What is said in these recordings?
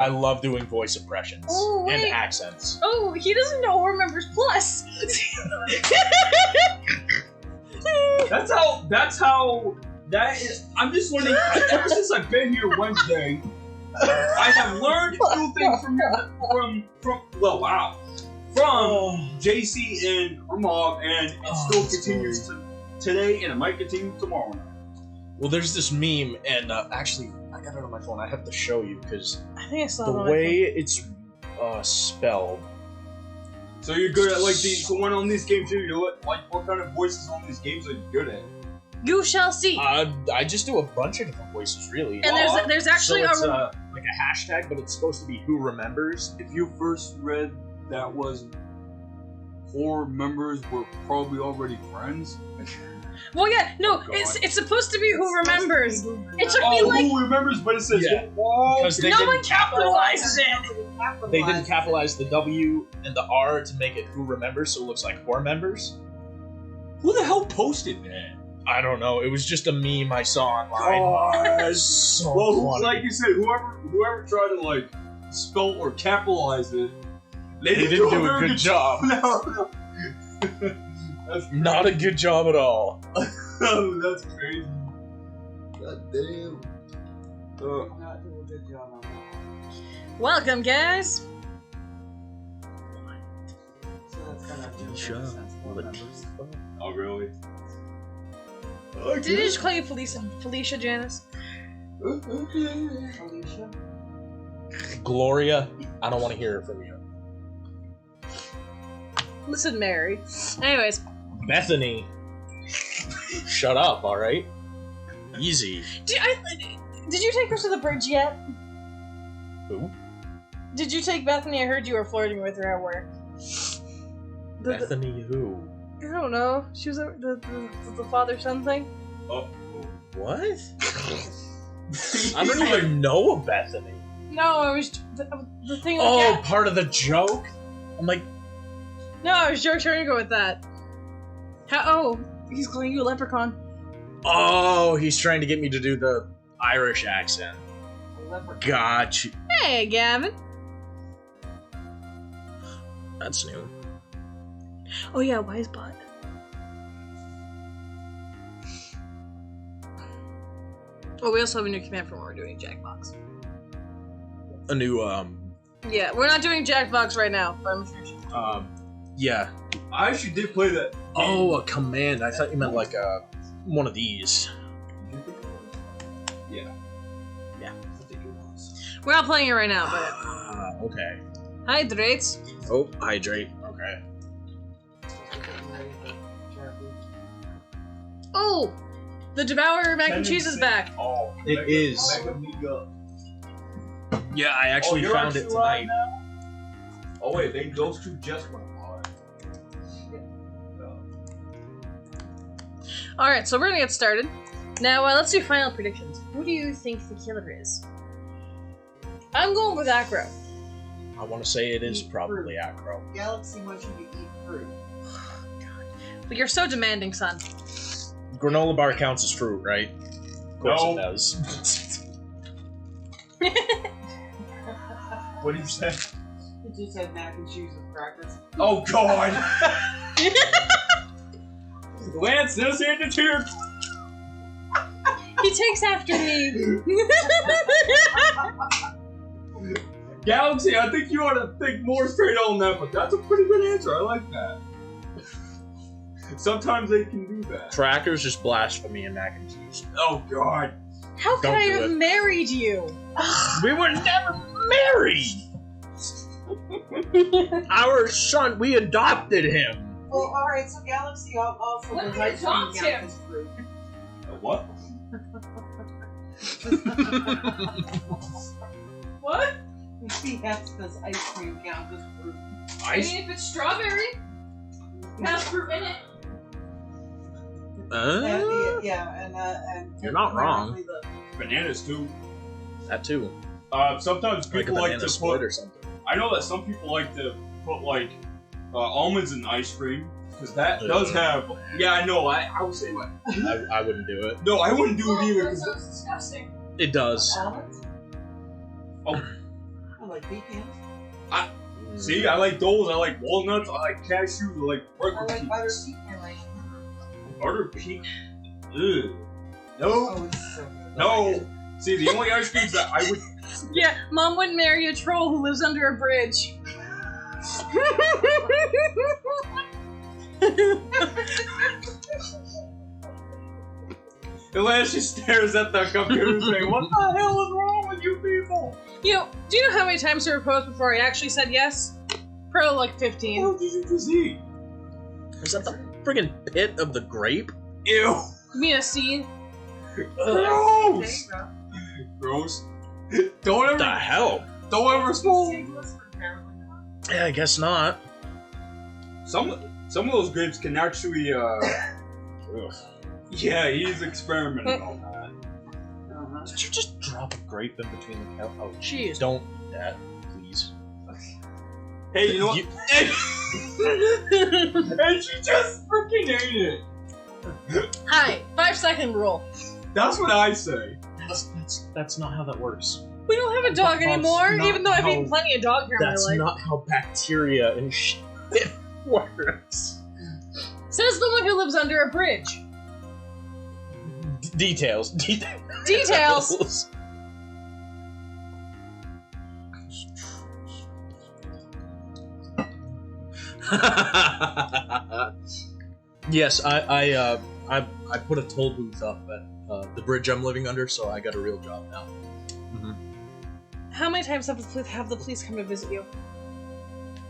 I love doing voice impressions and accents. Oh, he doesn't know Horror Members Plus. That's how that is. I'm just wondering. Ever since I've been here Wednesday, I have learned a few things from JC and Ramov, and it still continues to today, and it might continue tomorrow night. Well, there's this meme, and actually, I got it on my phone. I have to show you because I think I saw the way it's spelled. So you're good at so when on these games, you know what kind of voices on these games are you good at? You shall see. I just do a bunch of different voices, really. And there's actually so it's like a hashtag, but it's supposed to be Who Remembers. If you first read that was horror members were probably already friends. Well, yeah, no, it's supposed to be Who Remembers. It took me Who Remembers, but it says because no one capitalizes it. They didn't capitalize the W and the R to make it Who Remembers, so it looks like Horror Members. Who the hell posted that? I don't know. It was just a meme I saw online. So funny. Like you said, whoever tried to spell or capitalize it, they didn't do a good job. No. Not a good job at all. Oh, that's crazy. God damn. Not do a good job on that. Welcome, guys. So that's gonna do Shut up. sense. More members. Oh, really? Did he just call you Felicia Janice? Alicia? Gloria, I don't want to hear it from you. Listen, Mary. Anyways. Bethany. Shut up, alright? Easy. Did you take her to the bridge yet? Who? Did you take Bethany? I heard you were flirting with her at work. Bethany who? I don't know. She was the father-son thing. Oh. What? I don't even know a Bethany. No, it was the thing with Oh, Cat. part of the joke? I'm like... No, I was trying to go with that. He's calling you a leprechaun. Oh, he's trying to get me to do the Irish accent. Gotcha. Hey, Gavin. That's new. Oh yeah, Wisebot. Oh, we also have a new command for when we're doing Jackbox. A new, Yeah, we're not doing Jackbox right now, but I'm sure. yeah. I actually did play that. Oh, a command. I thought you meant like one of these. Yeah. Yeah. I think it was. We're not playing it right now, but Okay. hydrates. Oh, hydrate. Okay. Oh, the Devourer mac and cheese is back. Oh, It is. Yeah, I actually found it tonight. Oh wait, those two just went live. All right, so we're gonna get started. Now, let's do final predictions. Who do you think the killer is? I'm going with Acro. I want to say it is probably Acro. Galaxy wants you to eat fruit. God, but you're so demanding, son. Granola bar counts as fruit, right? Of course No. it does. What did you say? It just had mac and cheese with crackers. Oh God! Lance, this in the tear. He takes after me. Galaxy, I think you ought to think more straight on that, but that's a pretty good answer. I like that. Sometimes they can do that. Crackers is blasphemy in mac and cheese. Oh God! How could Don't I do have it. married you? We were never married! Our son, we adopted him! Well, alright, so Galaxy also Let would me like to adopt eat him. his fruit. What? What? He has this ice cream count as fruit. I mean, if it's strawberry, it has fruit in it. And You're not wrong. the- Bananas too. That too. Sometimes Like a people like banana to split put. or something. I know that some people like to put almonds in ice cream because that does have. Yeah, I know. I would say like. I wouldn't do it. No, I wouldn't do it either. That sounds disgusting. It does. Almonds? Oh, like pecans. See, I like those. I like walnuts. I like cashews. I like I regular like butter peas. pecan. Like, Butter pecan. Ugh. No. oh, it's so good. No. See, the only ice creams that I would. Yeah, Mom wouldn't marry a troll who lives under a bridge. Unless she stares at the computer saying, "What the hell is wrong with you people?" You know, do you know how many times I proposed before I actually said yes? Probably like 15. What did you just eat? Is that the friggin' pit of the grape? Ew. You mean a seed? Gross. Gross. Don't What the ever. hell? Don't ever spoil. Seedless, but apparently not. Yeah, I guess not. Some of those grapes can actually. Yeah, he's experimenting on that. Uh-huh. Did you just drop a grape in between the cow? Oh, Jeez. don't do that, please. Hey, you know what? And she just freaking ate it. Hi, 5-second rule. That's what I say. That's not how that works. We don't have a dog That's anymore, not even though I've how- eaten plenty of dog hair in my That's life. not how bacteria and shit works. Says the one who lives under a bridge. Details. Details. Yes, I put a toll booth up at the bridge I'm living under, so I got a real job now. How many times have the police come to visit you?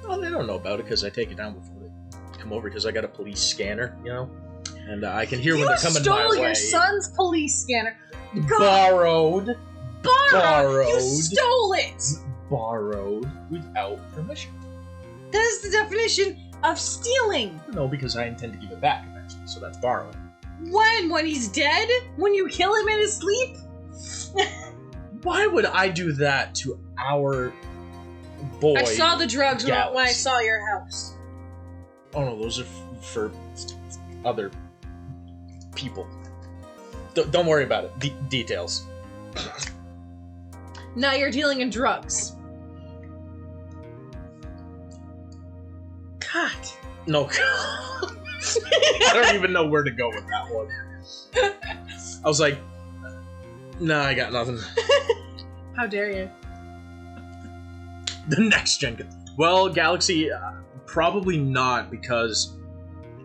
Well, they don't know about it because I take it down before they come over because I got a police scanner, you know, and I can hear when they're coming my stole way. your son's police scanner. Borrowed. Borrowed. You Borrowed. stole it. Borrowed without permission. That is the definition of stealing. No, because I intend to give it back eventually, so that's borrowing. When he's dead? When you kill him in his sleep? Why would I do that to our boy? I saw the drugs when I Galaxy. saw your house. Oh no, those are for other people. Don't worry about it. Details. Now you're dealing in drugs. God. No. I don't even know where to go with that one. I was like, nah, I got nothing. How dare you? The next gen. Well, Galaxy, probably not, because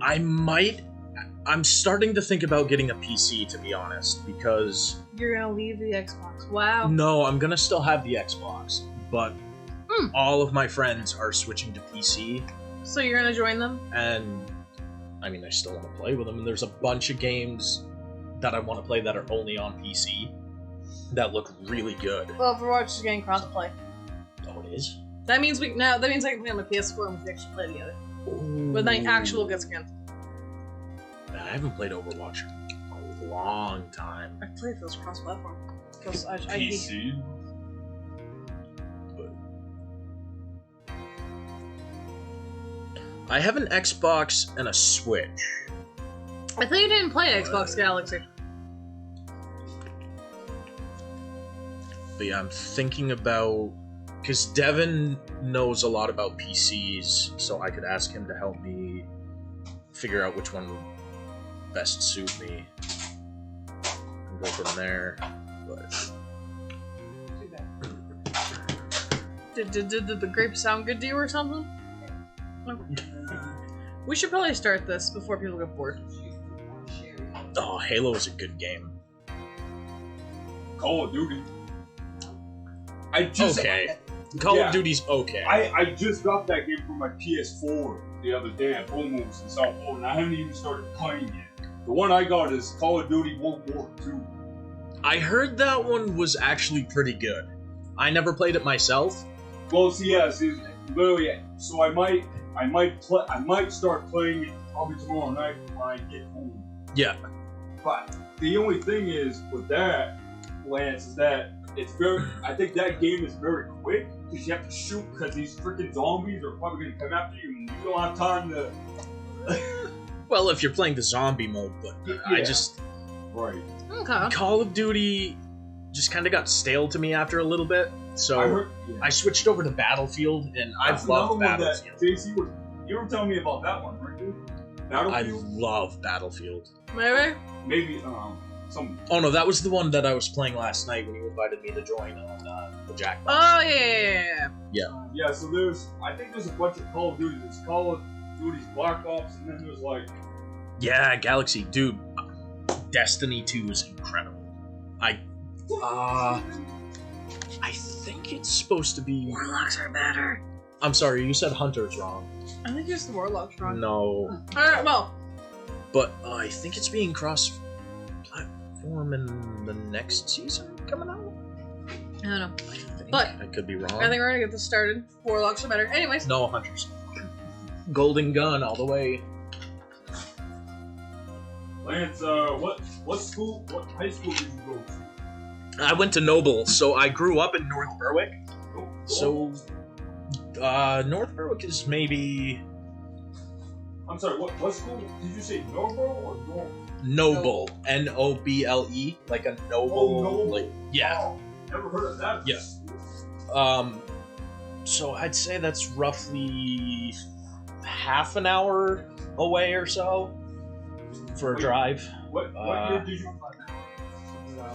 I'm starting to think about getting a PC, to be honest, because... You're gonna leave the Xbox. Wow. No, I'm gonna still have the Xbox, but all of my friends are switching to PC, So you're gonna join them? and I mean, I still want to play with them, and there's a bunch of games that I want to play that are only on PC that look really good. Well, Overwatch is getting crossplay. Oh, it is? That means I can play on my PS4 and we can actually play together. With my actual good skins. I haven't played Overwatch in a long time. I played those cross-platform. Because I PC. I have an Xbox and a Switch. thought you didn't play Xbox Galaxy. But yeah, I'm thinking about... Because Devin knows a lot about PCs, so I could ask him to help me figure out which one would best suit me. And go from there. But... Too bad. Did the grape sound good to you or something? We should probably start this before people get bored. Oh, Halo is a good game. Call of Duty. I just Okay. Call Yeah. of Duty's okay. I just got that game for my PS4 the other day at Almost in South Pole, and I haven't even started playing it. The one I got is Call of Duty World War II. I heard that one was actually pretty good. I never played it myself. Well, see, literally, so I might start playing it probably tomorrow night when I get home. Yeah. But the only thing is with that, Lance, is that it's I think that game is very quick because you have to shoot because these freaking zombies are probably gonna come after you and you don't have time to. Well, if you're playing the zombie mode, but I Yeah. just... Right. Okay. Call of Duty just kind of got stale to me after a little bit. So I heard, I switched over to Battlefield, and that's I've loved another one that Battlefield. JC was. You were telling me about that one, weren't you? I Battlefield. love Battlefield. Maybe? Maybe some. Oh no, that was the one that I was playing last night when you invited me to join on the Jackbox. Oh, yeah. Yeah, so there's. I think there's a bunch of Call of Duty. There's Call of Duty's Black Ops, and then there's like. Yeah, Galaxy, dude. Destiny 2 is incredible. I think it's supposed to be. Warlocks are better. I'm sorry, you said Hunter's wrong. I think it's the Warlocks wrong. No, Alright, well. but I think it's being cross-platform in the next season coming out. I don't know. I think. But- I could be wrong. I think we're gonna get this started. Warlocks are better. Anyways. No, Hunters. Golden Gun all the way. Lance, what school, what high school did you go to? I went to Noble, so I grew up in North Berwick. Oh, So, North Berwick is maybe I'm sorry, what school? Did you say Noble or Noble? Noble, Noble, like a noble, Oh, Noble. like yeah. Oh, never heard of that. Yeah. So I'd say that's roughly half an hour away or so for a Wait. drive. What year did you?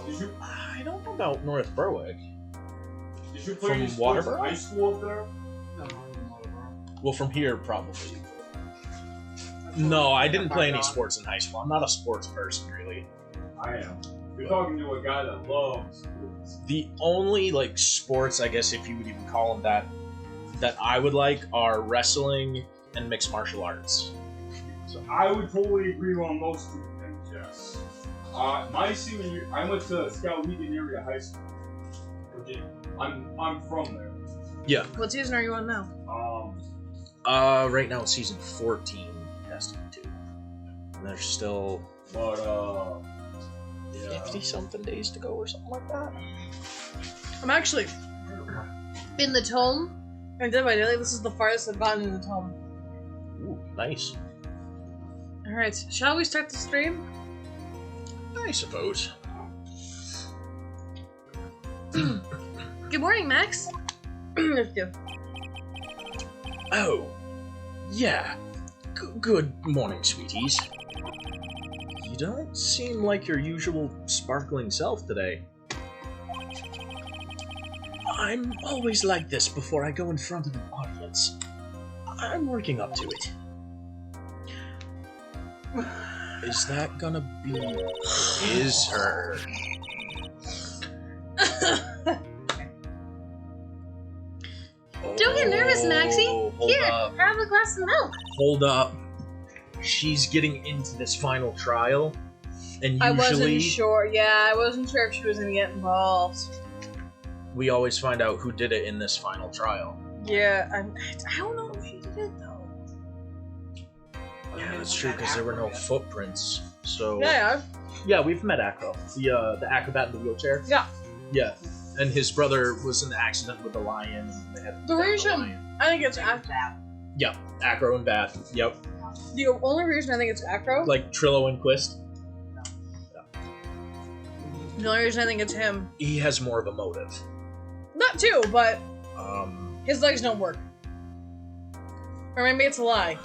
Did you I don't know about North Berwick. play From any sports in Waterboro? high school up there? Well, from here probably. No, I didn't play any sports in high school. I'm not a sports person really. I am. You're talking to a guy that loves sports. The only like sports, I guess, if you would even call them that I would like are wrestling and mixed martial arts. So I would totally agree on those two things, yes. My senior year, I went to Skowhegan area high school. Virginia. I'm from there. Yeah. What season are you on now? Right now it's season 14, Destiny 2. And there's still But 50 something days to go or something like that. I'm actually in the tome. And Dead by Daylight, this is the farthest I've gotten in the tome. Ooh, nice. Alright, shall we start the stream? I suppose. Good morning, Max. Let's go. Oh, yeah. Good morning, sweeties. You don't seem like your usual sparkling self today. I'm always like this before I go in front of an audience. I'm working up to it. Is that gonna be... Is her... Don't get nervous, Maxie. Hold Here, up. have a glass of milk. Hold up. She's getting into this final trial, and I usually wasn't sure. Yeah, I wasn't sure if she was gonna get involved. we always find out who did it in this final trial. Yeah, I don't know if she did it though. Yeah, that's true because there were no footprints. So Yeah, we've met Acro, the acrobat in the wheelchair. yeah. Yeah, and his brother was in the accident with the lion. And they had to The protect reason lion. I think it's Acro. Yeah, Acro and Bat. Yep, The only reason I think it's Acro. like Trillo and Quist. The only reason I think it's him. He has more of a motive. Not too, but Um, his legs don't work. Or maybe it's a lie.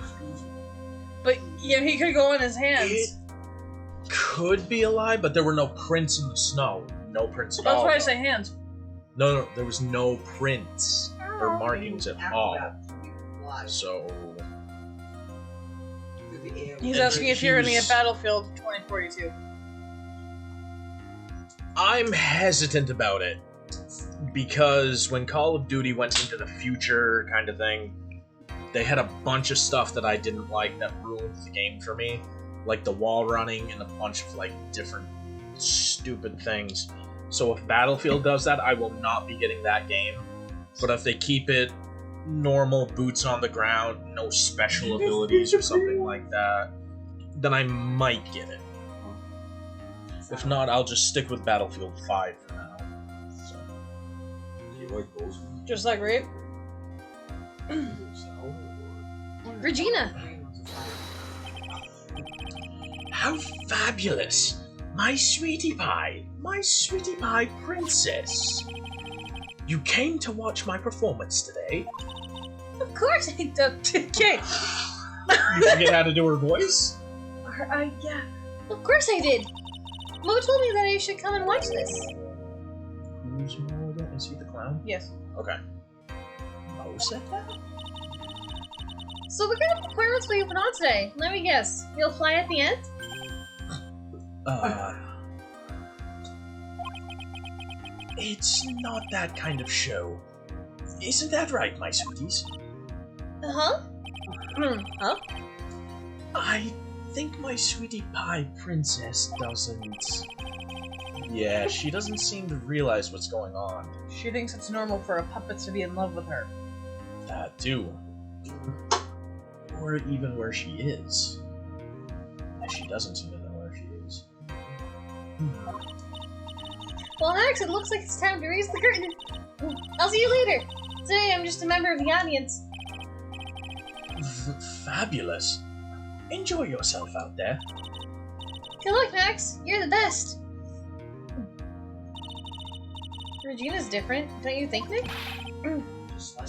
But yeah, he could go on his hands. It could be a lie, but there were no prints in the snow. No prints at all. That's why I say hands. No, there was no prints or markings at all. So He's And asking if you're in the he's- Battlefield 2042. I'm hesitant about it because when Call of Duty went into the future kind of thing, they had a bunch of stuff that I didn't like that ruined the game for me, like the wall running and a bunch of like different stupid things. So if Battlefield does that, I will not be getting that game. But if they keep it normal, boots on the ground, no special abilities or something like that, then I might get it. If not, I'll just stick with Battlefield 5 for now. So. you like those? Just like Rape. Regina! How fabulous! My sweetie pie princess. You came to watch my performance today. Of course I did. Okay. You forget how to do her voice? Yeah. Of course I did. Mo told me that I should come and watch this. Who's Mo again? Is he the clown? Yes. Okay. Mo said that? So what kind of performance will you put on today? Let me guess. You'll fly at the end? It's not that kind of show. Isn't that right, my sweeties? Huh? Huh? I think my sweetie pie princess doesn't... Yeah, she doesn't seem to realize what's going on. She thinks it's normal for a puppet to be in love with her. That too. Or even where she is. And she doesn't seem to know where she is. Well, Max, it looks like it's time to raise the curtain. I'll see you later. Today I'm just a member of the audience. Fabulous. Enjoy yourself out there. Good luck, Max. You're the best. Regina's different, don't you think, Nick? Just like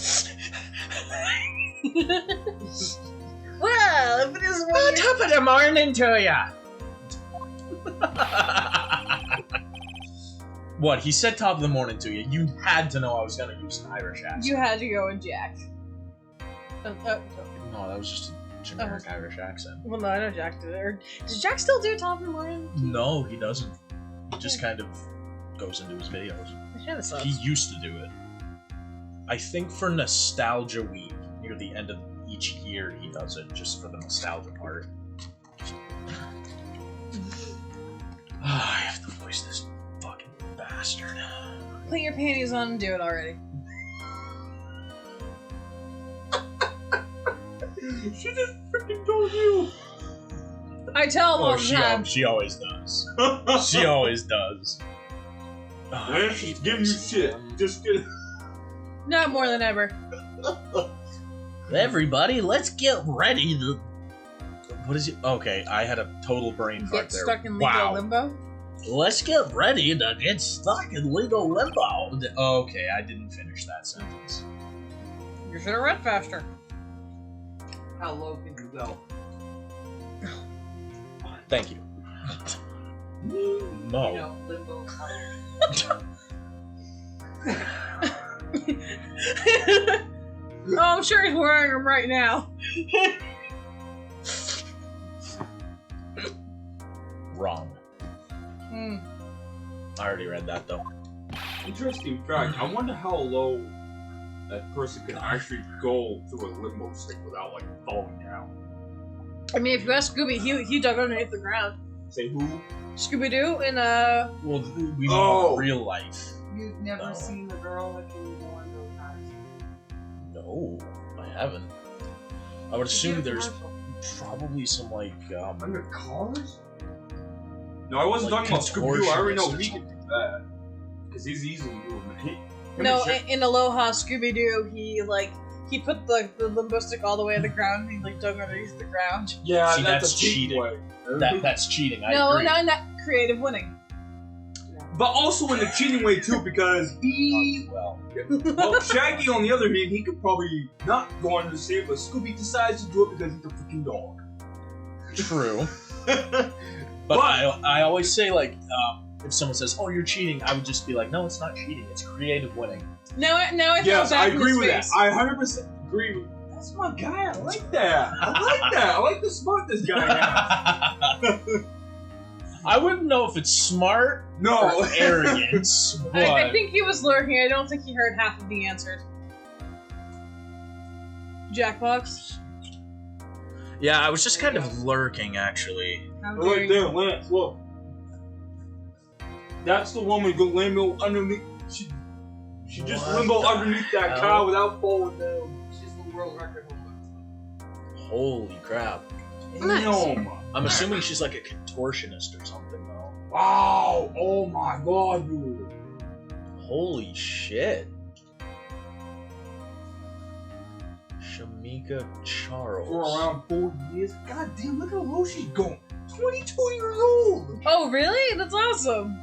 Well, if it is what you're... Top of the morning to ya! What? He said top of the morning to you. You had to know I was gonna use an Irish accent. You had to go with Jack. No, that was just a generic Irish accent. Well, no, I know Jack did it. Or, does Jack still do Top of the Morning? No, he doesn't. He just kind of goes into his videos. Yeah, that He sucks. used to do it. I think for Nostalgia Week, near the end of each year, he does it just for the nostalgia part. I have to voice this fucking bastard. Put your panties on and do it already. She just freaking told you. I tell him all Oh, the time. she always does. She always does. Oh, I Lance hate is giving you this. shit. Just get. Not more than ever. Everybody, let's get ready to... What is it? Okay, I had a total brain fart Get there. stuck in legal Wow. limbo. Let's get ready to get stuck in legal limbo. Okay, I didn't finish that sentence. You should have read faster. how low can you go? Thank you. You Mo. know, limbo. Oh, I'm sure he's wearing them right now. Wrong. Hmm. I already read that though. Interesting fact. I wonder how low that person can actually go through a limbo stick without like falling down. I mean, if you ask Scooby, he dug underneath the ground. Say who? Scooby-Doo in Well, we know in real life. You've never No. seen the girl that can go under those cars? No, I haven't. I would assume there's probably some like Under cars? No, I wasn't Like talking about Scooby-Doo. I already know contortionist or he can do that. Because he's easily doing it. No, in Aloha, Scooby-Doo, he put the limbo stick all the way to the ground and he dug underneath the ground. Yeah, See, that's that's a cheating cheating. way. that's cheating. I No, agree. not creative winning. But also in the cheating way too, because he... Well, Well, Shaggy, on the other hand, he could probably not go under the sea, but Scooby decides to do it because he's a freaking dog. true. But I always say like if someone says, "Oh, you're cheating," I would just be like, "No, it's not cheating. It's creative winning." Now I throw Yes, it back I in agree his with face. that. I 100% agree with That's my guy. I like that. I like that. I like the smart this guy has. I wouldn't know if it's smart No. or arrogance, but I think he was lurking. I don't think he heard half of the answers. Jackbox. yeah, I was just kind of lurking actually. How dare Right you. there, Lance, look. That's the woman who limbo underneath. She just What limbo the underneath that hell? car without falling down. She's the world record holder. Holy crap! Nice. Damn. I'm assuming she's like a contortionist or something though. Wow. Oh my god, dude. Holy shit! Shamika Charles. For around 4 years. God damn, look how low she's going. 22 years old. Oh, really? That's awesome.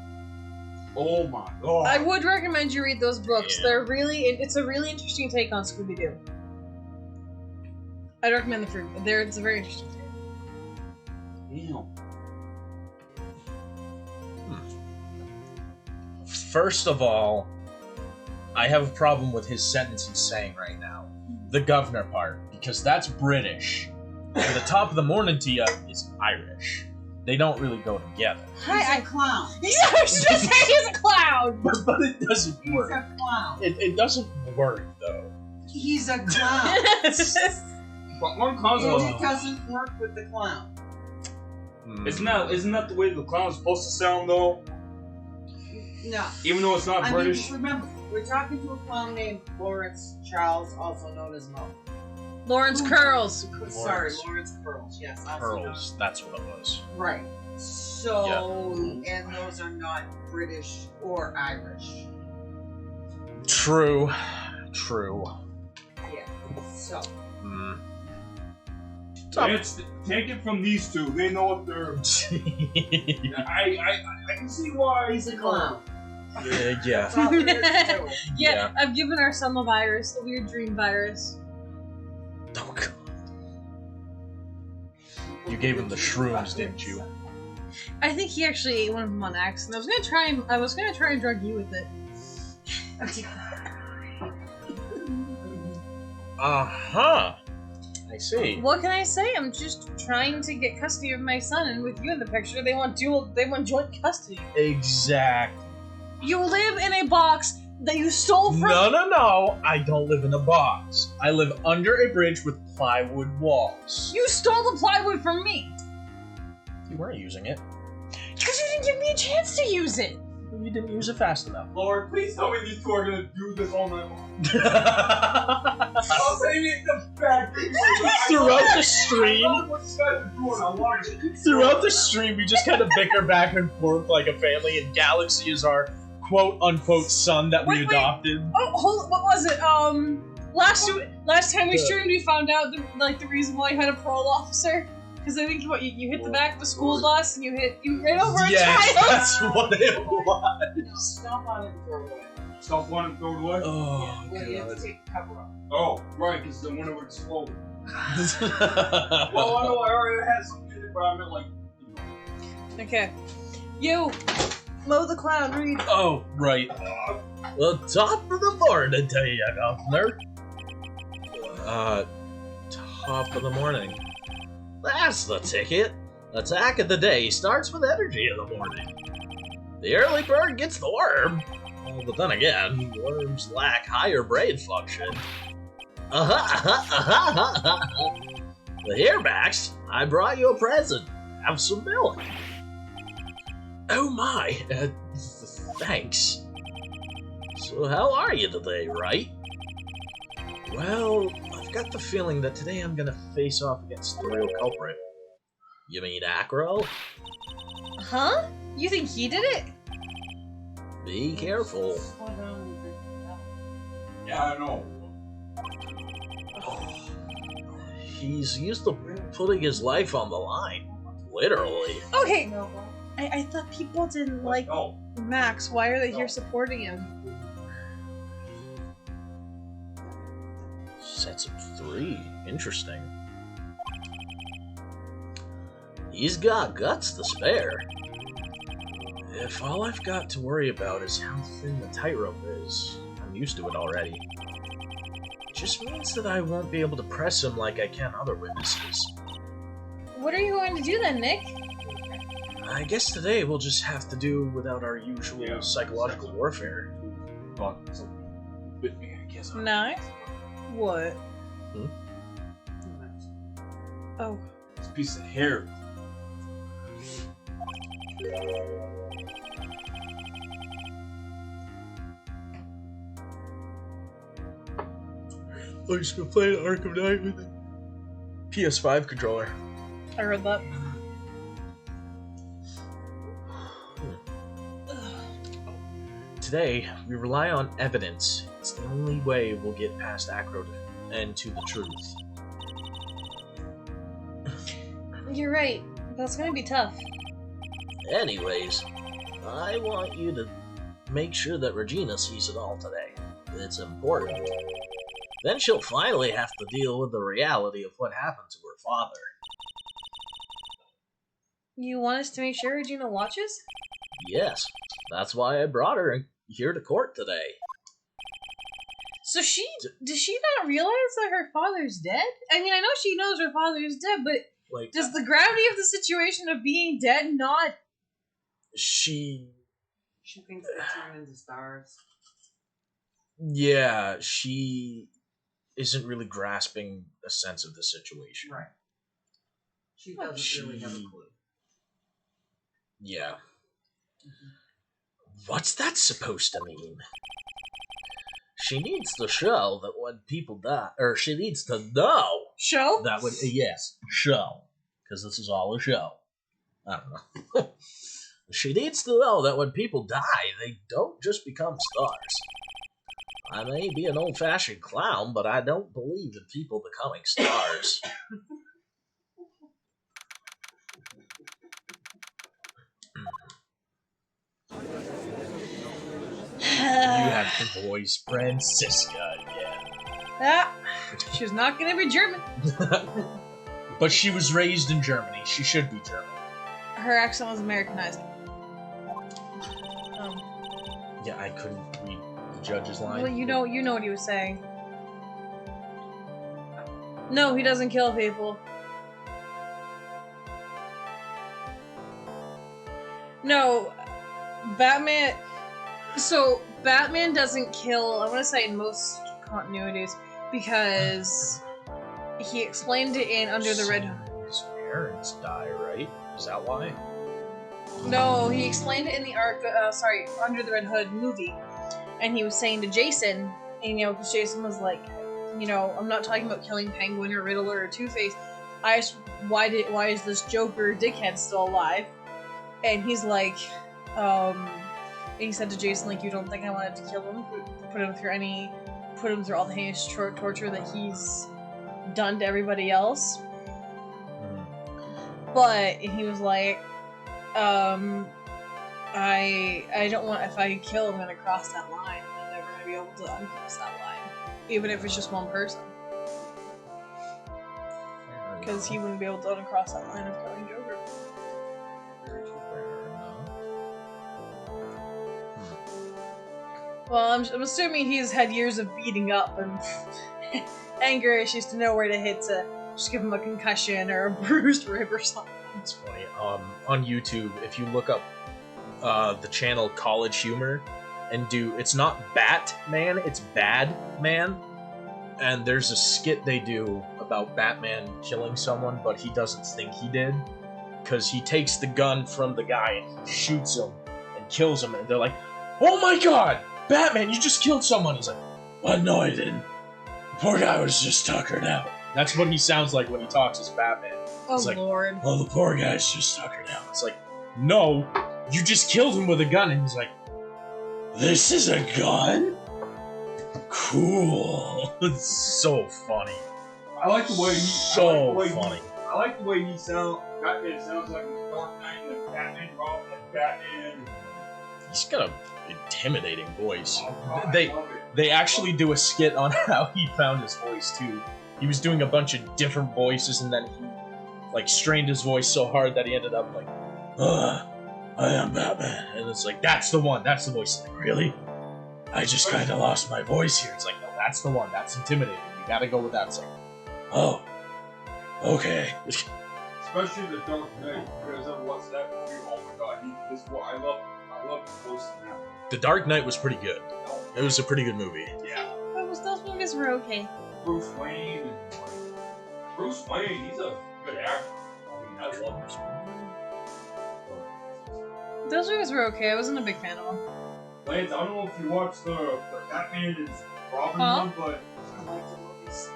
Oh my god. I would recommend you read those books. Yeah. It's a really interesting take on Scooby-Doo. I'd recommend them for it's a very interesting take. Damn. First of all, I have a problem with his sentence he's saying right now. The governor part, because that's British. And the top of the morning to you is Irish. They don't really go together. He's a clown. Yeah, I was just saying he's a clown! But it doesn't He's work. a clown. It doesn't work, though. He's a clown. But one clown's It doesn't work with the clown. isn't that the way the clown's supposed to sound though? No. Even though it's not I British? mean, remember, we're talking to a clown named Lawrence Charles, also known as Mo. Lawrence Curls. Sorry, Lawrence Curls. Yes, also known. Pearls, that's what it was. Right. So, and those are not British or Irish. True. Yeah. So. Mm. Take it from these two. They know what they're. I can see why He's a clown. Yeah. That's all there is to it. Yeah, I've given our son the virus, the weird dream virus. Oh, God. You gave him the shrooms, didn't you? I think he actually ate one of them on accident. I was gonna try and drug you with it. Uh-huh. I see. What can I say? I'm just trying to get custody of my son, and with you in the picture, they want joint custody. Exactly. You live in a box that you stole from. No. I don't live in a box. I live under a bridge with plywood walls. You stole the plywood from me You weren't using it. because you didn't give me a chance to use it. You didn't use it fast enough. Lord, please tell me these two are gonna do this all night long. I'll say it the fact. Throughout the stream, What you guys are doing, I'm watching. throughout the stream, we just kind of bicker back and forth like a family, and Galaxy is our quote-unquote son that we Wait. adopted. Oh, hold. What was it? Last time we streamed, we found out the reason why you had a parole officer. Because I think you hit the back of a school bus and you ran over a Yes, child. that's what it No, was. stomp on it and throw it away. Stop one and throw it away. Oh, Well, you have to God. take the cover off. Oh, right, because then when it would explode. well, Well, I know I already had some in it, but I meant like. You know. Okay. You, Mo the Clown, read. oh, right. The top of the morning to you, Governor. Top of the morning. That's the ticket. Attack of the day starts with energy in the morning. The early bird gets the worm. But then again, worms lack higher brain function. But here, Max, I brought you a present. Have some milk. Oh my, thanks. So how are you today, Wright? Well, I've got the feeling that today I'm gonna face off against the real culprit. You mean Acro? Huh? You think he did it? Be careful. Yeah, I know. He's used to putting his life on the line. Literally. Okay. I thought people didn't like No. Max. Why are they here supporting him? Sets of 3. Interesting. He's got guts to spare. If all I've got to worry about is how thin the tightrope is, I'm used to it already. Just means that I won't be able to press him like I can other witnesses. What are you going to do then, Nick? I guess today we'll just have to do without our usual psychological warfare. But so bit me, I guess. Nice. What? Hmm? Oh. It's a piece of hair. I used to play Arkham Knight with a PS5 controller. I heard that. Today, we rely on evidence. It's the only way we'll get past Acro and to the truth. You're right. That's gonna be tough. Anyways, I want you to make sure that Regina sees it all today. It's important. Then she'll finally have to deal with the reality of what happened to her father. You want us to make sure Regina watches? Yes, that's why I brought her here to court today. So does she not realize that her father's dead? I mean, I know she knows her father's dead, but does the gravity of the situation of being dead not... She thinks they turn into stars. Yeah, she isn't really grasping a sense of the situation. Right. She doesn't really have a clue. Yeah. What's that supposed to mean? She needs to show that when people die, or she needs to know Show? that when yes, show, because this is all a show. I don't know. She needs to know that when people die, they don't just become stars. I may be an old-fashioned clown, but I don't believe in people becoming stars. You have the voice, Francisca again. Ah, she's not gonna be German. But she was raised in Germany. She should be German. Her accent was Americanized. Yeah, I couldn't read the judge's line. Well, you know what he was saying. No, he doesn't kill people. No, Batman... So, Batman doesn't kill, I want to say in most continuities, because he explained it in Under the Red Hood. His parents die, right? Is that why? No, he explained it in the Under the Red Hood movie. And he was saying to Jason, and, because Jason was like, I'm not talking about killing Penguin or Riddler or Two-Face. Why is this Joker dickhead still alive? And he's like, he said to Jason, like, you don't think I wanted to kill him? Put him through all the heinous torture that he's done to everybody else? But he was like, I don't want, if I kill, I'm gonna cross that line. I'm never gonna be able to uncross that line. Even if it's just one person. Because he wouldn't be able to uncross that line of killing Joker. Well, I'm assuming he's had years of beating up and anger issues to know where to hit to just give him a concussion or a bruised rib or something. It's funny. On YouTube, if you look up the channel College Humor and it's not Batman, it's Bad Man, and there's a skit they do about Batman killing someone, but he doesn't think he did, because he takes the gun from the guy and he shoots him and kills him, and they're like, "Oh my god! Batman, you just killed someone!" He's like, "Well, no, I didn't. The poor guy was just tuckered out." That's what he sounds like when he talks as Batman. Oh, it's like, Lord. "Well, the poor guy's just tuckered out." It's like, no, you just killed him with a gun. And he's like, "This is a gun? Cool." It's so funny. I like the way funny. I like the way he sounds. Batman sounds like the Dark Knight and Batman, Robin, and Batman. He's got an intimidating voice. Oh, God, I love it. They actually do a skit on how he found his voice too. He was doing a bunch of different voices, and then he strained his voice so hard that he ended up like, "I am Batman," and it's like, that's the one, that's the voice. Like, really? I just kind of lost my voice here. It's like, no, that's the one. That's intimidating. You gotta go with that. It's like, oh, okay. Especially the Dark Knight. You guys ever watched that movie? Oh my god, I love the voice now. The Dark Knight was pretty good. It was a pretty good movie. Yeah. Those movies were okay. Bruce Wayne he's a good actor. I mean, I love Bruce Wayne. Those movies were okay. I wasn't a big fan of them. Lance, I don't know if you watched the Batman and Robin one, but I like the movies.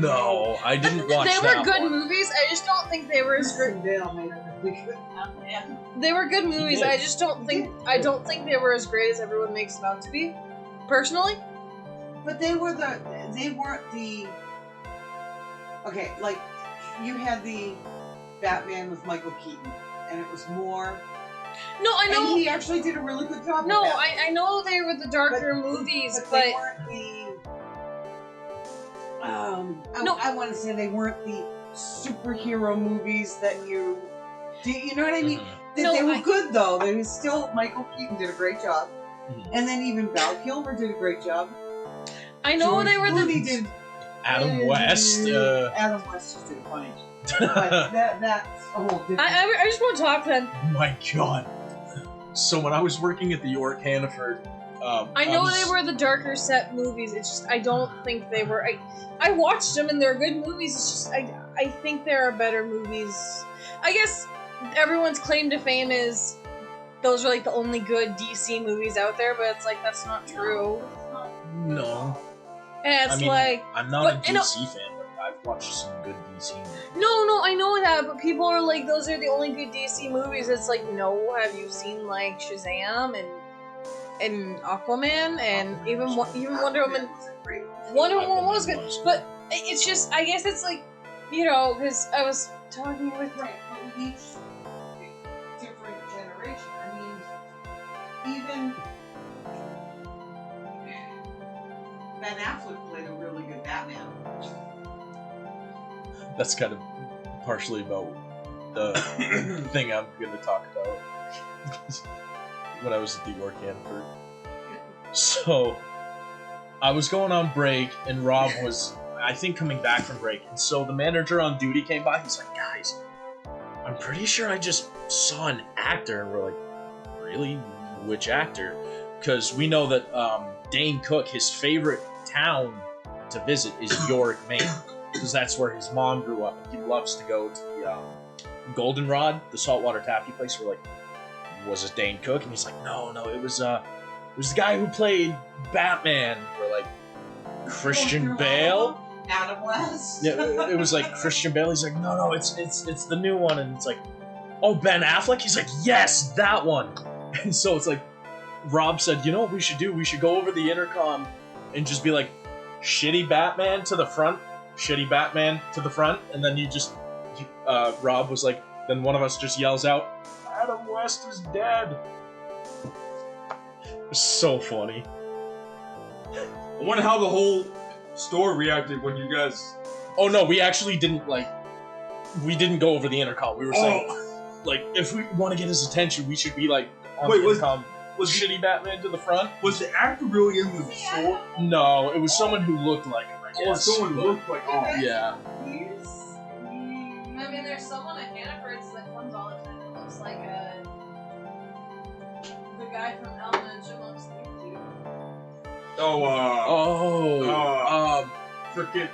No, I didn't watch They that were good one. movies. I just don't think they were as great. Dale made a really good Batman. They were good movies. did. I just don't think they were as great as everyone makes them out to be. Personally, But they weren't the. Okay, like you had the Batman with Michael Keaton, and it was more No, I And know. he actually did a really good job. No, with that. I know they were the darker movies, but but they weren't the. No. I want to say they weren't the superhero movies that you. You know what I mean? They, No, they were I- good though. They was still Michael Keaton did a great job, and then even Val Kilmer did a great job. I know George they were Clooney the. did. Adam West. Adam West just did it funny. But that's a whole different. I just want to talk then. Oh my god. So when I was working at the York Hannaford, I know was- they were the darker set movies. It's just I don't think they were. I watched them and they're good movies. It's just I think there are better movies. I guess everyone's claim to fame is those are like the only good DC movies out there, but it's like that's not true. No. And it's I mean, like I'm not but, a you know- DC fan, but I've watched some good DC movies. no, I know that, but people are like those are the only good DC movies. It's like no, have you seen like Shazam and Aquaman and even Wonder Woman? Wonder Woman was good, but it's just I guess it's like because I was talking with Right, but with each different generation, I mean, even Ben Affleck played a really good Batman. That's kind of partially about the thing I'm going to talk about. When I was at the York Hannaford. So, I was going on break, and Rob was, I think, coming back from break. And so the manager on duty came by. He's like, guys, I'm pretty sure I just saw an actor. And we're like, really? Which actor? Because we know that Dane Cook, his favorite town to visit is York, Maine. Because that's where his mom grew up. And he loves to go to the Goldenrod, the saltwater taffy place. We're like, was it Dane Cook? And he's like, no, it was the guy who played Batman. We're like, Christian Bale? Adam West. Yeah, it was like Christian Bale. He's like, no, it's the new one. And it's like, oh, Ben Affleck? He's like, yes, that one. And so it's like, Rob said, you know what we should do? We should go over the intercom and just be like, shitty Batman to the front, shitty Batman to the front. And then Rob was like, then one of us just yells out, Adam West is dead. It was so funny. I wonder how the whole store reacted when you guys. Oh no, we actually didn't we didn't go over the intercom. We were saying, if we want to get his attention, we should be like on the intercom. Was shitty Batman to the front? Was the actor really in the store? No, it was someone who looked like him, I Or guess. someone but- looked like, oh. Yeah. I mean, there's someone at Hannaford's that comes all the time that looks like the guy from Alvin and Chipmunks. Freaking,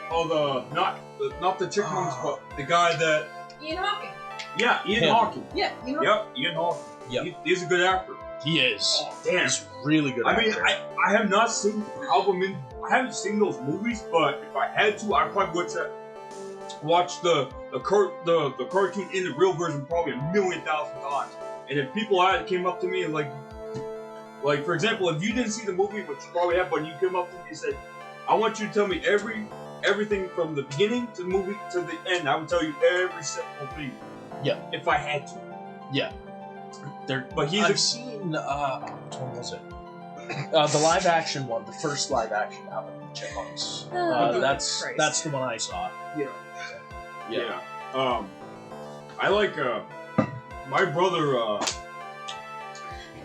not the chipmunks, but the guy that, Ian Hawking. yeah, Ian Him. Hawking. Yeah, you know. Yep, Ian Hawking. Yep. He's a good actor. He is. Oh, damn. He's really good. I mean, actor. I have not seen I haven't seen those movies, but if I had to, I probably would watch the cartoon in the real version probably 1,000,000 times. And if people came up to me and like for example, if you didn't see the movie, which you probably have, but you came up to me and said, I want you to tell me everything from the beginning to the movie to the end, I would tell you every single thing. Yeah. If I had to. Yeah. But I've seen, which one was it? The live action one, the first live action Alvin and the Chipmunks. That's the one I saw. Yeah. I like my brother.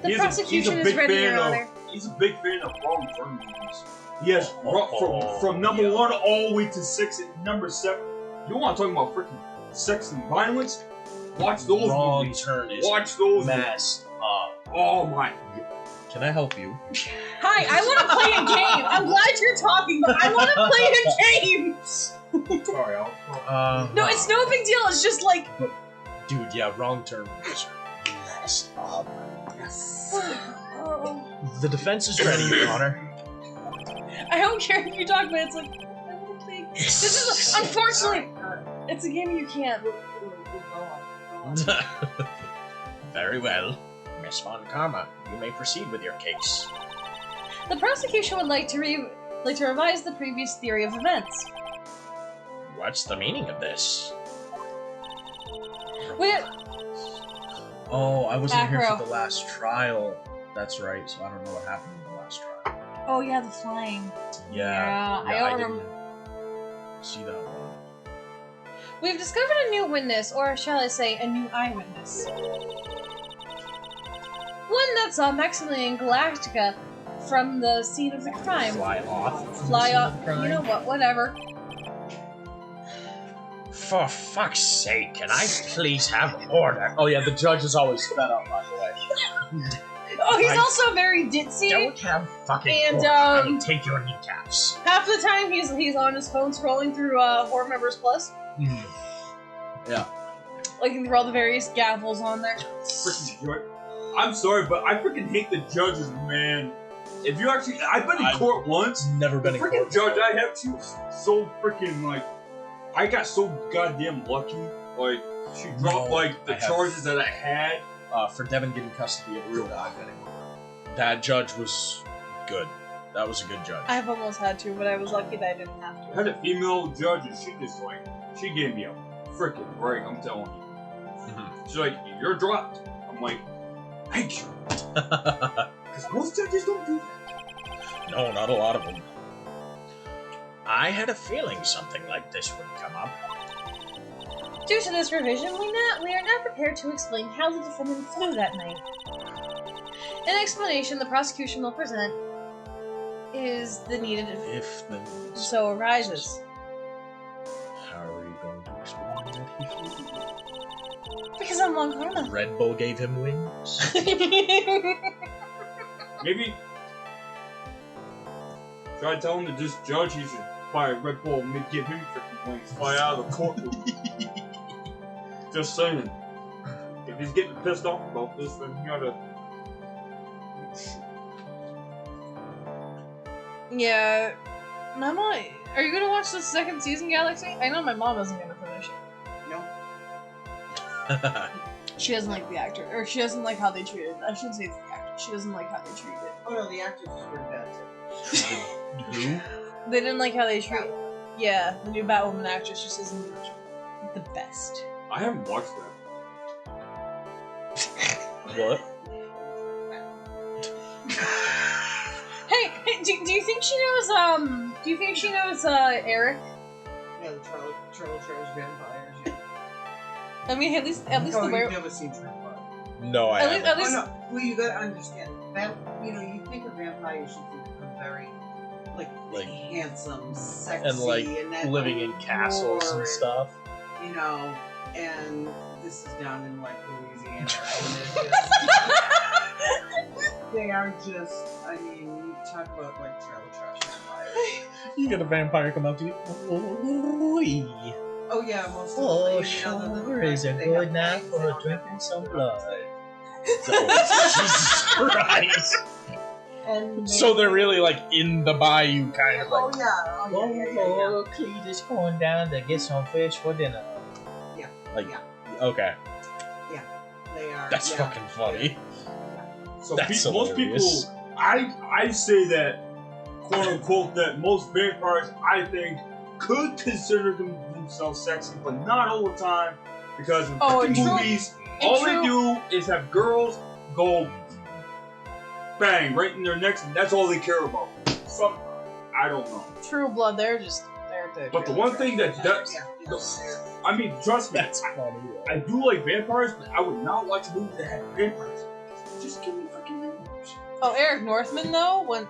The prosecution is ready, Your Honor. He's a big fan of Wrong Turn movies. Yes, from number 1 all the way to 6 and number 7. You want to talk about freaking sex and violence? Watch those Wrong movies. Turn is Watch those messed up. Oh my. Can I help you? Hi, I want to play a game. I'm glad you're talking, but I want to play a game. Sorry, No, it's no big deal. It's just like, Dude, yeah, Wrong Turn was messed up. The defense is ready, Your Honor. I don't care if you talk, but it's like, I want to play. This is unfortunately, it's a game you can't. Very well. Miss Von Karma, you may proceed with your case. The prosecution would like to revise the previous theory of events. What's the meaning of this? Oh, I wasn't here Back for the last trial. That's right, so I don't know what happened in the last trial. Oh yeah, the flying. Yeah, I don't didn't remember. see that one. We've discovered a new witness, or shall I say, a new eyewitness. One that saw Maximilian Galactica from the scene of the crime. Fly off. Fly off. You know what? Whatever. For fuck's sake, can I please have order? Oh yeah, the judge is always fed up, by the way. Oh, he's I also very ditzy. Don't have fucking And, order. I will take your kneecaps. Half the time he's on his phone scrolling through Horror Members Plus, Yeah. looking through all the various gavels on there. Freaking judge. I'm sorry, but I freaking hate the judges, man. If you actually, I've been in court once. Never been in Freaking court. judge I have to so freaking like, I got so goddamn lucky. Like she dropped like the charges that I had. For Devin getting custody of real dog. That judge was good. That was a good judge. I've almost had to, but I was lucky that I didn't have I to. had a female judge and she just like, she gave me a freaking break, I'm telling you. She's like, you're dropped. I'm like, thank you. Because most judges don't do that. No, not a lot of them. I had a feeling something like this would come up. Due to this revision, we are now prepared to explain how the defendant flew that night. An explanation the prosecution will present is the needed If the so arises. How are you going to explain that he flew? Because I'm Long Karma. Red Bull gave him wings. Maybe. Should I tell him to just judge? He should buy a Red Bull and give him freaking wings. Fly out of the courtroom. Just saying. If he's getting pissed off about this, then he oughta. Yeah. Mama, are you gonna watch the second season, Galaxy? I know my mom isn't gonna finish it. No. She doesn't like the actor, or she doesn't like how they treated. I shouldn't say it's the actor. She doesn't like how they treated it. Oh no, the actors was pretty bad too. Who? They didn't like how they treat. Yeah, the new Batwoman actress just isn't the best. I haven't watched that. What? Hey, do you think she knows? Do you think she knows Eric? Yeah, the Trailers Vampires. Yeah. I mean, at least Oh, the you've were. never seen Vampire. No, I haven't. At least Oh no, well you gotta understand. You think of vampires, you think of them very, like handsome, sexy, And like that living in castles roar and stuff. You know, and this is down in like Louisiana. And they are just, I mean, you talk about like trailer trash vampires. You get a vampire come up to you. Oh yeah, most of Oh, them. sure is a good night for drinking some blood. Jesus Christ. And So they're really like in the bayou, kind of Oh like. yeah, Oh, Cleet is going down to get some fish for dinner. Like, Yeah. okay, they are. that's yeah. fucking funny. So That's most hilarious. people, I say that, quote unquote, that most vampires, I think, could consider themselves sexy, but not all the time, because in freaking true. movies, all they do is have girls go bang right in their necks, and that's all they care about. Some, I don't know. True Blood, they're But the one thing that does, I mean, trust me, That's funny. I do like vampires, but I would not watch movies that have vampires. Just give me freaking vampires. Oh, Eric Northman though, once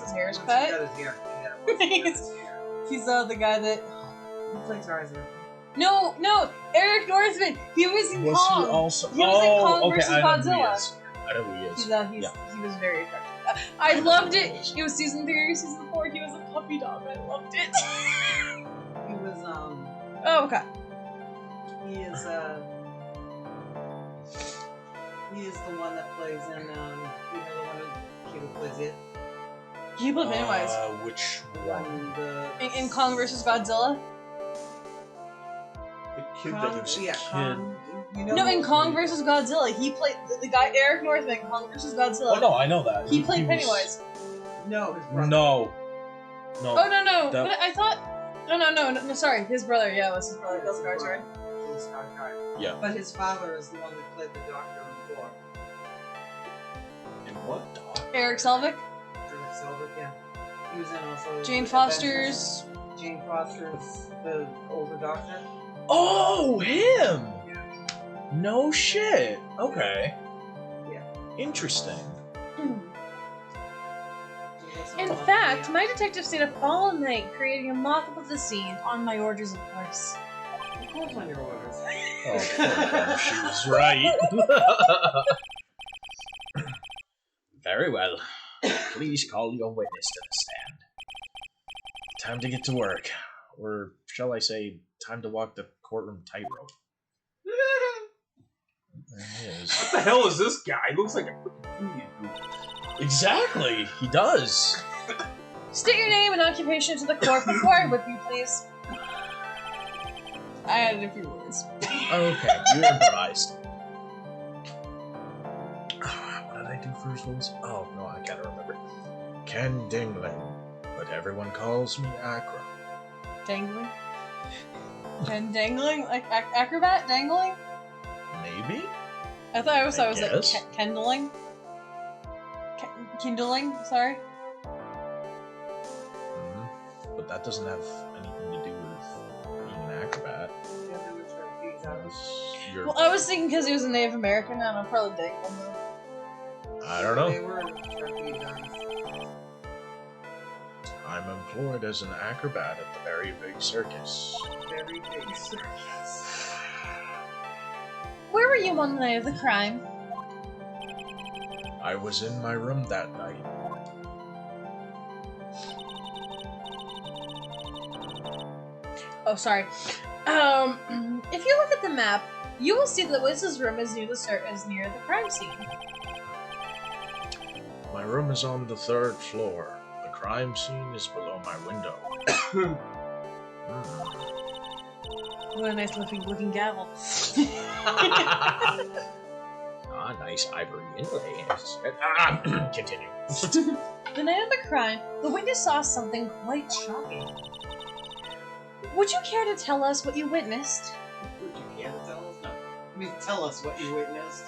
his hair's Once he cut, got his hair. Yeah, once he got his hair. he's the guy that. He plays Tarzan. No, Eric Northman. He was in Was Kong. he also? He was in Kong okay, versus I know who he Godzilla. is. I know who he is. He was very attractive. I loved it. It was season 3 or season 4. He was a puppy dog. I loved it. He was Oh, okay. he is the one that plays in you know the one who plays it He played Pennywise Which one? in Kong versus Godzilla. The kid Kong, that was yeah, Kong, you know No, in who- Kong versus Godzilla, he played the guy Eric Northman. Kong versus Godzilla. Oh no, I know that. He played was- Pennywise. No, his brother. No. No. Oh no, That- but I thought. No, sorry, his brother. Yeah, it was his brother. That's Skarsgård. from Sky High. Yeah. But his father is the one that played the Doctor in Thor. And what dog? Eric Selvig, Eric Selvig, yeah. He was in also Jane Avengers. Foster's. Jane Foster's the older Doctor. Oh, him! No shit. Okay. Yeah. Interesting. In fact, my detective stayed up all night creating a mock-up of the scene on my orders, of course. Of course on your orders. Oh, poor girl, she was right. Very well. Please call your witness to the stand. Time to get to work. Or shall I say, time to walk the courtroom tightrope. There he is. What the hell is this guy? He looks like a freaking Indian dude. Exactly, he does. State your name and occupation to the court before I whip you, please. I added a few words. Okay, you improvised. What did I do first? What was it? Oh, no, I can't remember. Ken Dingling, but everyone calls me Acro. Dangling? And dangling? Like acrobat? Dangling? Maybe? I thought I was like guess. kindling. Kindling, sorry. But that doesn't have anything to do with being an acrobat. You're- Well, I was thinking because he was a Native American, and I'm probably dangling though. I don't know. They were trapeze artists. I'm employed as an acrobat at the Very Big Circus. Very big circus. Where were you on the night of the crime? I was in my room that night. Oh, sorry. If you look at the map, you will see that Wiz's room is near the crime scene. My room is on the 3rd floor. The crime scene is below my window. What a nice looking gavel. Ah, nice ivory inlay. Continue. The night of the crime, the witness saw something quite shocking. Would you care to tell us what you witnessed? Would you care to tell us? No. I mean, tell us what you witnessed.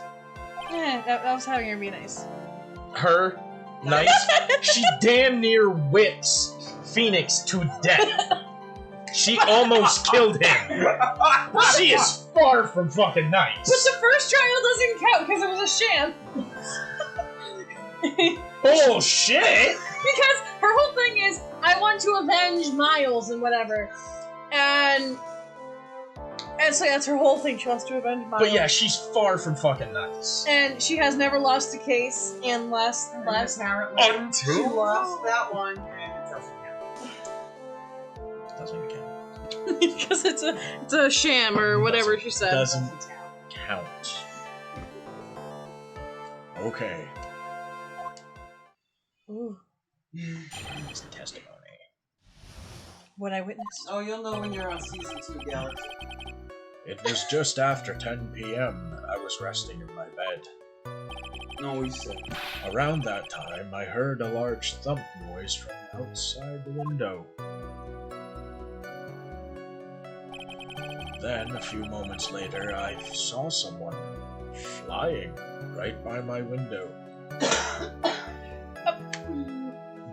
That was having her be nice. Her, nice. She damn near whips Phoenix to death. She almost killed him. She is far from fucking nice. But the first trial doesn't count because it was a sham. Bullshit! Because her whole thing is, I want to avenge Miles and whatever. And so that's her whole thing. She wants to avenge Miles. But yeah, she's far from fucking nice. And she has never lost a case. And last Apparently, Until- you lost that one, and it doesn't count. Doesn't count. because it's a sham or whatever she said. Doesn't count. Okay. Ooh, It's testimony. what I witnessed. Oh, you'll know when you're on season 2, Galaxy. It was just after 10 p.m. and I was resting in my bed. No, he said. Around that time, I heard a large thump noise from outside the window. Then, a few moments later, I saw someone flying right by my window.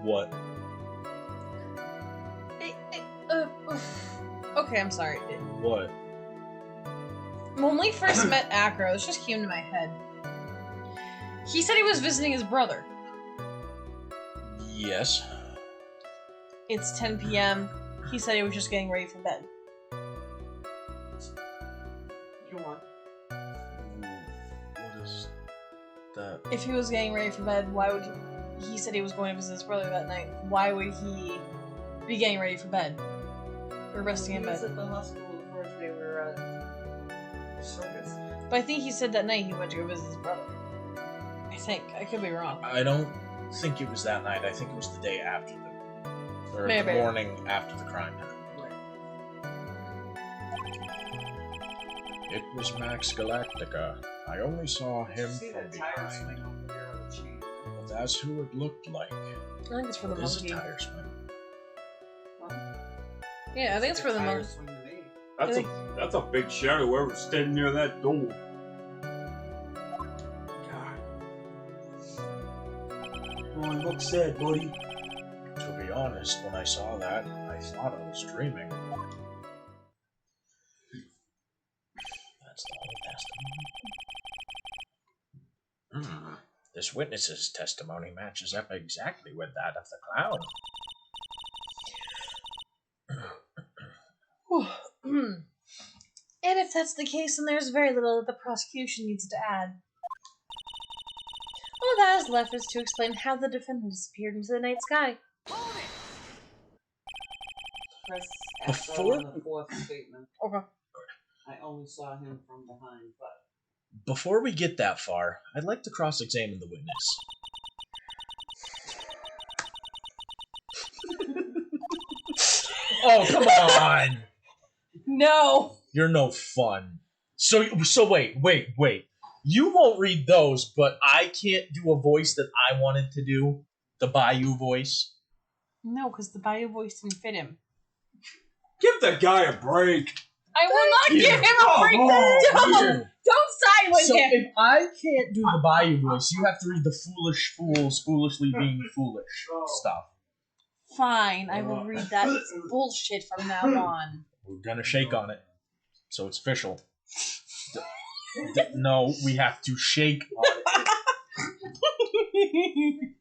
What? Okay, I'm sorry. What? When we first met Acro, this just came to my head. He said he was visiting his brother. Yes. It's 10 p.m. He said he was just getting ready for bed. You want? What is that? If he was getting ready for bed, why would he said he was going to visit his brother that night. Why would he be getting ready for bed? Or resting in He was bed? at the hospital the first day we were at the circus. But I think he said that night he went to go visit his brother. I think. I could be wrong. I don't think it was that night. I think it was the day after or Maybe. the morning after the crime happened. It was Max Galactica. I only saw him See from that tire behind. swing over there on the chain? But that's who it looked like. I think it's for the It is a monkey. tire swing. What? Yeah, I think it's for the tire monkey. swing to me. That's a big shadow whoever's standing near that door. God. Oh, you look sad, buddy. To be honest, when I saw that, I thought I was dreaming. That's the whole testimony. This witness's testimony matches up exactly with that of the clown. And if that's the case, then there's very little that the prosecution needs to add. All that is left is to explain how the defendant disappeared into the night sky. Press Before- F on the fourth statement. Okay. I only saw him from behind, but Before we get that far, I'd like to cross-examine the witness. Oh, come on! No! You're no fun. So wait. You won't read those, but I can't do a voice that I wanted to do. The Bayou voice. No, because the bio voice didn't fit him. Give the guy a break. I will not you. give him a break! Don't side with So him! if I can't do the Bayou voice, you have to read the foolish fools foolishly being foolish stuff. Fine, I will read that bullshit from now on. We're gonna shake on it, so it's official. No, we have to shake on it.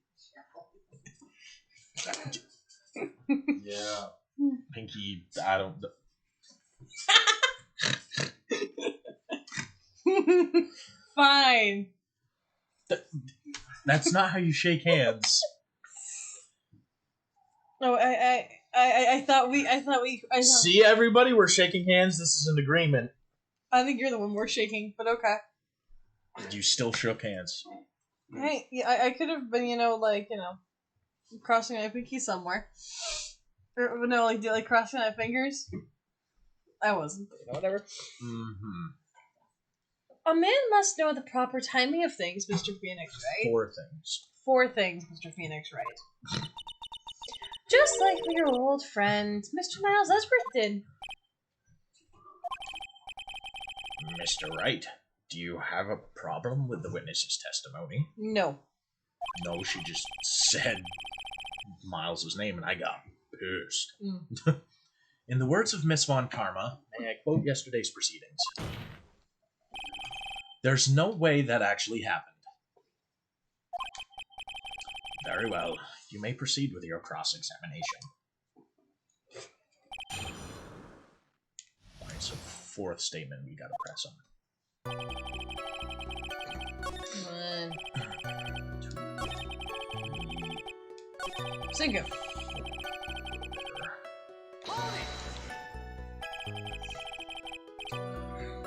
Yeah, Pinky, I don't. Fine. That's not how you shake hands. No, I thought we. See, everybody, we're shaking hands. This is an agreement. I think you're the one we're shaking, but okay. You still shook hands. Hey, yeah, I could have been, crossing my pinky somewhere. Or, no, like crossing my fingers. I wasn't, but whatever. Mm-hmm. A man must know the proper timing of things, Mr. Phoenix, right? 4 things. 4 things, Mr. Phoenix, right? Just like your old friend, Mr. Miles Esworth did. Mr. Wright, do you have a problem with the witness's testimony? No. No, she just said Miles' name and I got pissed. In the words of Miss Von Karma, may I quote yesterday's proceedings? There's no way that actually happened. Very well. You may proceed with your cross-examination. Alright, so 4th statement we gotta press on. Singo.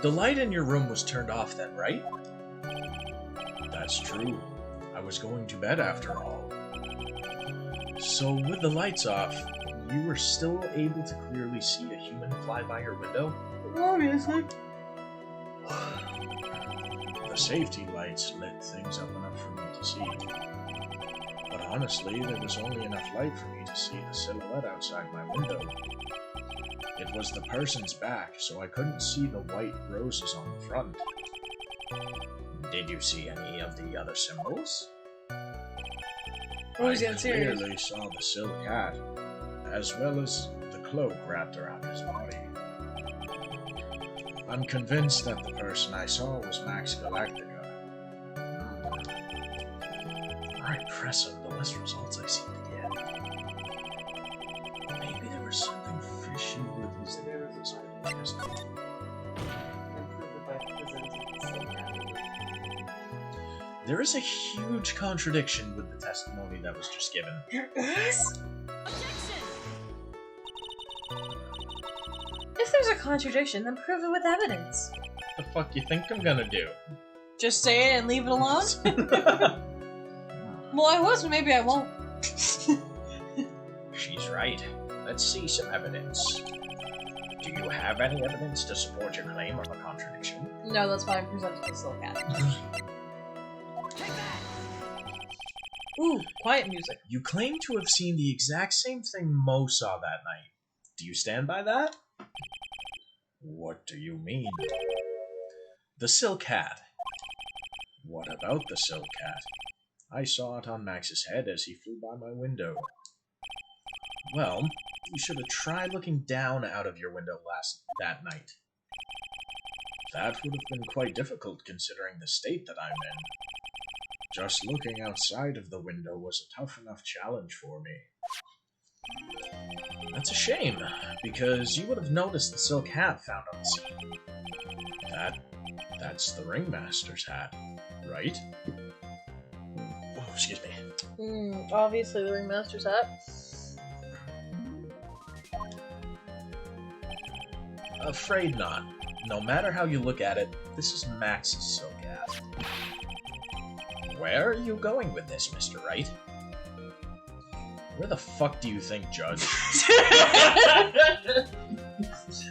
The light in your room was turned off then, right? That's true. I was going to bed after all. So with the lights off, you were still able to clearly see a human fly by your window? Obviously. The safety lights lit things up enough for me to see. But honestly, there was only enough light for me to see the silhouette outside my window. It was the person's back, so I couldn't see the white roses on the front. Did you see any of the other symbols? Oh, he's I getting serious. clearly saw the silk hat, as well as the cloak wrapped around his body. I'm convinced that the person I saw was Max Galactica. More impressive the less results I seem to get. Maybe there was something fishy with his lyrics. There is a huge contradiction with the testimony that was just given. There is? If there's a contradiction, then prove it with evidence. What the fuck you think I'm gonna do? Just say it and leave it alone? Well, I was, but maybe I won't. She's right. Let's see some evidence. Do you have any evidence to support your claim of a contradiction? No, that's why I'm presenting the silk hat. Ooh, quiet music. You claim to have seen the exact same thing Mo saw that night. Do you stand by that? What do you mean? The silk hat. What about the silk hat? I saw it on Max's head as he flew by my window. Well, you should have tried looking down out of your window that night. That would have been quite difficult considering the state that I'm in. Just looking outside of the window was a tough enough challenge for me. That's a shame, because you would have noticed the silk hat found on the scene. That's the Ringmaster's hat, right? Oh, excuse me. Obviously the Ringmaster's hat. Afraid not. No matter how you look at it, this is Max's silk hat. Where are you going with this, Mr. Wright? Where the fuck do you think, Judge?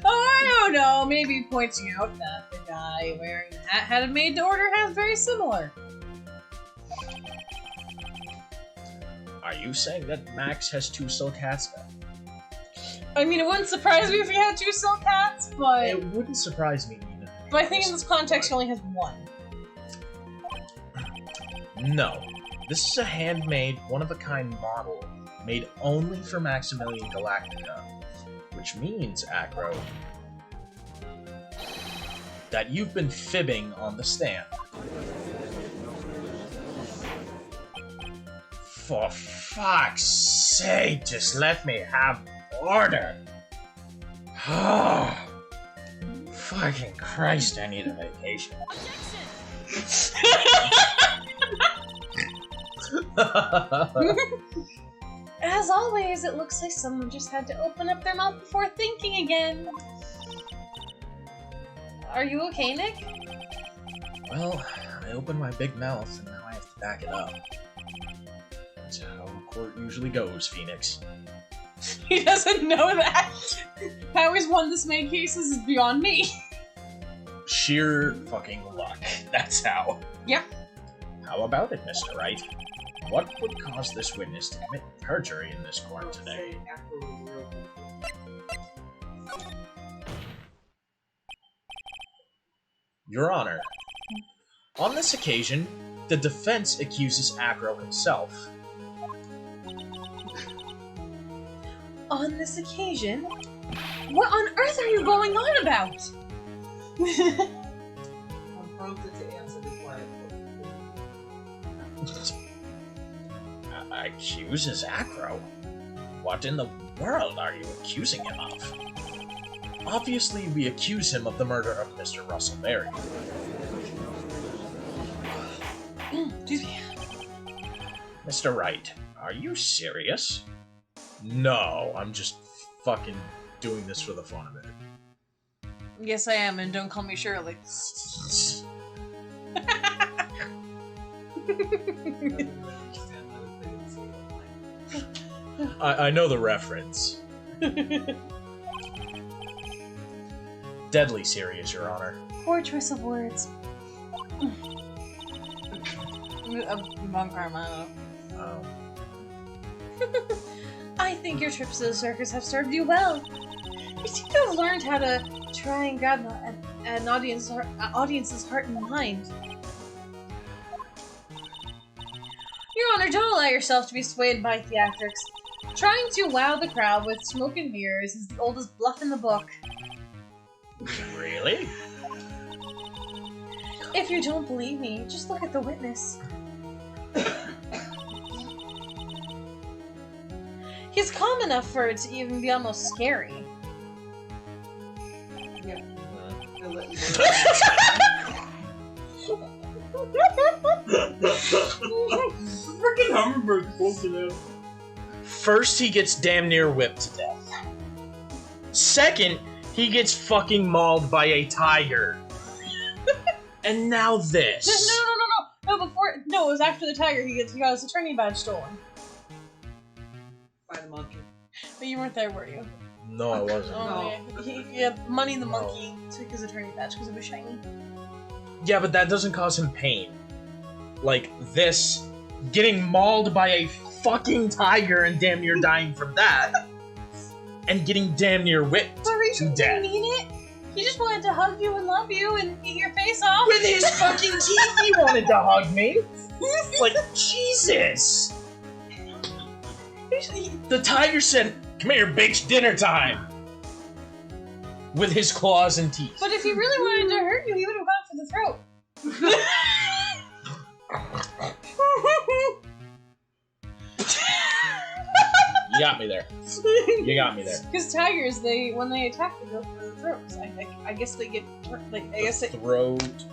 I don't know, maybe pointing out that the guy wearing the hat had a maid to order has very similar. Are you saying that Max has 2 silk hats? I mean, it wouldn't surprise me if he had 2 silk hats, but... It wouldn't surprise me either. But I think in this context he only has 1. No. This is a handmade, one-of-a-kind model, made only for Maximilian Galactica. Which means, Acro, that you've been fibbing on the stand. For fuck's sake, just let me have order. Fucking Christ, I need a vacation. As always, it looks like someone just had to open up their mouth before thinking again. Are you okay, Nick? Well, I opened my big mouth and now I have to back it up. That's how court usually goes, Phoenix. He doesn't know that. How he's won this many cases is beyond me. Sheer fucking luck. That's how. Yeah. How about it, Mr. Wright? What would cause this witness to commit perjury in this court today? Your Honor, on this occasion, the defense accuses Acro himself. On this occasion? What on earth are you going on about? I'm prompted to answer the quiet. Accuses Acro? What in the world are you accusing him of? Obviously, we accuse him of the murder of Mr. Russell Berry. Excuse me. Mr. Wright, are you serious? No, I'm just fucking doing this for the fun of it. Yes, I am, and don't call me Shirley. I know the reference. Deadly serious, Your Honor. Poor choice of words. Monk Armano. Oh. I think your trips to the circus have served you well. You seem to have learned how to try and grab an audience's heart and mind. Your Honor, don't allow yourself to be swayed by theatrics. Trying to wow the crowd with smoke and mirrors is the oldest bluff in the book. Really? If you don't believe me, just look at the witness. He's calm enough for it to even be almost scary. Yep. They'll let you Freaking hummingbird bullshit out. First, he gets damn near whipped to death. Second, he gets fucking mauled by a tiger. And now this. No, it was after the tiger he got his attorney badge stolen. by the monkey. But you weren't there, were you? No, I wasn't. Oh, yeah. Money the monkey took his attorney badge because it was shiny. Yeah, but that doesn't cause him pain. Like this, getting mauled by a fucking tiger and damn near dying from that, and getting damn near whipped But to death. you mean it? He just wanted to hug you and love you and eat your face off. With his fucking teeth, he wanted to hug me. Like, Jesus. The tiger said, "Come here, bitch, dinner time." With his claws and teeth. But if he really wanted to hurt you, he would have gone for the throat. You got me there. You got me there. Because tigers, when they attack, they go for the throats. I guess they get The throat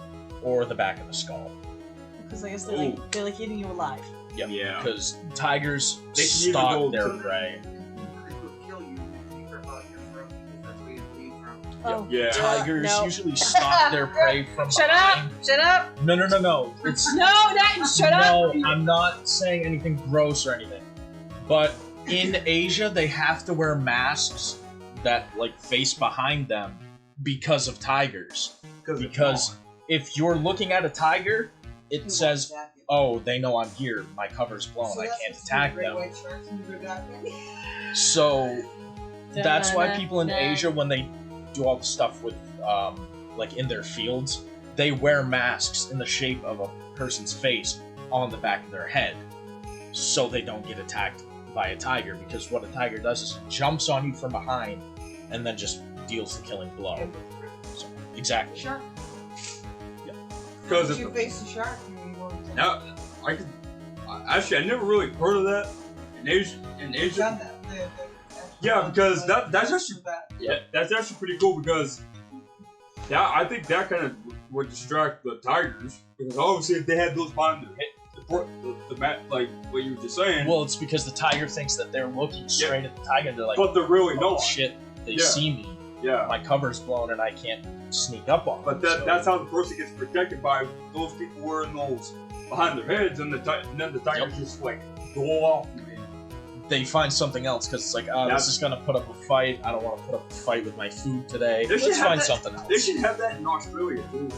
or the back of the skull. because I guess they like eating you alive. Yep. Yeah. Because tigers They can either stalk go their to- prey. They could kill you if you rip out your throat because that's where you bleed from. Oh. Yeah. Tigers no. usually stalk their prey from Shut behind. up! Shut up! No. It's No, that shut up! No, I'm not saying anything gross or anything. But in Asia, they have to wear masks that like face behind them because of tigers. Because if you're looking at a tiger, it says, "Oh, they know I'm here. My cover's blown. I can't attack them." So that's why people in Asia, when they do all the stuff with, like in their fields, they wear masks in the shape of a person's face on the back of their head, so they don't get attacked by a tiger. Because what a tiger does is it jumps on you from behind and then just deals the killing blow. So, exactly. Shark. Because If you face a shark, you won't. now actually I never really heard of that in Asia. They've done that. Yeah, because that's actually that. that's actually pretty cool because I think that kind of would distract the tigers because obviously if they had those behind their head, the mat like what you were just saying. Well, it's because the tiger thinks that they're looking straight at the tiger. They're like, but they're really "Oh not. shit, they Yeah. see me. Yeah. My cover's blown and I can't sneak up on But them." that's how the person gets protected by those people wearing those behind their heads, and then the tigers just like go off. They find something else because it's like, oh, this is gonna put up a fight. I don't want to put up a fight with my food today. They should Let's have find that- something else. They should have that in Australia too.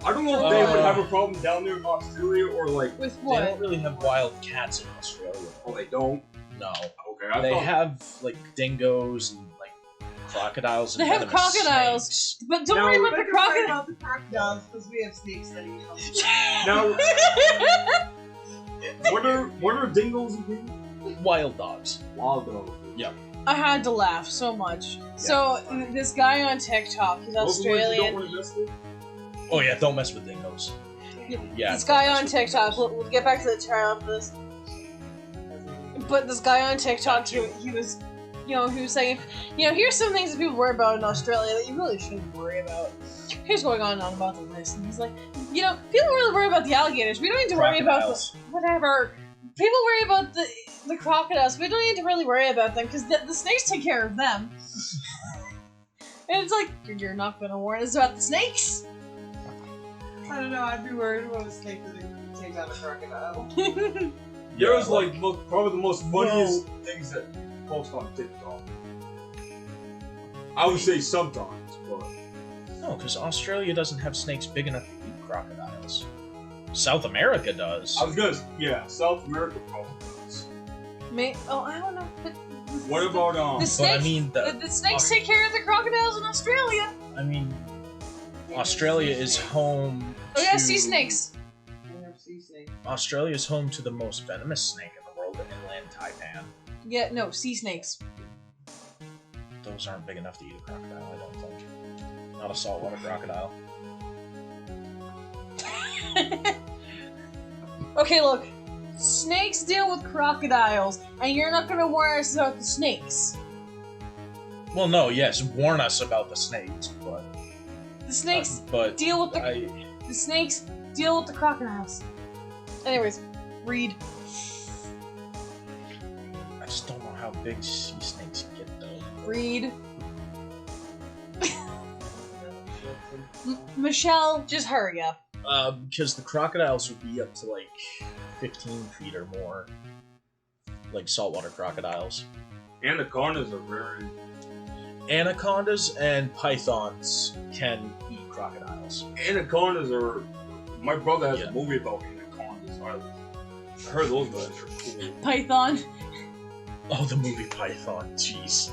I don't know if they would have a problem down there in Australia or like. With They what? don't really have wild cats in Australia. Oh, they don't. No, Okay, they thought- have like dingoes and like crocodiles. And They have venomous crocodiles. snakes. But don't Now, worry about the crocodile. about the crocodiles because we have snakes that eat them. Now, what are dingoes again? Wild dogs. Wild dogs. I had to laugh so much. So this guy on TikTok, he's Those are the ones you don't Australian. want to mess with? Oh yeah, don't mess with dingoes. Yeah. This don't guy mess on with TikTok. dingoes. We'll get back to the trial of this. But this guy on TikTok, he was, he was saying, here's some things that people worry about in Australia that you really shouldn't worry about. Here's going on about the list, and he's like, people really worry about the alligators. We don't need to worry about Crocodiles. whatever. People worry about the crocodiles. We don't need to really worry about them because the snakes take care of them. And it's like, you're not going to warn us about the snakes? I don't know. I'd be worried about a snake that could take out a crocodile. There's like probably the most funniest things that post on TikTok. I would say sometimes, but No, because Australia doesn't have snakes big enough to eat crocodiles. South America does. I was gonna South America probably does. I don't know. But What about the But snakes? I mean, the snakes take care of the crocodiles in Australia. Australia is home. Oh yeah, to- sea snakes. I have sea snakes. Australia is home to the most venomous snake in the world, the inland taipan. Yeah, no, sea snakes. Those aren't big enough to eat a crocodile, I don't think. Not a saltwater crocodile. Okay, look. Snakes deal with crocodiles, and you're not gonna warn us about the snakes. Well, no, yes, warn us about the snakes, but The snakes but deal with I the snakes deal with the crocodiles. Anyways, read. just don't know how big sea snakes get though. Read. Michelle, just hurry up. Because the crocodiles would be up to like 15 feet or more, like saltwater crocodiles. anacondas are very. Anacondas and pythons can eat crocodiles. Anacondas are. My brother has Yeah. a movie about anacondas. I heard those guys are cool. Python. Oh, the movie Python, jeez.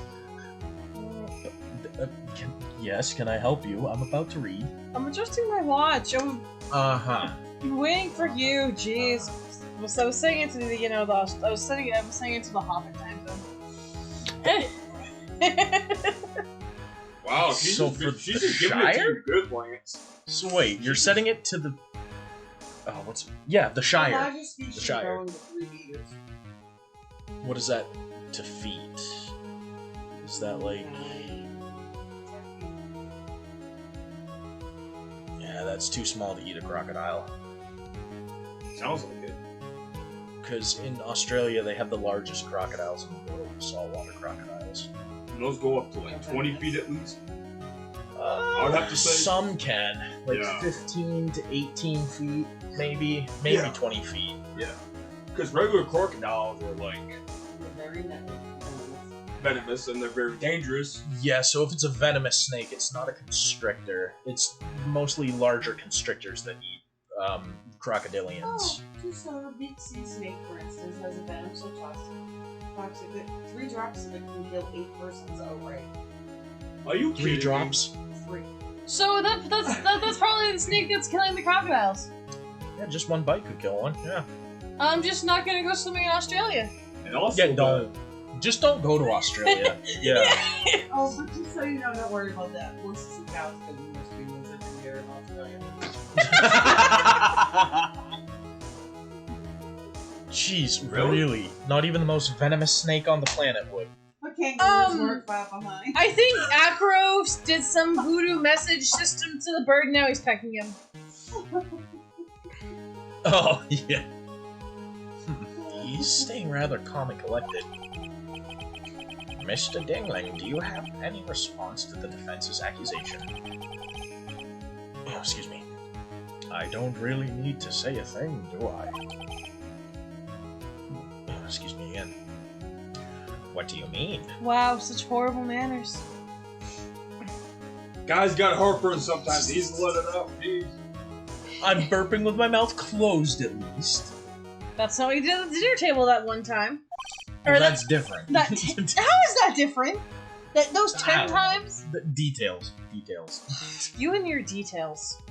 Yes, can I help you? I'm about to read. I'm adjusting my watch. I'm waiting for you. Jeez. I was saying it to the, I was saying it to the Hobbit time zone. Wow, she's So just, for she's the just giving it to Shire? you good, Lance. So wait, you're setting it to the... Oh, what's... Yeah, the Shire. The largest species The Shire. growing to 3 meters. What is that to feet? Is that like... Yeah, that's too small to eat a crocodile. Sounds like it. Because in Australia, they have the largest crocodiles in the world, saltwater crocodiles. And those go up to like 20 feet at least. I would have to say some can, like Yeah. 15 to 18 feet, maybe Yeah. 20 feet. Yeah. Because regular crocodiles are like They're very venomous and they're very dangerous. Yeah, so if it's a venomous snake, it's not a constrictor. It's mostly larger constrictors that eat crocodilians. Oh, just a big sea snake, for instance, has a venom so toxic that 3 drops of it can kill 8 persons outright. Are you 3 kidding me? drops? 3. So that's probably the snake that's killing the crocodiles. Yeah, just one bite could kill one. Yeah. I'm just not gonna go swimming in Australia. And also, Yeah, just don't go to Australia. Yeah. Oh, but just so you know, don't worry about that. Horses and cows kill the most humans every year in Australia. Jeez, Really? really? Not even the most venomous snake on the planet would. But kangaroos Um, weren't far behind. I think Acro did some voodoo message system to the bird, and now he's pecking him. Oh, yeah. He's staying rather calm and collected. Mr. Dingling, do you have any response to the defense's accusation? Oh, excuse me. I don't really need to say a thing, do I? Oh, excuse me again. What do you mean? Wow, such horrible manners. guys got heartburn sometimes. He's let it out. Jeez. I'm burping with my mouth closed, at least. That's how he did at the dinner table that one time. Well, Or that's different. how is that different? Those 10 times? The details. You and your details.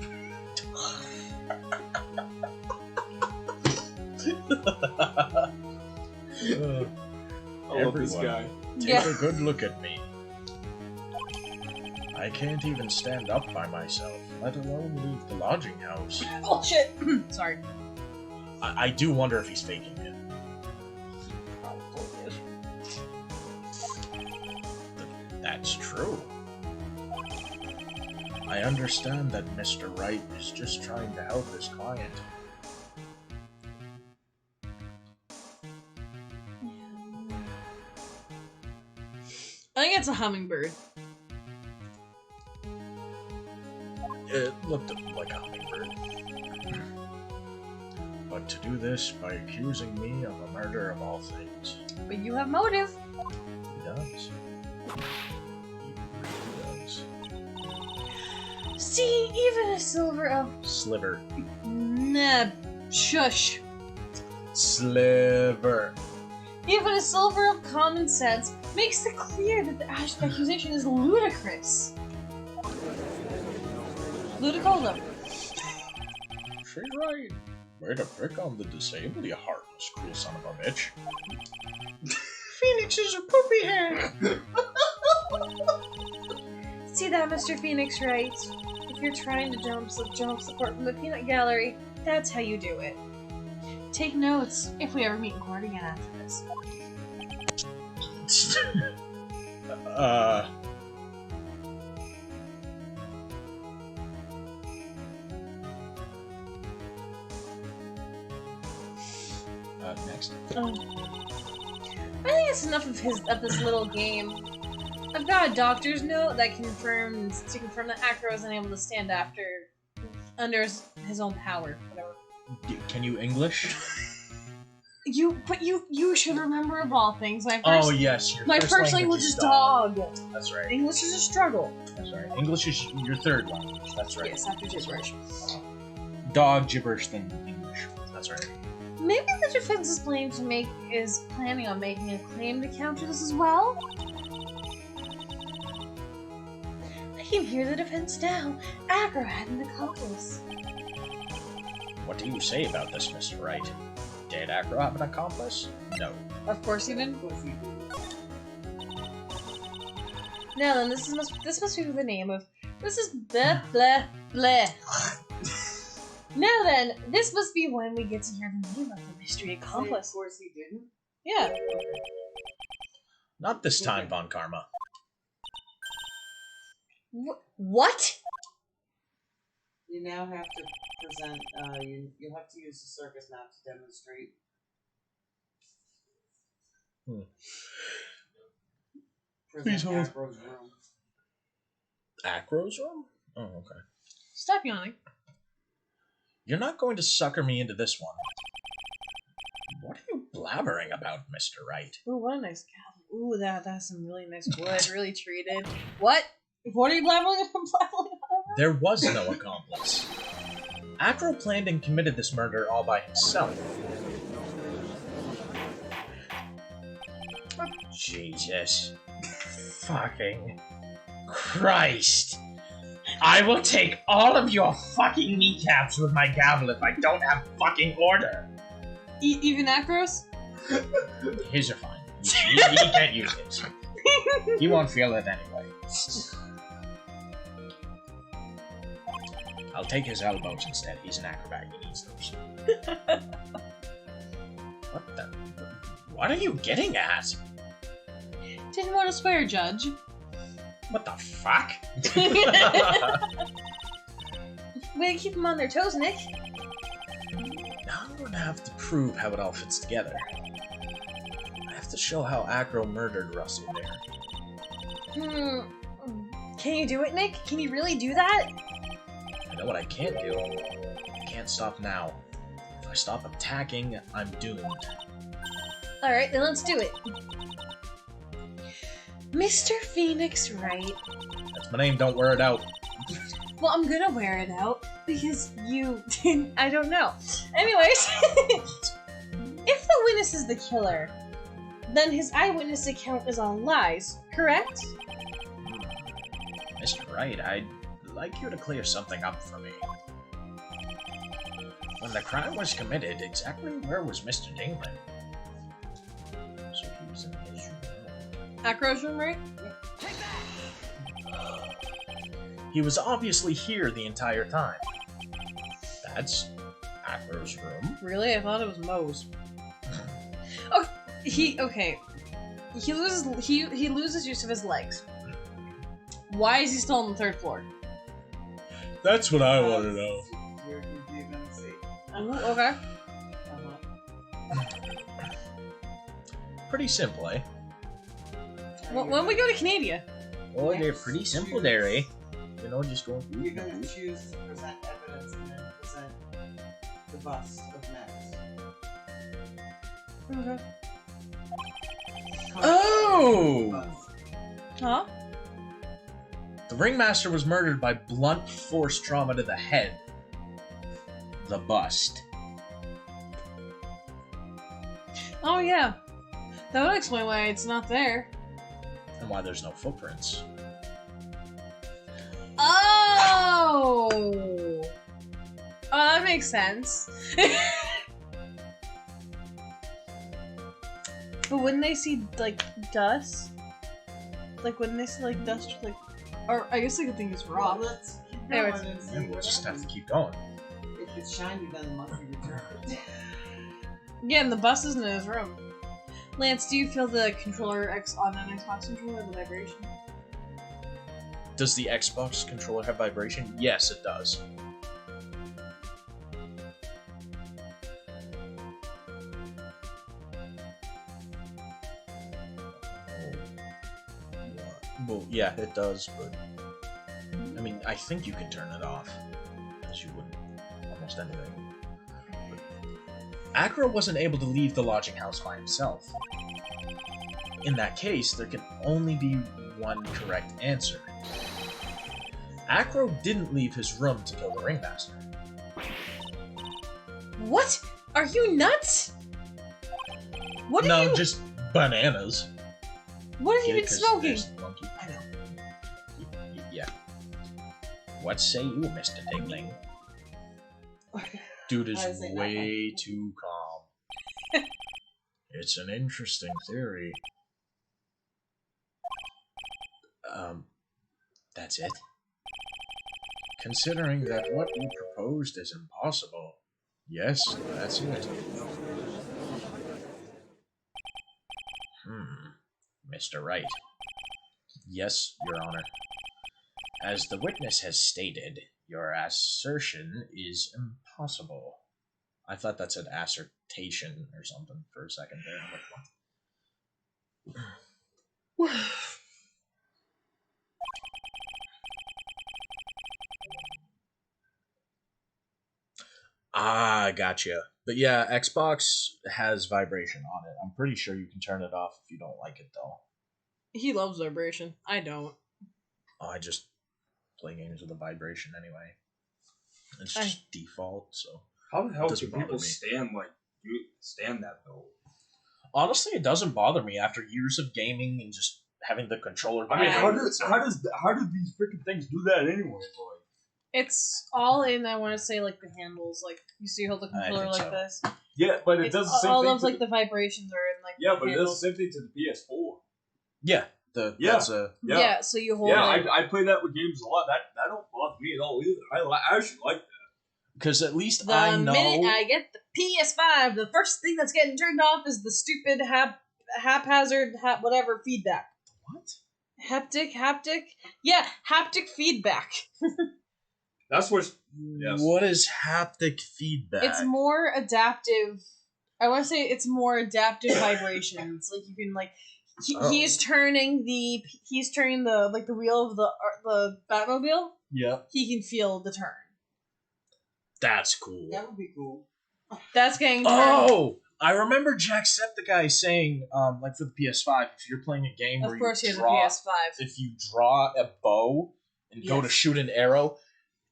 I love this Everyone. guy. Take Yeah. a good look at me. I can't even stand up by myself, let alone leave the lodging house. Bullshit. Sorry. I do wonder if he's faking it. That's true. I understand that Mr. Wright is just trying to help his client. I think it's a hummingbird. It looked like a hummingbird. But to do this by accusing me of a murder of all things. But you have motive. He does. He really does. See, even a silver of... Sliver. Nah, shush. Sliver. Even a silver of common sense makes it clear that the accusation is ludicrous. Ludicolo. She's right. Way to pick on the disabled, you heartless, cruel son of a bitch. Phoenix is a poopy head. See that, Mr. Phoenix Wright? If you're trying to jump support from the peanut gallery, that's how you do it. Take notes if we ever meet in court again after this. Next. I think it's enough of this little game. I've got a doctor's note that confirms that Acro isn't able to stand under his own power. Whatever. Can you English? You should remember of all things. Yes, My first language is dog. That's right. English is a struggle. That's right. English is your third language. That's right. Yes, after gibberish. Dog gibberish, then English. That's right. Maybe the defense is planning on making a claim to counter this as well? can hear the defense now. Acro had an accomplice. What do you say about this, Mr. Wright? Did Acro have an accomplice? No. Of course he didn't. Of course he did. Now then, this must be the name of. This is blah blah blah. Now then, this must be when we get to hear the name of the mystery Of accomplice. course he didn't. Yeah. Not this time, Von Karma. What? You now have to present, you'll have to use the circus map to demonstrate. Please hold. Acro's room. Acro's room? Oh, okay. Stop yawning. You're not going to sucker me into this one. What are you blabbering about, Mr. Wright? Ooh, what a nice gavel. Ooh, that's some really nice wood, really treated. What? What are you blabbering about? There was no accomplice. Acro planned and committed this murder all by himself. Jesus. Fucking Christ. I will take all of your fucking kneecaps with my gavel if I don't have fucking order. Even Acros? His are fine. He can't use his. He won't feel it anyway. I'll take his elbows instead. He's an acrobat. He needs those. What the? What are you getting at? Didn't want to swear, Judge. What the fuck? Way to keep them on their toes, Nick. Now I'm going to have to prove how it all fits together. I have to show how Acro murdered Russell Bear. Can you do it, Nick? Can you really do that? I know what I can't do. I can't stop now. If I stop attacking, I'm doomed. Alright, then let's do it. Mr. Phoenix Wright. That's my name, don't wear it out. Well, I'm gonna wear it out, because you didn't. I don't know. Anyways, if the witness is the killer, then his eyewitness account is all lies, correct? Mr. Wright, I'd like you to clear something up for me. When the crime was committed, exactly where was Mr. Dingman? So he was in his room. Acro's room, right? He was obviously here the entire time. That's Acro's room. Really? I thought it was Moe's. Oh, okay. He loses use of his legs. Why is he still on the 3rd floor? That's what I want to know. You're gonna see. Ooh, okay. Pretty simple, eh? Well, when we go to Canada? Oh, they're pretty simple there, eh? You know, just going through. You're gonna choose to present evidence and then present the bust of Max. Okay. Oh! Huh? The Ringmaster was murdered by blunt force trauma to the head. The bust. Oh yeah. That would explain why it's not there. And why there's no footprints. Oh! Oh, that makes sense. But wouldn't they see, like, dust? Like, wouldn't they see, like, dust, like... Or, I guess I could think it's rock. Well, let's keep Anyways. going and see And we'll what just have to happens. keep going. If it's shiny, then it must be returned. Yeah, and the bus isn't in his room. Lance, do you feel the controller on an Xbox controller, the vibration? Does the Xbox controller have vibration? Yes, it does. Well, yeah, it does, but... I mean, I think you can turn it off. As you would almost anything. Acro wasn't able to leave the lodging house by himself. In that case, there can only be one correct answer. Acro didn't leave his room to kill the Ringmaster. What? Are you nuts? What have No, you... just bananas. What have you Yeah, been 'cause smoking? there's the monkey. I know. Yeah. What say you, Mr. Tingling? Dude is I say way too calm. It's an interesting theory. That's it? Considering that what you proposed is impossible. Yes, that's it. Mr. Wright. Yes, Your Honor. As the witness has stated, your assertion is impossible. I thought that said assertion or something for a second there. I'm like, what? Ah, gotcha. But yeah, Xbox has vibration on it. I'm pretty sure you can turn it off if you don't like it, though. He loves vibration. I don't. Oh, I just play games with a vibration anyway. It's just default, so. How the hell Doesn't do people bother me. stand that though? Honestly, it doesn't bother me after years of gaming and just having the controller. I mean, Yeah. how do these freaking things do that anyway, boy? It's all in, I want to say, like, the handles. Like, you see how the controller think like so. this? Yeah, but it It's does the same all thing. of, like, the vibrations are in, like, Yeah, the but it does handles. the same thing to the PS4. Yeah, Yeah. that's a. Yeah. So you hold Yeah, it. I play that with games a lot. That don't bother me at all either. I actually like that. Because at least The I know. minute I get the PS5, the first thing that's getting turned off is the stupid haphazard whatever feedback. What? Haptic? Yeah, haptic feedback. That's what. Yes. What is haptic feedback? It's more adaptive. I want to say it's more adaptive vibrations. Like you can like he's turning the like the wheel of the Batmobile. Yeah. He can feel the turn. That's cool. That would be cool. That's getting turned. Oh! I remember Jacksepticeye saying, like for the PS5, if you're playing a game where Of course, he you has a draw, PS5. if you draw a bow and go to Yes. shoot an arrow,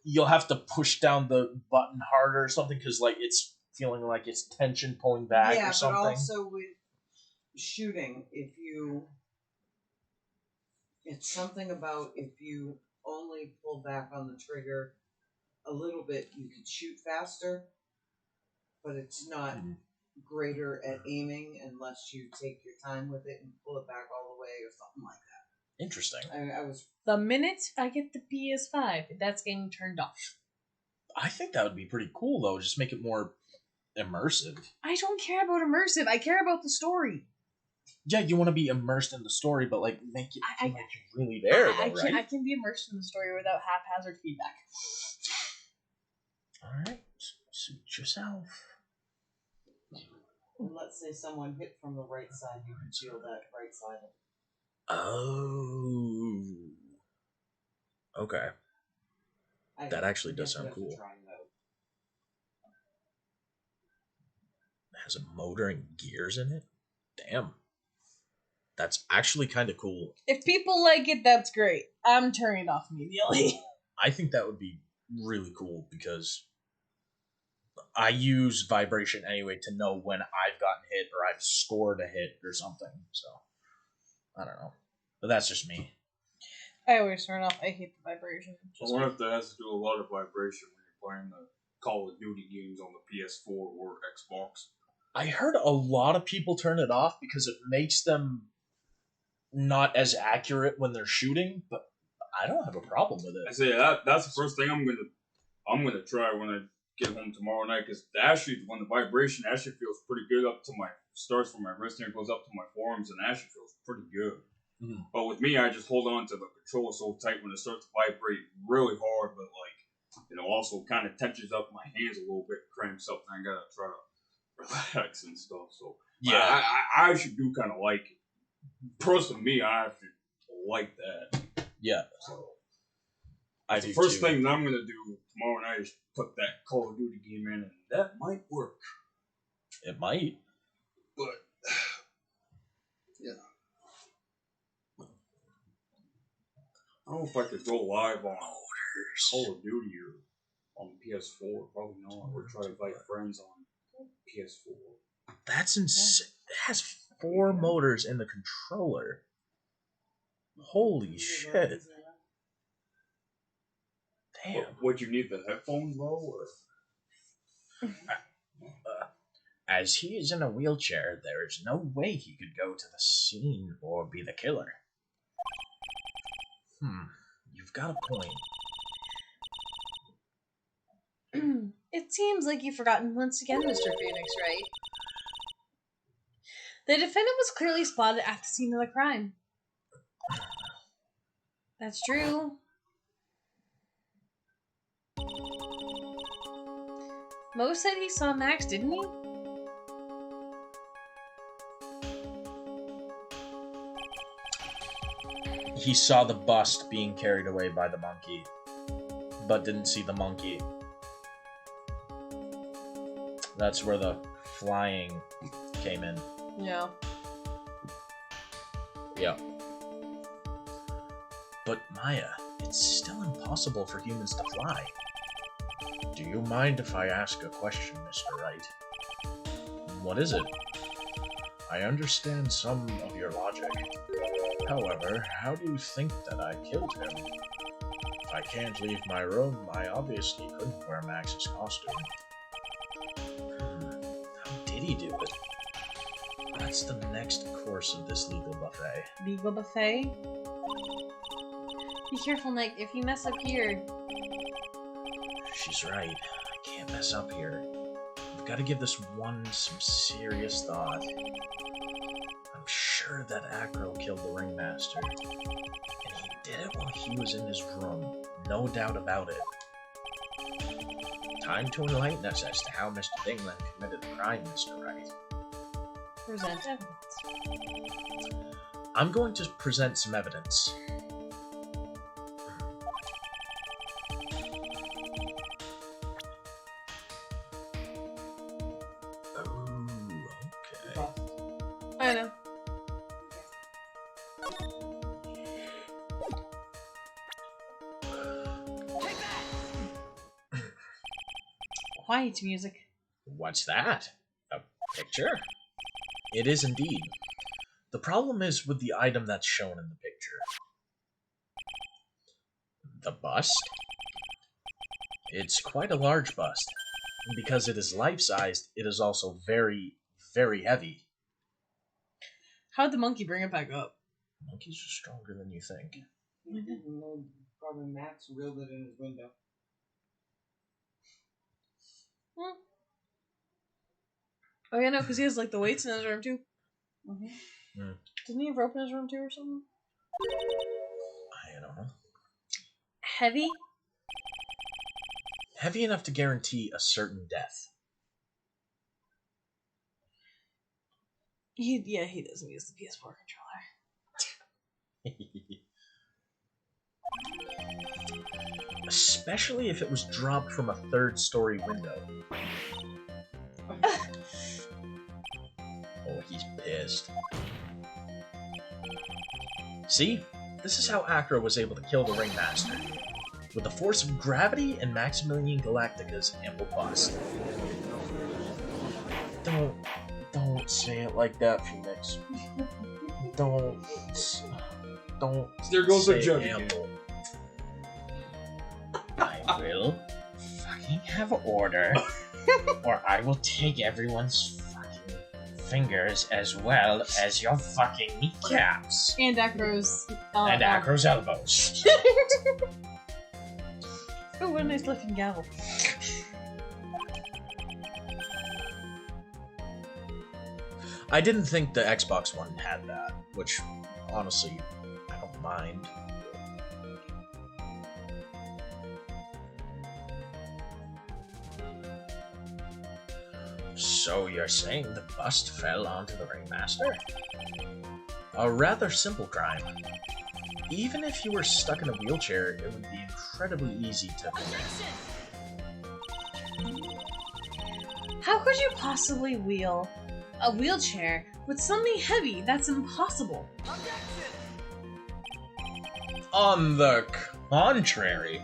you'll have to push down the button harder or something because like it's feeling like it's tension pulling back Yeah, or something. but also with shooting, it's something about if you only pull back on the trigger a little bit, you could shoot faster, but it's not greater at aiming unless you take your time with it and pull it back all the way or something like that. Interesting. I was The minute I get the PS5, that's getting turned off. I think that would be pretty cool though. Just make it more immersive. I don't care about immersive. I care about the story. Yeah, you want to be immersed in the story, but like make it I- feel like you're really there, though, I right? can be immersed in the story without haphazard feedback. All right, suit yourself. and let's say someone hit from the right side, you can feel that right side. Oh. Okay. That actually does sound cool. Try that. It has a motor and gears in it. Damn. That's actually kind of cool. If people like it, that's great. I'm turning it off immediately. I think that would be really cool because I use vibration anyway to know when I've gotten hit or I've scored a hit or something. So, I don't know. But that's just me. I always turn it off. I hate the vibration. I wonder if that has to do a lot of vibration when you're playing the Call of Duty games on the PS4 or Xbox. I heard a lot of people turn it off because it makes them not as accurate when they're shooting, but I don't have a problem with I it. say that's the first thing I'm gonna try when I get home tomorrow night, because when the vibration actually feels pretty good starts from my wrist and it goes up to my forearms and actually feels pretty good. Mhm. But with me, I just hold on to the controller so tight when it starts to vibrate really hard, but also kind of touches up my hands a little bit, cramps up, and I gotta try to relax and stuff. So Yeah. I actually do kind of like it. Personally, me, I actually like that. Yeah. So I the do first too. thing that I'm gonna do tomorrow night is put that Call of Duty game in, and that might work. It might. But yeah, I don't know if I could go live on Call of Duty or on PS4. Probably not. Or try to invite friends on PS4. That's insane. It has 4 motors in the controller. Holy shit. Damn. Would you need the headphones though? Or? As he is in a wheelchair, there is no way he could go to the scene or be the killer. You've got a point. It seems like you've forgotten once again, Mr. Phoenix, right? The defendant was clearly spotted at the scene of the crime. That's true. Mo said he saw Max, didn't he? He saw the bust being carried away by the monkey, but didn't see the monkey. That's where the flying came in. Yeah. Yeah. But Maya, it's still impossible for humans to fly. Do you mind if I ask a question, Mr. Wright? What is it? I understand some of your logic. However, how do you think that I killed him? If I can't leave my room, I obviously couldn't wear Max's costume. How did he do it? That's the next course of this legal buffet. Legal buffet? Be careful, Nick. If you mess up here... She's right. I can't mess up here. I've got to give this one some serious thought. I'm sure that Acro killed the Ringmaster. And he did it while he was in his room. No doubt about it. Time to enlighten us as to how Mr. Dingman committed the crime, Mr. Wright. Present evidence. I'm going to present some evidence. I know. Quiet music. What's that? A picture? It is indeed. The problem is with the item that's shown in the picture. The bust? It's quite a large bust. And because it is life-sized, it is also very, very heavy. How'd the monkey bring it back up? Monkeys are stronger than you think. He didn't know. Probably Max wheeled it in his window. Oh yeah, no, because he has like the weights in his room too. Mm. Didn't he have rope in his room too or something? I don't know. Heavy? Heavy enough to guarantee a certain death. He doesn't use the PS4 controller. Especially if it was dropped from a third-story window. Oh, he's pissed. See? This is how Acro was able to kill the Ringmaster. With the force of gravity and Maximilian Galactica's ample bust. Don't say it like that, Phoenix. Don't There goes the say judge ample. I will fucking have order, or I will take everyone's fucking fingers as well as your fucking kneecaps. And Acro's... And Acro's elbows. Oh, what a nice looking gavel. I didn't think the Xbox One had that, which, honestly, I don't mind. So you're saying the bust fell onto the Ringmaster? A rather simple crime. Even if you were stuck in a wheelchair, it would be incredibly easy to commit. How could you possibly wheel a wheelchair with something heavy? That's impossible. On the contrary,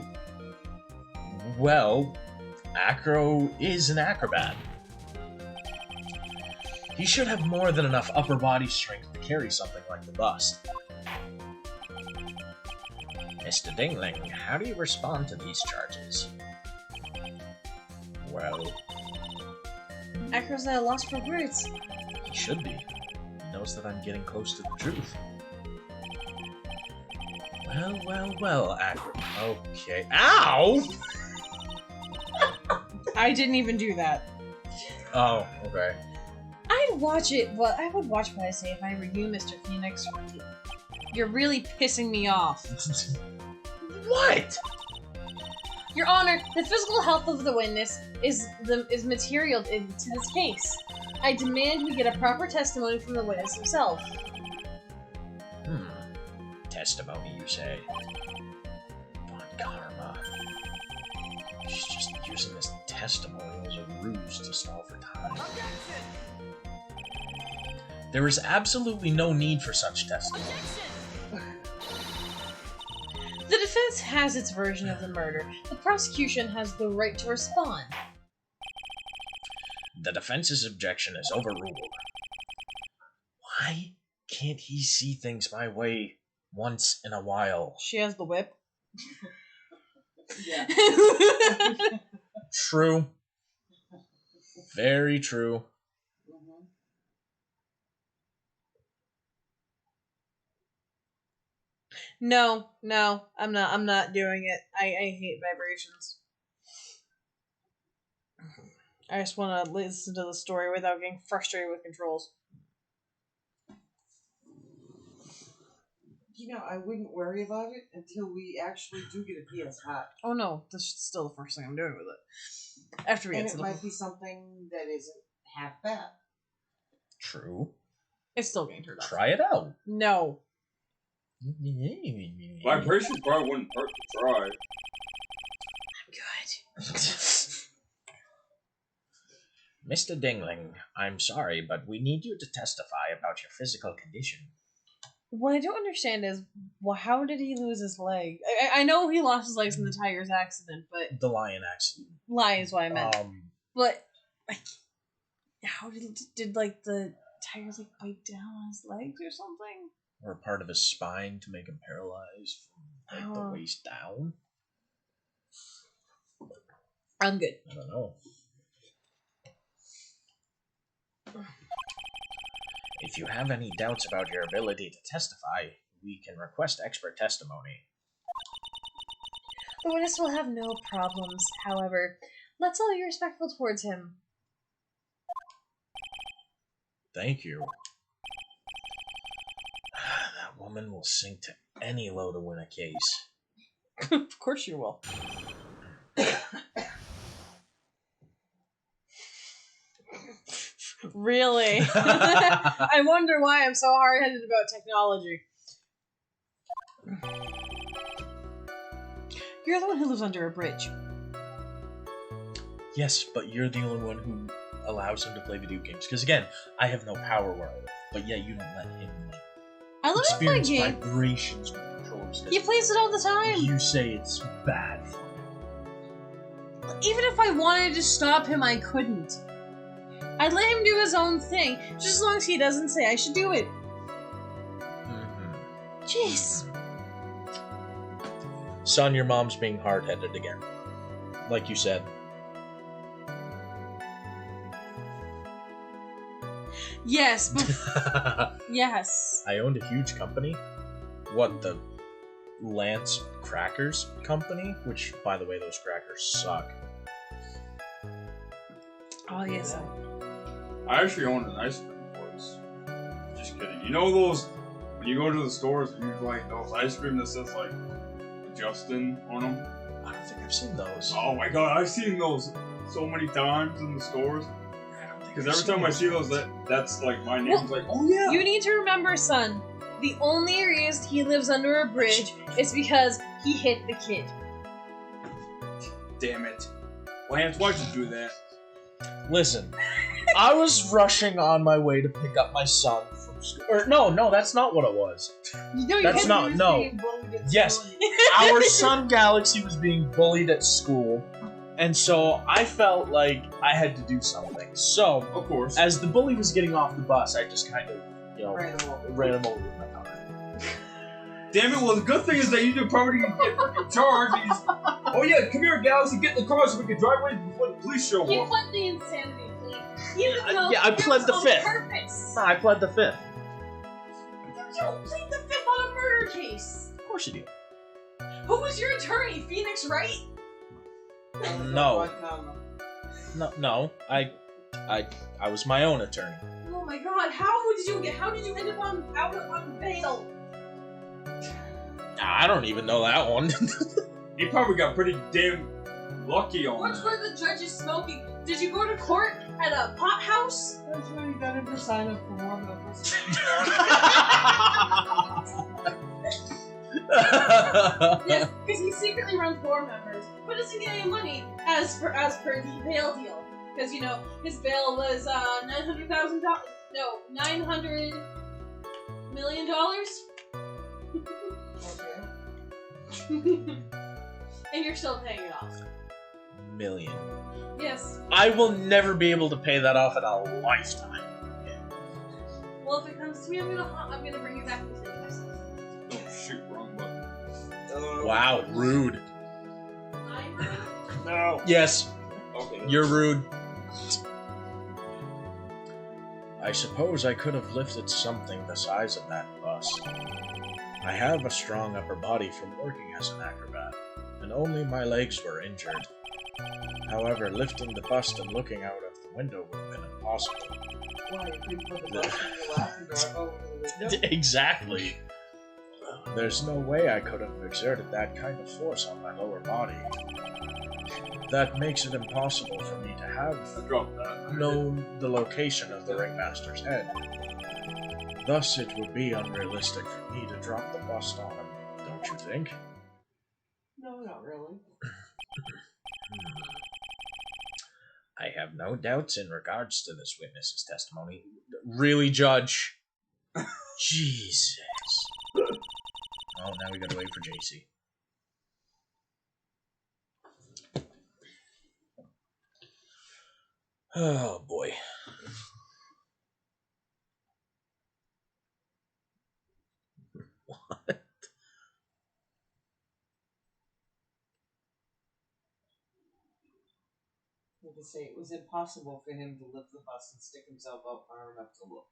well, Acro is an acrobat. He should have more than enough upper body strength to carry something like the bust. Mr. Dingling, how do you respond to these charges? Well, Acker's at a loss for words. he should be. He knows that I'm getting close to the truth. Well, Acker. Okay. Ow! I didn't even do that. Oh, okay. I'd watch it, but I would watch what I say if I were you, Mr. Phoenix. You're really pissing me off. What? Your Honor, the physical health of the witness is material to this case. I demand we get a proper testimony from the witness himself. Testimony, you say? But Karma. She's just using this testimony as a ruse to stall for time. There is absolutely no need for such testimony. The defense has its version of the murder. The prosecution has the right to respond. The defense's objection is overruled. Why can't he see things my way once in a while? She has the whip. Yeah. True. Very true. No, I'm not doing it. I hate vibrations. I just want to listen to the story without getting frustrated with controls. You know, I wouldn't worry about it until we actually do get a PS5. Oh no, this is still the first thing I'm doing with it. After we And get to it the... might be something that isn't half bad. True. It's still getting turned off. Try it out. No. Vibrations probably wouldn't hurt to try. Good. Mr. Dingling, I'm sorry, but we need you to testify about your physical condition. What I don't understand is, well, how did he lose his leg? I know he lost his legs in the tiger's accident, but... The lion accident. Lie is what I meant. But, like, how did like, the tigers, like, bite down on his legs or something? Or part of his spine to make him paralyzed from, like, the waist down? I'm good. I don't know. If you have any doubts about your ability to testify, we can request expert testimony. The witness will have no problems, however. Let's all be respectful towards him. Thank you. That woman will sink to any low to win a case. Of course you will. Really? I wonder why I'm so hard-headed about technology. You're the one who lives under a bridge. Yes, but you're the only one who allows him to play video games. Because again, I have no power where I live, but yet you don't let him I love to play experience games. vibrations with controls. 'Cause He plays it all the time. you say it's bad for him. Even if I wanted to stop him, I couldn't. I'd let him do his own thing, just as long as he doesn't say I should do it. Jeez. Son, your mom's being hard-headed again. Like you said. Yes, but yes. I owned a huge company. What, the Lance Crackers Company? Which, by the way, those crackers suck. Oh, yes. I actually own an ice cream place. Just kidding. You know those, when you go to the stores and you like those ice cream that says like Justin on them? I don't think I've seen those. Oh my god, I've seen those so many times in the stores. Because every time I see those, that's like my name. It's like, oh yeah. You need to remember, son, the only reason he lives under a bridge is because he hit the kid. Damn it. Lance, why'd you do that? Listen, I was rushing on my way to pick up my son from school. Or, no, that's not what it was. No, That's not, no. Yes, our son Galaxy was being bullied at school, and so I felt like I had to do something. So, Of course. as the bully was getting off the bus, I just kind of, Ran him over. ran him over with my car. damn it. Well, the good thing is that you did probably get freaking charged. Oh yeah, come here, Galaxy, get in the car so we can drive away before the police show He up. pled the insanity plea. Even though yeah, I it pled was the on fifth. purpose. I pled the 5th. You don't plead the fifth on a murder case. Of course you do. Who was your attorney? Phoenix Wright? No. No. I was my own attorney. Oh my god, how did you end up on bail? I don't even know that one. He probably got pretty damn lucky on What that. were the judges smoking? Did you go to court at a pot house? That's where you got him to sign up for more members. Yes, because he secretly runs board members, but doesn't get any money as per the bail deal. Because his bail was $900,000. No, $900 million. Okay. And you're still paying it off. Million. Yes. I will never be able to pay that off in a lifetime. Well, if it comes to me, I'm gonna bring you back and take myself. Oh shoot, wrong button. Wow, rude. I'm rude. No. Yes, Okay. you're rude. I suppose I could have lifted something the size of that bus. I have a strong upper body from working as an acrobat, and only my legs were injured. However, lifting the bust and looking out of the window would have been impossible. Why, you couldn't put the bus in your lap and drive over to the window? Exactly. There's no way I could have exerted that kind of force on my lower body. That makes it impossible for me to have Drop that. known the location of the Ringmaster's head. Thus, it would be unrealistic for me to drop the bust on him, don't you think? No, not really. I have no doubts in regards to this witness's testimony. Really, Judge? Jesus. Oh, now we gotta wait for JC. Oh, boy. What? You could say it was impossible for him to lift the bus and stick himself out far enough to look.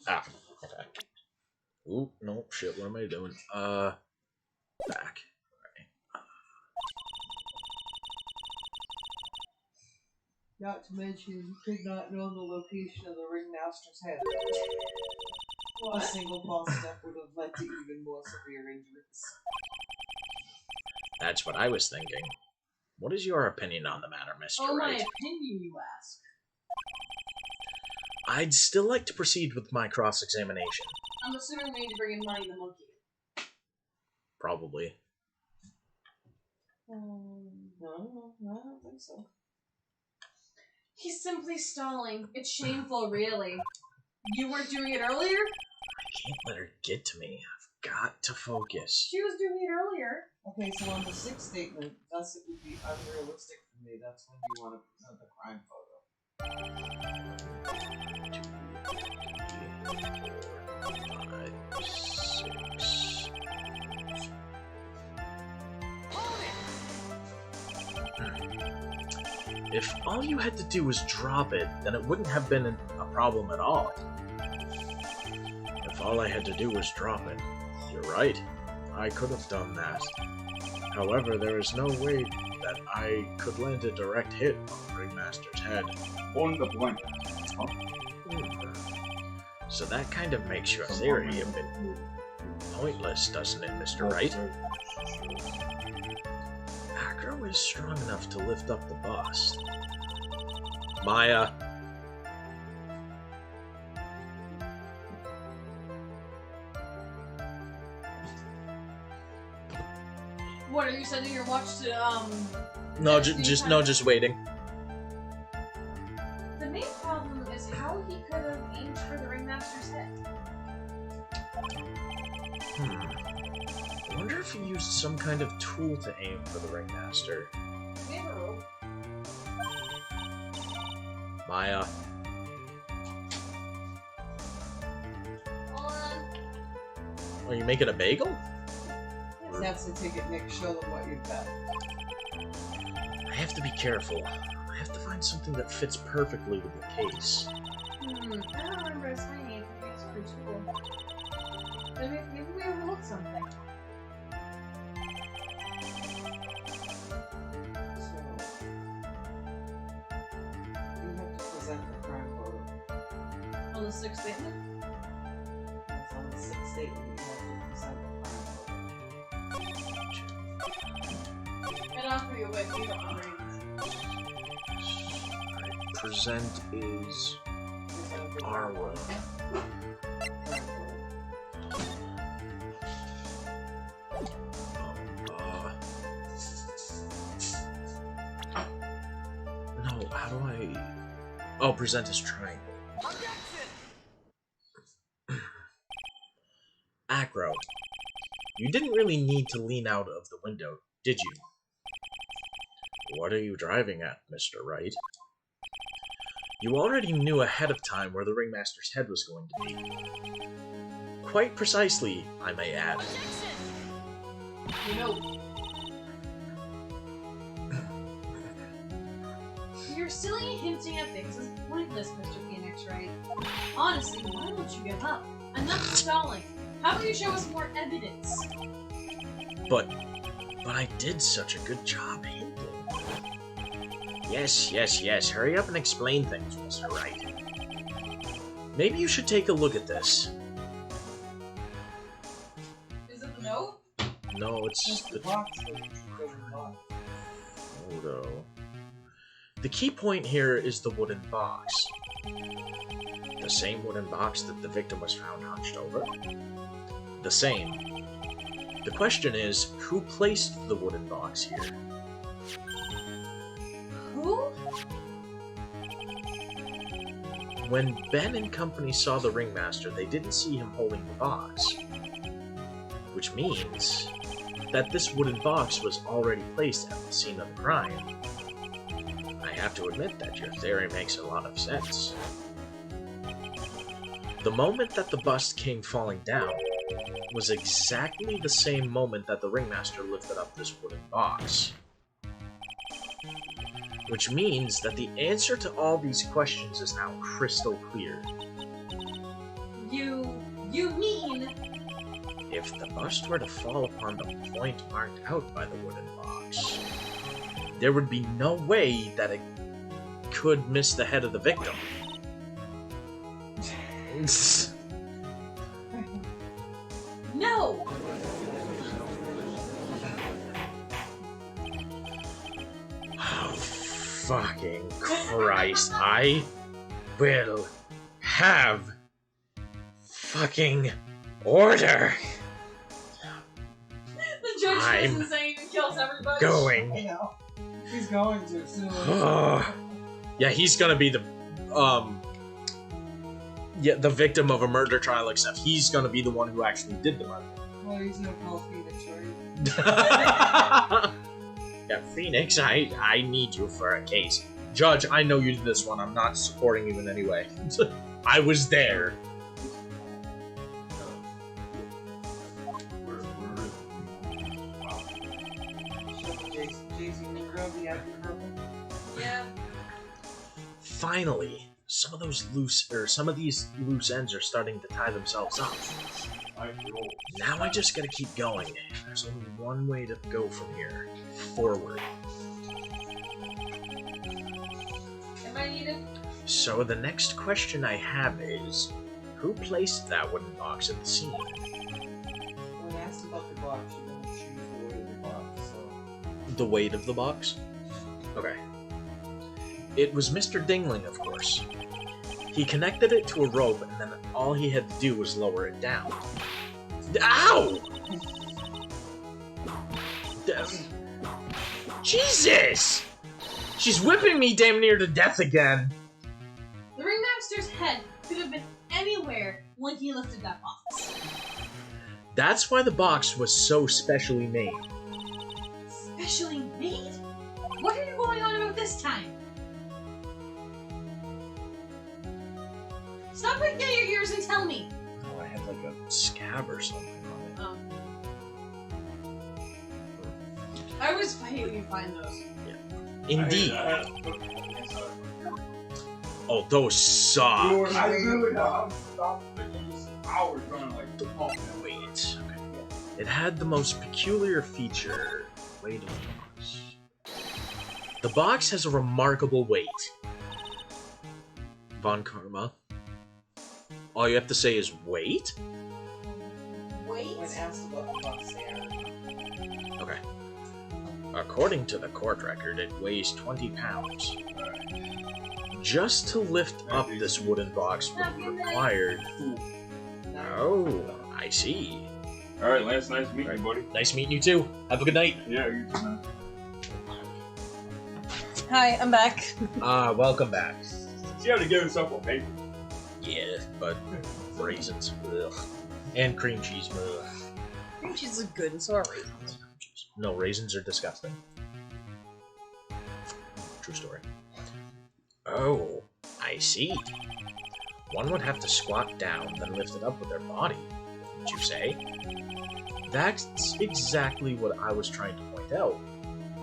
Ah, okay. Ooh, no, shit, what am I doing? Back. Not to mention, he could not know the location of the Ringmaster's head. A single false step would have led to even more severe injuries. That's what I was thinking. What is your opinion on the matter, Mr. Oh, my Wright? opinion, you ask. I'd still like to proceed with my cross-examination. I'm assuming we need to bring in Money the Monkey. Probably. No, I don't think so. He's simply stalling. It's shameful, really. You weren't doing it earlier? I can't let her get to me. I've got to focus. She was doing it earlier. Okay, so on the sixth statement, thus it would be unrealistic for me. That's when you want to present the crime photo. 2, 5, 6. If all you had to do was drop it, then it wouldn't have been a problem at all. If all I had to do was drop it, you're right. I could have done that. However, there is no way that I could land a direct hit on the Ringmaster's head. On the blank. So that kind of makes your theory a bit pointless, doesn't it, Mr. Wright? Acro is strong enough to lift up the bust. Maya. What, are you sending your watch to, No, just waiting. The main problem is how he could have aimed for the Ringmaster's head. I wonder if he used some kind of tool to aim for the Ringmaster. We have a rope. Maya. Hold on. Are you making a bagel? That's the ticket, Nick. Show them what you've got. I have to be careful. I have to find something that fits perfectly with the case. I don't remember assigning anything to this pretty cool. Maybe we overlooked something. So, you have to present the crime photo. On the sixth statement? That's on the 6th statement. You have to present the crime photo. And offer you a way you don't know. Present is our one. No, how do I... Oh, present as triangle. Acro, you didn't really need to lean out of the window, did you? What are you driving at, Mr. Wright? You already knew ahead of time where the Ringmaster's head was going to be. Quite precisely, I may add. You know. Your silly hinting at things is pointless, Mr. Phoenix, right? Honestly, why don't you give up? Enough stalling. How about you show us more evidence? But I did such a good job hinting. Yes. Hurry up and explain things, Mr. Wright. Maybe you should take a look at this. Is it the note? No, it's the photo. The key point here is the wooden box. The same wooden box that the victim was found hunched over? The same. The question is, who placed the wooden box here? Who? When Ben and company saw the Ringmaster, they didn't see him holding the box. Which means that this wooden box was already placed at the scene of the crime. I have to admit that your theory makes a lot of sense. The moment that the bust came falling down was exactly the same moment that the Ringmaster lifted up this wooden box. Which means that the answer to all these questions is now crystal clear. You mean... If the bust were to fall upon the point marked out by the wooden box, there would be no way that it could miss the head of the victim. No! Oh, fucking Christ. I will have fucking order. The judge I'm goes insane and kills everybody. Going. I know. He's going to soon. Yeah, he's gonna be the the victim of a murder trial, except he's gonna be the one who actually did the murder. Well, he's gonna call Phoenix, right? Yeah, Phoenix, I need you for a case. Judge, I know you did this one. I'm not supporting you in any way. I was there. Yeah. Finally, some of these loose ends are starting to tie themselves up. Now I just gotta keep going. There's only one way to go from here. Forward. Am I needed? So the next question I have is, who placed that wooden box at the scene? When asked about the box, you're gonna choose the weight of the box, so... The weight of the box? Okay. It was Mr. Dingling, of course. He connected it to a rope, and then all he had to do was lower it down. Ow! Jesus! She's whipping me damn near to death again. The Ringmaster's head could have been anywhere when he lifted that box. That's why the box was so specially made. Specially made? What are you going on about this time? Stop right there your ears and tell me. Oh, I had like a scab or something on I always hate when you find those. Indeed. Oh, those suck. Dude, I really have stopped hours trying to like oh, Wait. Okay. It had the most peculiar feature. Weight of the box. The box has a remarkable weight. Von Karma. All you have to say is weight? When asked about the box there. Okay. According to the court record, it weighs 20 pounds. Just to lift up this wooden box would be required. Oh, I see. Alright, Lance, nice meeting you, buddy. Nice meeting you too. Have a good night. Yeah, you too, man. Hi, I'm back. Welcome back. She had to give himself a paper. Yeah, but raisins. Ugh. And cream cheese. Ugh. Cream cheese is good, and so are raisins. No, raisins are disgusting. True story. Oh, I see. One would have to squat down, then lift it up with their body, would you say? That's exactly what I was trying to point out.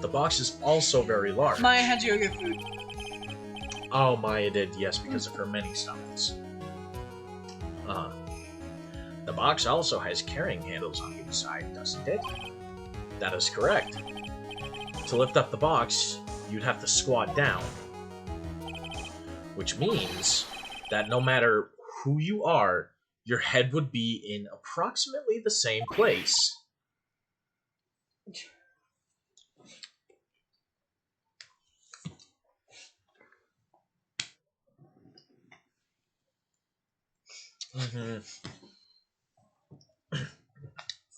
The box is also very large. Maya had you get food. Oh, Maya did, yes, because of her many stomachs. The box also has carrying handles on each side, doesn't it? That is correct. To lift up the box, you'd have to squat down. Which means that no matter who you are, your head would be in approximately the same place.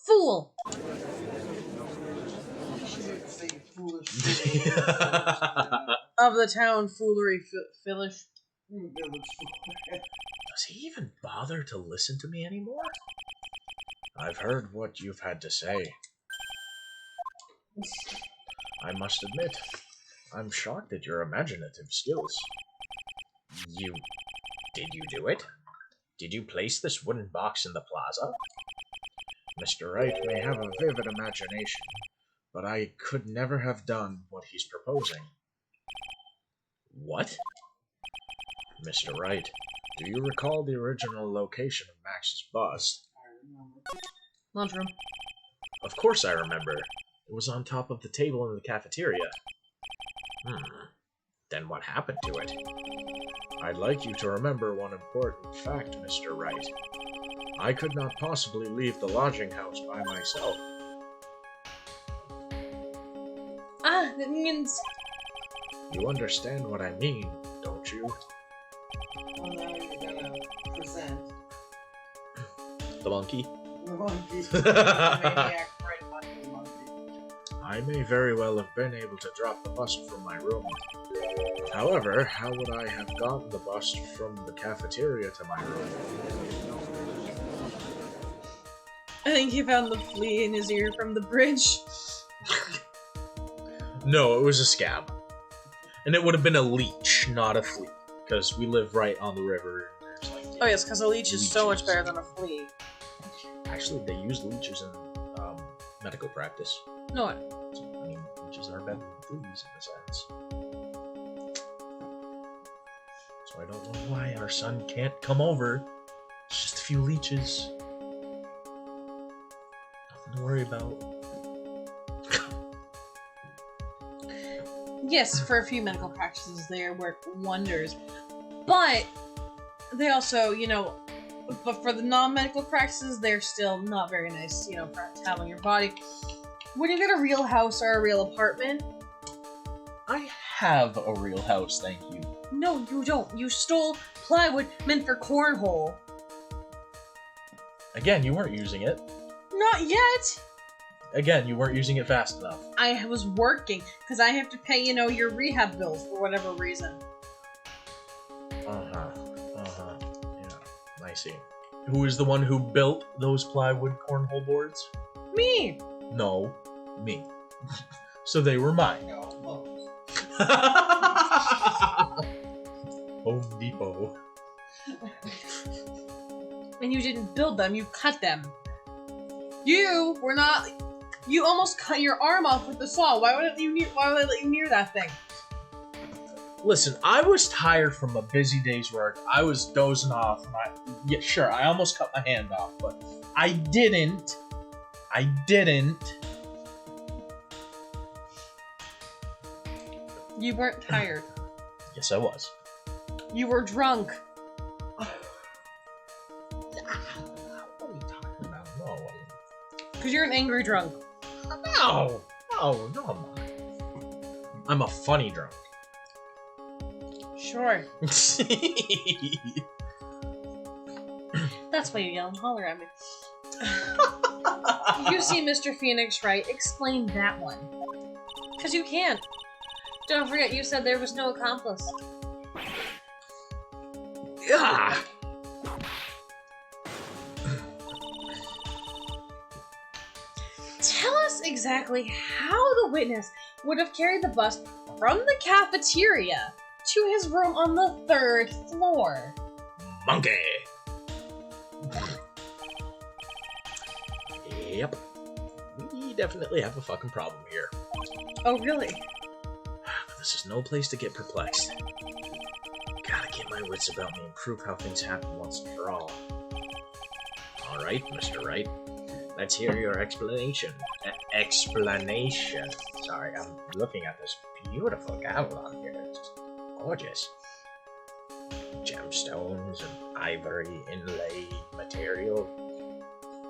Fool! Of the town, foolery, fillish. Does he even bother to listen to me anymore? I've heard what you've had to say. I must admit, I'm shocked at your imaginative skills. Did you do it? Did you place this wooden box in the plaza? Mr. Wright may have a vivid imagination, but I could never have done what he's proposing. What? Mr. Wright, do you recall the original location of Max's bust? Lunchroom. Of course I remember. It was on top of the table in the cafeteria. Then what happened to it? I'd like you to remember one important fact, Mr. Wright. I could not possibly leave the lodging house by myself. Ah, that means... You understand what I mean, don't you? Well, now you're gonna present The monkey? the monkey. Maniac, right, monkey. I may very well have been able to drop the bust from my room. However, how would I have gotten the bust from the cafeteria to my room? I think he found the flea in his ear from the bridge. No, it was a scab. And it would have been a leech, not a flea. Because we live right on the river. And there's like, Oh yes, because a leech is so much leeches. better than a flea. Actually, they use leeches in medical practice. No, So, I mean, leeches are better than fleas in a sense. So I don't know why our son can't come over. It's just a few leeches. Nothing to worry about. yes, for a few medical practices they work wonders, but they also, but for the non-medical practices, they're still not very nice, for having your body. When you get a real house or a real apartment, I have a real house, thank you. no, you don't. You stole plywood meant for cornhole. Again, you weren't using it. Not yet. Again, you weren't using it fast enough. I was working because I have to pay, your rehab bills for whatever reason. Yeah, I see. Who is the one who built those plywood cornhole boards? Me. No, me. So they were mine. Home Depot. And you didn't build them, you cut them. You were not You almost cut your arm off with the saw. Why would I let you near that thing? Listen, I was tired from a busy day's work. I was dozing off. And yeah, sure, I almost cut my hand off, but I didn't. You weren't tired. Yes, I was. You were drunk. What are you talking about? No. Because you're an angry drunk. No, I'm not. I'm a funny drunk. Sure. That's why you yell and holler at me. You see Mr. Phoenix, right? Explain that one. Because you can't. Don't forget, you said there was no accomplice. Yeah. Tell us exactly how the witness would have carried the bus from the cafeteria to his room on the 3rd floor. Monkey. Yep. We definitely have a fucking problem here. Oh, really? This is no place to get perplexed. Gotta get my wits about me and prove how things happen once and for all. Alright, Mr. Wright. Let's hear your explanation. Explanation. Sorry, I'm looking at this beautiful gown on here. It's just gorgeous. Gemstones and ivory inlaid material.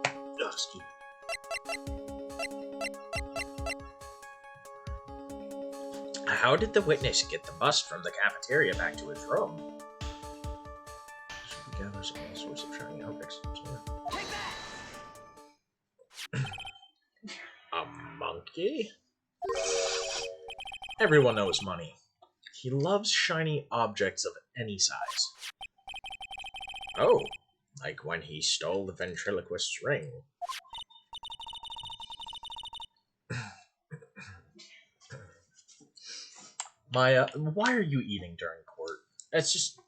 Oh, excuse me. How did the witness get the bus from the cafeteria back to his room? She gathers all sorts of shiny objects. A monkey? Everyone knows Money. He loves shiny objects of any size. Oh, like when he stole the ventriloquist's ring. Maya, why are you eating during court? It's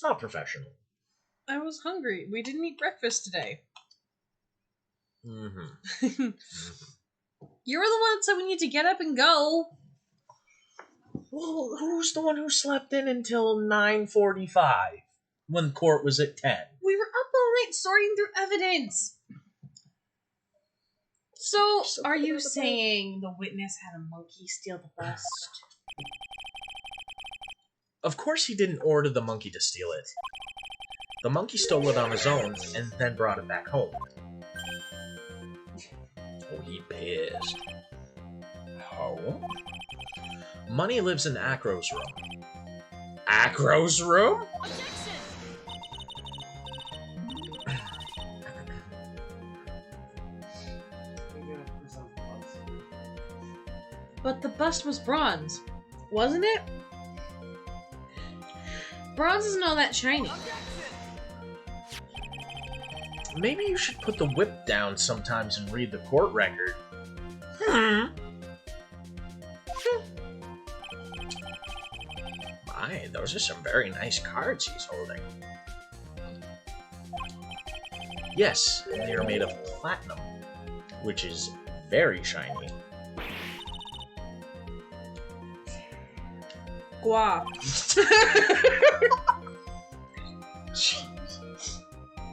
not professional. I was hungry. We didn't eat breakfast today. Mm-hmm. You were the one that said we need to get up and go. Well, who's the one who slept in until 9:45 when court was at 10? We were up all night sorting through evidence. So, are you saying the witness had a monkey steal the bust? Of course he didn't order the monkey to steal it. The monkey stole it on his own and then brought it back home. Oh, he pissed. Home? Money lives in Acro's room. Acro's room? But the bust was bronze, wasn't it? Bronze isn't all that shiny. Maybe you should put the whip down sometimes and read the court record. My, those are some very nice cards he's holding. Yes, and they are made of platinum, which is very shiny. Guap.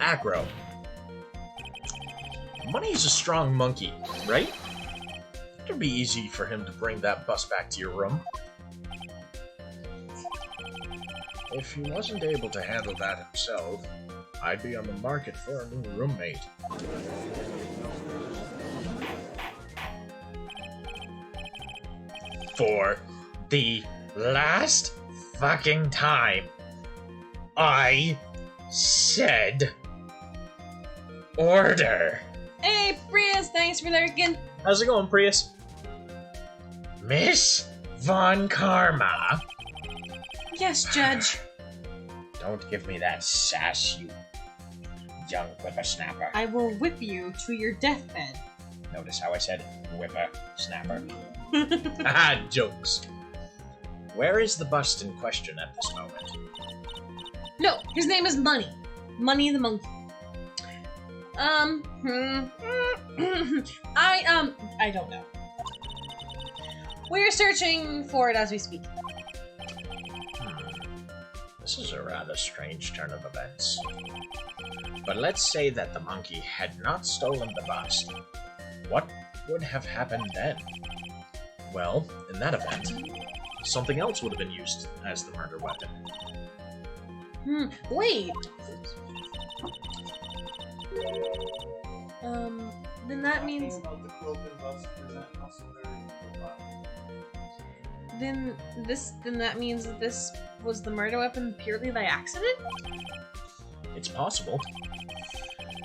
Acro. Money's a strong monkey, right? It'd be easy for him to bring that bus back to your room. If he wasn't able to handle that himself, I'd be on the market for a new roommate. For the last fucking time, I said order. Hey, Prius, thanks for lurking. How's it going, Prius? Miss Von Karma. Yes, Judge. Don't give me that sass, you young whippersnapper. I will whip you to your deathbed. Notice how I said whippersnapper. Haha, jokes. Where is the bust in question at this moment? No, his name is Money. Money the monkey. I don't know. We're searching for it as we speak. This is a rather strange turn of events. But let's say that the monkey had not stolen the bust. What would have happened then? Well, in that event, something else would have been used as the murder weapon. Wait. Then that means... Then that means that this was the murder weapon purely by accident? It's possible.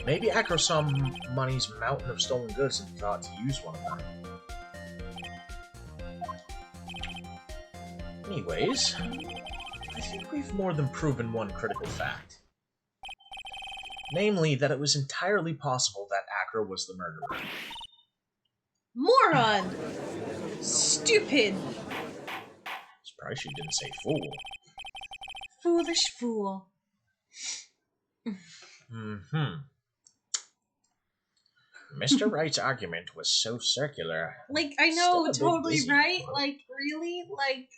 Maybe Acro saw Money's mountain of stolen goods and thought to use one of them. Anyways, I think we've more than proven one critical fact. Namely, that it was entirely possible that Acro was the murderer. Moron! Stupid! Surprised she didn't say fool. Foolish fool. Mr. Wright's argument was so circular. Like, I know, Still a bit totally busy. right. Like, really? Like...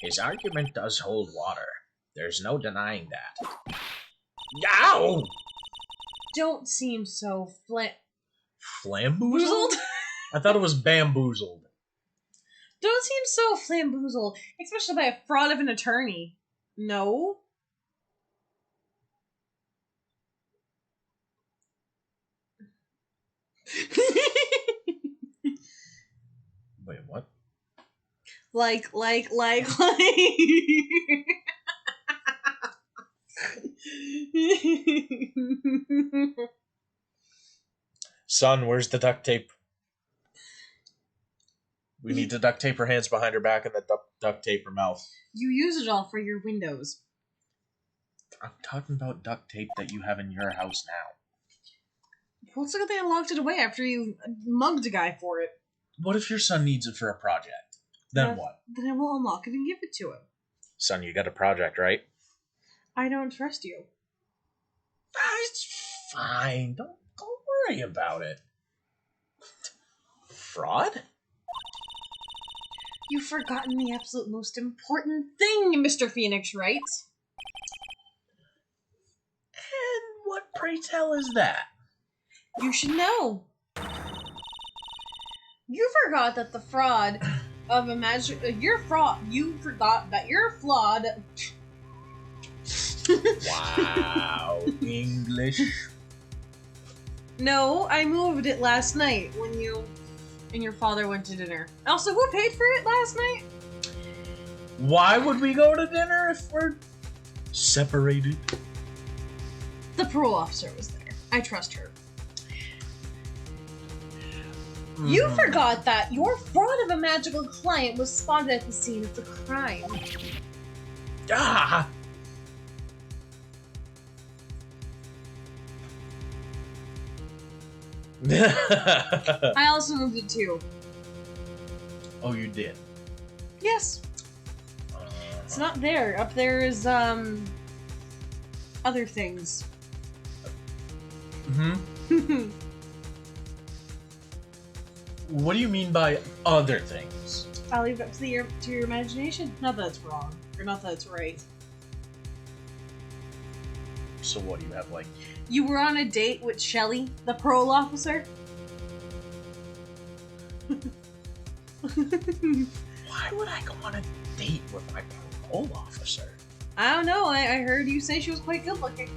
His argument does hold water. There's no denying that. Yow! Don't seem so Flamboozled? I thought it was bamboozled. Don't seem so flamboozled, especially by a fraud of an attorney. No? Wait, what? like. Son, where's the duct tape? We need to duct tape her hands behind her back and then duct tape her mouth. You use it all for your windows. I'm talking about duct tape that you have in your house now. Well, it's a good thing I locked it away after you mugged a guy for it. What if your son needs it for a project? Then what? Then I will unlock it and give it to him. Son, you got a project, right? I don't trust you. It's fine. Don't worry about it. Fraud? You've forgotten the absolute most important thing, Mr. Phoenix Wright. And what, pray tell, is that? You should know. You forgot that the fraud of a magic... You forgot that you're flawed... Wow. English. No, I moved it last night when you and your father went to dinner. Also, who paid for it last night? Why would we go to dinner if we're separated? The parole officer was there. I trust her. You forgot that your fraud of a magical client was spotted at the scene of the crime. Ah! I also moved it too. Oh, you did? Yes. It's not there. Up there is, other things. Mm-hmm. What do you mean by other things? I'll leave it up to your imagination. Not that it's wrong. Or not that it's right. So what do you have, like... You were on a date with Shelly, the parole officer? Why would I go on a date with my parole officer? I don't know. I heard you say she was quite good looking.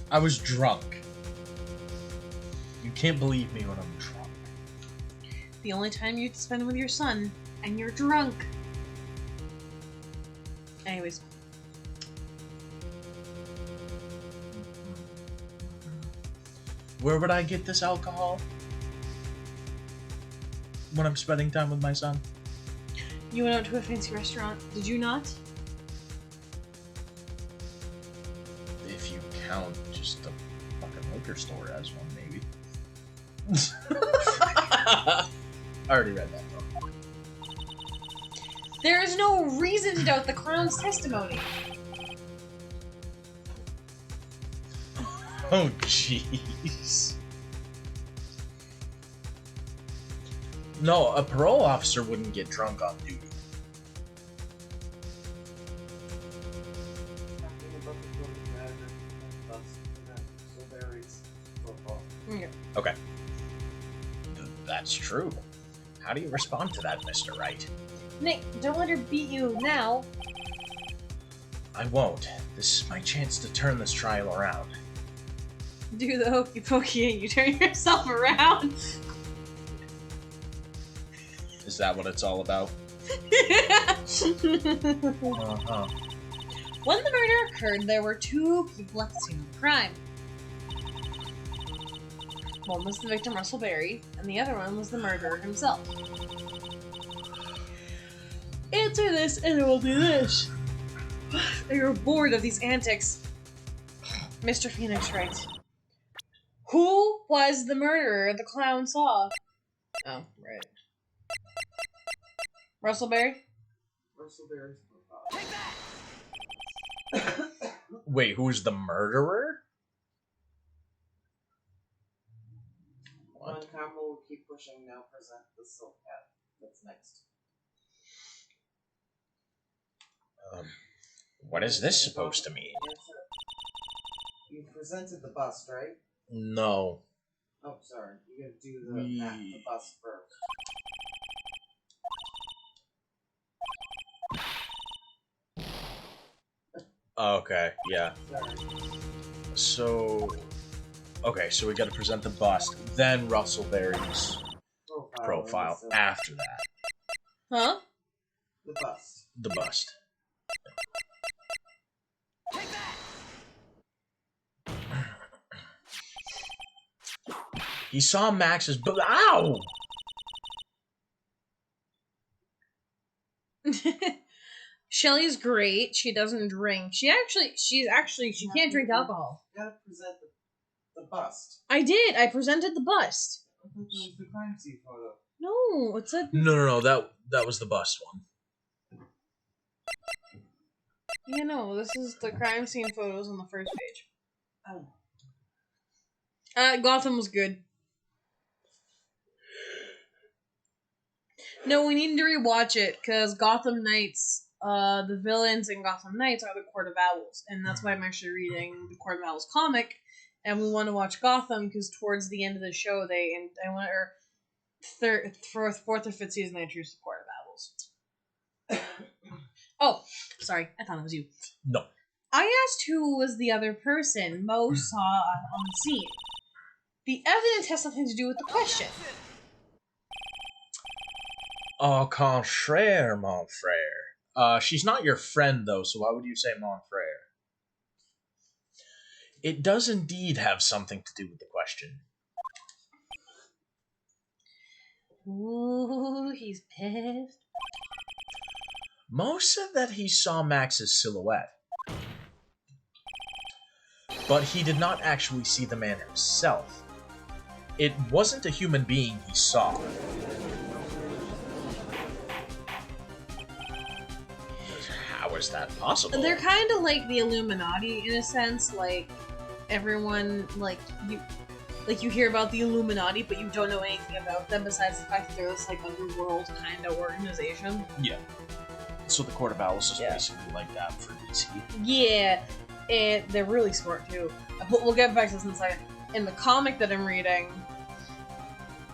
I was drunk. You can't believe me when I'm drunk. The only time you spend with your son, and you're drunk. Anyways. Where would I get this alcohol? When I'm spending time with my son? You went out to a fancy restaurant, did you not? If you count just the fucking liquor store as one, maybe. I already read that book. There is no reason to doubt the Crown's testimony. Oh, jeez. No, a parole officer wouldn't get drunk on duty. Okay. That's true. How do you respond to that, Mr. Wright? Nick, don't let her beat you now. I won't. This is my chance to turn this trial around. Do the hokey pokey and you turn yourself around. Is that what it's all about? Uh-huh. When the murder occurred, there were two people at the scene of the crime. One was the victim, Russell Berry, and the other one was the murderer himself. Answer this and it will be this. You're bored of these antics. Mr. Phoenix writes, who was the murderer the clown saw? Oh, right. Russell Berry? Russell Berry's Wait, who's the murderer? On camera, we'll keep pushing. Now present the silk hat. That's next. What is this supposed to mean? You presented the bust, right? No. Oh, sorry. You gotta do the bust first. Okay, yeah. Sorry. So... Okay, so we gotta present the bust, then Russell Berry's profile after that. Huh? The bust. The bust. He saw Max's ow! Shelly's great. She doesn't drink. She can't drink alcohol. You gotta present the bust. I did. I presented the bust. I thought that was the crime scene photo. No, it's a. No, that was the bust one. Yeah, no, this is the crime scene photos on the first page. Oh. Gotham was good. No, we need to rewatch it, because Gotham Knights, the villains in Gotham Knights are the Court of Owls, and that's why I'm actually reading the Court of Owls comic, and we want to watch Gotham, because towards the end of the show, fourth or fifth season, they introduced the Court of Owls. Oh, sorry, I thought it was you. No. I asked who was the other person Mo saw on the scene. The evidence has something to do with the question. Au contraire, mon frère. She's not your friend, though, so why would you say mon frère? It does indeed have something to do with the question. Ooh, he's pissed. Mo said that he saw Max's silhouette. But he did not actually see the man himself. It wasn't a human being he saw. How is that possible? They're kind of like the Illuminati in a sense, like everyone, you hear about the Illuminati, but you don't know anything about them besides the fact that they're this like underworld kind of organization. Yeah. So the Court of Owls is basically like that for DC. Yeah, and they're really smart too. But we'll get back to this in a second. In the comic that I'm reading,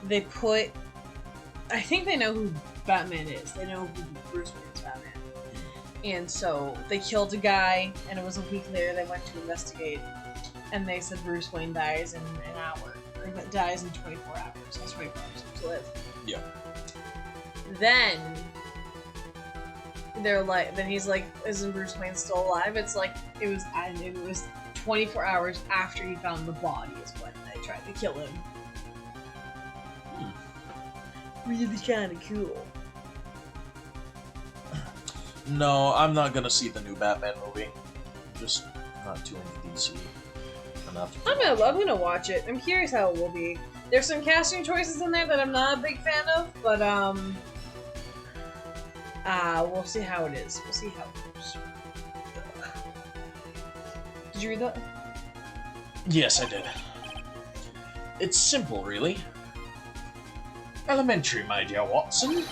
they put. I think they know who Batman is. They know who Bruce Wayne is Batman. And so they killed a guy, and it was a week later they went to investigate, and they said Bruce Wayne dies in an hour. Or dies in 24 hours. That's 24 hours to live. Yeah. Then he's like, isn't Bruce Wayne still alive? It's like, it was 24 hours after he found the body is when they tried to kill him. Really kind of cool. No, I'm not gonna see the new Batman movie. I'm just not too into DC enough. I'm gonna watch it. I'm curious how it will be. There's some casting choices in there that I'm not a big fan of, but we'll see how it is. We'll see how it goes. Did you read that? Yes, I did. It's simple, really. Elementary, my dear Watson.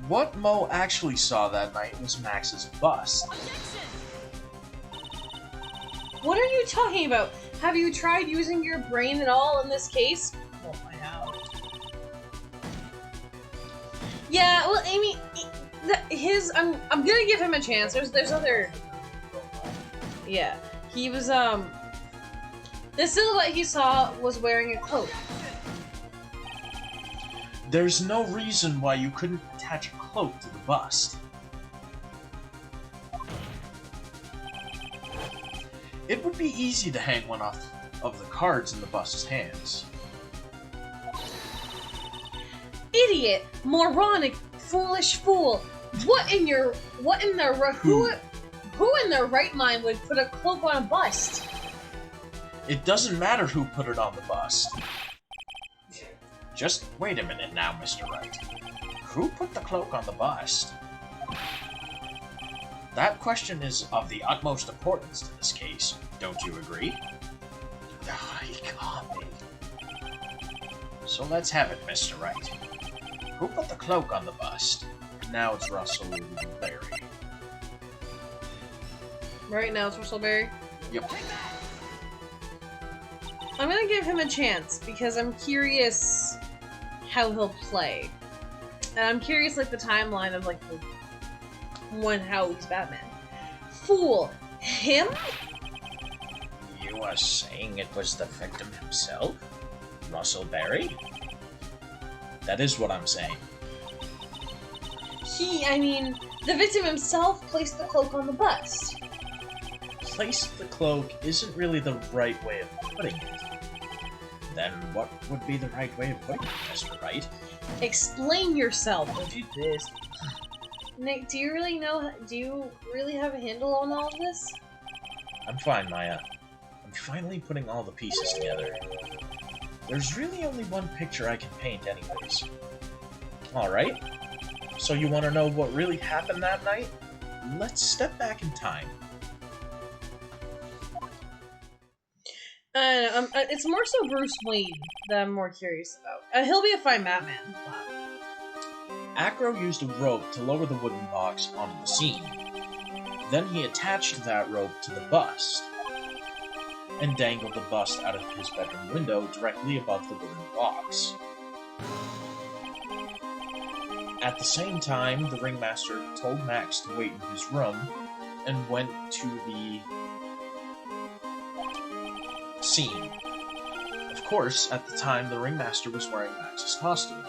What Mo actually saw that night was Max's bust. What are you talking about? Have you tried using your brain at all in this case? Oh, I have. Yeah, well, Amy, I'm gonna give him a chance. There's other. Yeah, he was the silhouette he saw was wearing a coat. There's no reason why you couldn't attach a cloak to the bust. It would be easy to hang one off of the cards in the bust's hands. Idiot! Moronic! Foolish fool! Who in their right mind would put a cloak on a bust? It doesn't matter who put it on the bust. Just wait a minute now, Mr. Wright. Who put the cloak on the bust? That question is of the utmost importance to this case. Don't you agree? Ah, he caught me. So let's have it, Mr. Wright. Who put the cloak on the bust? Now it's Russell Berry. Right now it's Russell Berry? Yep. I'm gonna give him a chance because I'm curious how he'll play. And I'm curious, like, the timeline of, like, how he's Batman. Fool! Him? You are saying it was the victim himself? Russell Berry? That is what I'm saying. The victim himself placed the cloak on the bust. Placed the cloak isn't really the right way of putting it. Then what would be the right way of putting it, Mr. Wright? Explain yourself! Don't you this? Nick, do you really have a handle on all of this? I'm fine, Maya. I'm finally putting all the pieces together. There's really only one picture I can paint anyways. Alright, so you want to know what really happened that night? Let's step back in time. It's more so Bruce Wayne that I'm more curious about. He'll be a fine Batman. Acro used a rope to lower the wooden box onto the scene. Then he attached that rope to the bust, and dangled the bust out of his bedroom window directly above the wooden box. At the same time, the Ringmaster told Max to wait in his room, and went to the scene. Of course, at the time, the Ringmaster was wearing Max's costume.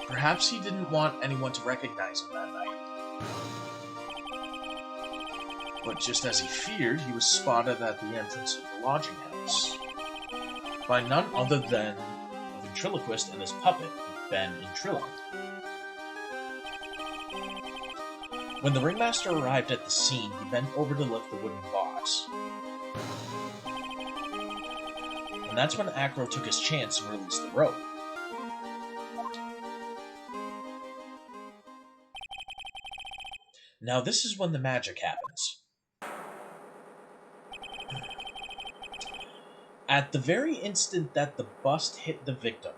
Perhaps he didn't want anyone to recognize him that night. But just as he feared, he was spotted at the entrance of the lodging house by none other than the ventriloquist and his puppet, Ben Intrilla. When the Ringmaster arrived at the scene, he bent over to lift the wooden box. And that's when Acro took his chance and released the rope. Now this is when the magic happens. At the very instant that the bust hit the victim,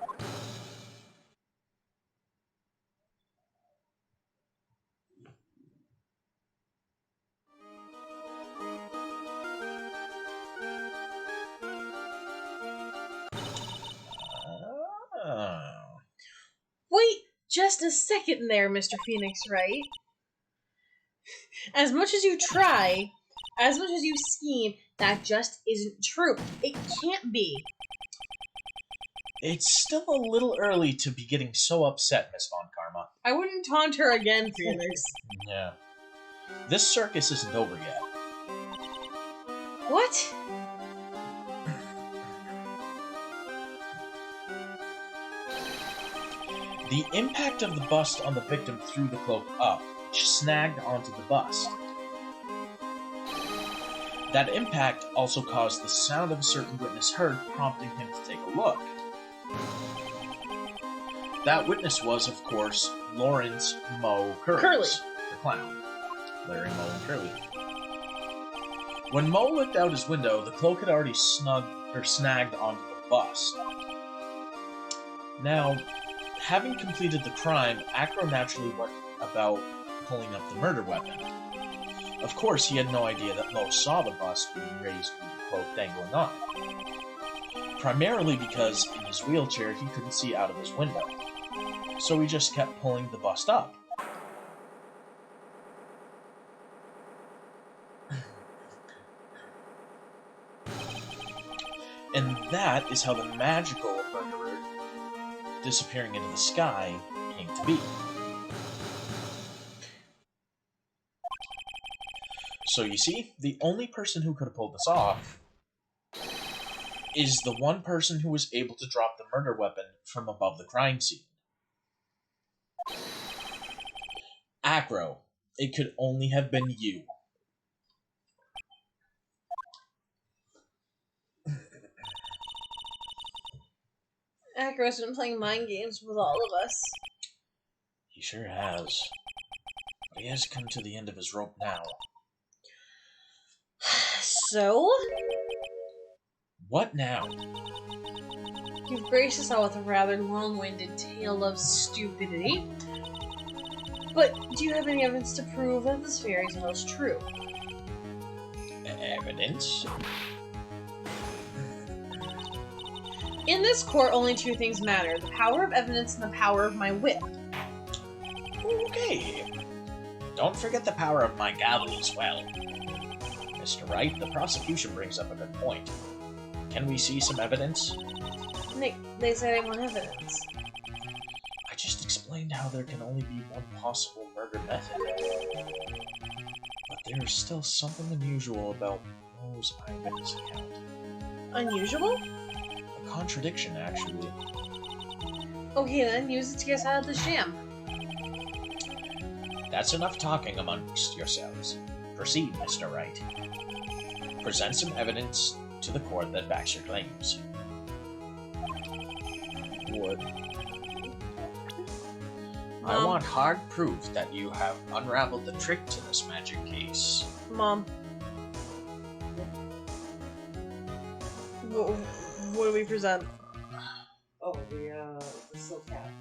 Wait just a second there, Mr. Phoenix Wright. As much as you try, as much as you scheme, that just isn't true. It can't be. It's still a little early to be getting so upset, Miss Von Karma. I wouldn't taunt her again, Phoenix. Yeah. This circus isn't over yet. What? The impact of the bust on the victim threw the cloak up, which snagged onto the bust. That impact also caused the sound of a certain witness heard, prompting him to take a look. That witness was, of course, Lawrence Moe Curly. the clown. Larry Moe and Curly. When Moe looked out his window, the cloak had already snagged onto the bust. Now, having completed the crime, Acro naturally went about pulling up the murder weapon. Of course, he had no idea that Moe saw the bust being raised with the cloak dangling on it. Primarily because, in his wheelchair, he couldn't see out of his window. So he just kept pulling the bust up. And that is how the magical murderer disappearing into the sky came to be. So you see, the only person who could have pulled this off is the one person who was able to drop the murder weapon from above the crime scene. Acro, it could only have been you. Acro's been playing mind games with all of us. He sure has. But he has come to the end of his rope now. So? What now? You've graced us all with a rather long-winded tale of stupidity. But do you have any evidence to prove that this fairy tale is true? Evidence? In this court, only two things matter: the power of evidence and the power of my whip. Okay. Don't forget the power of my gavel as well. Mr. Wright, the prosecution brings up a good point. Can we see some evidence? Nick, they said I want evidence. I just explained how there can only be one possible murder method. But there's still something unusual about Moe's eyewitness account. Unusual? A contradiction, actually. Okay then, use it to get us out of this jam. That's enough talking amongst yourselves. Proceed, Mr. Wright. Present some evidence to the court that backs your claims. What? I want hard proof that you have unraveled the trick to this magic case. Mom. What do we present? Oh, the silk hat.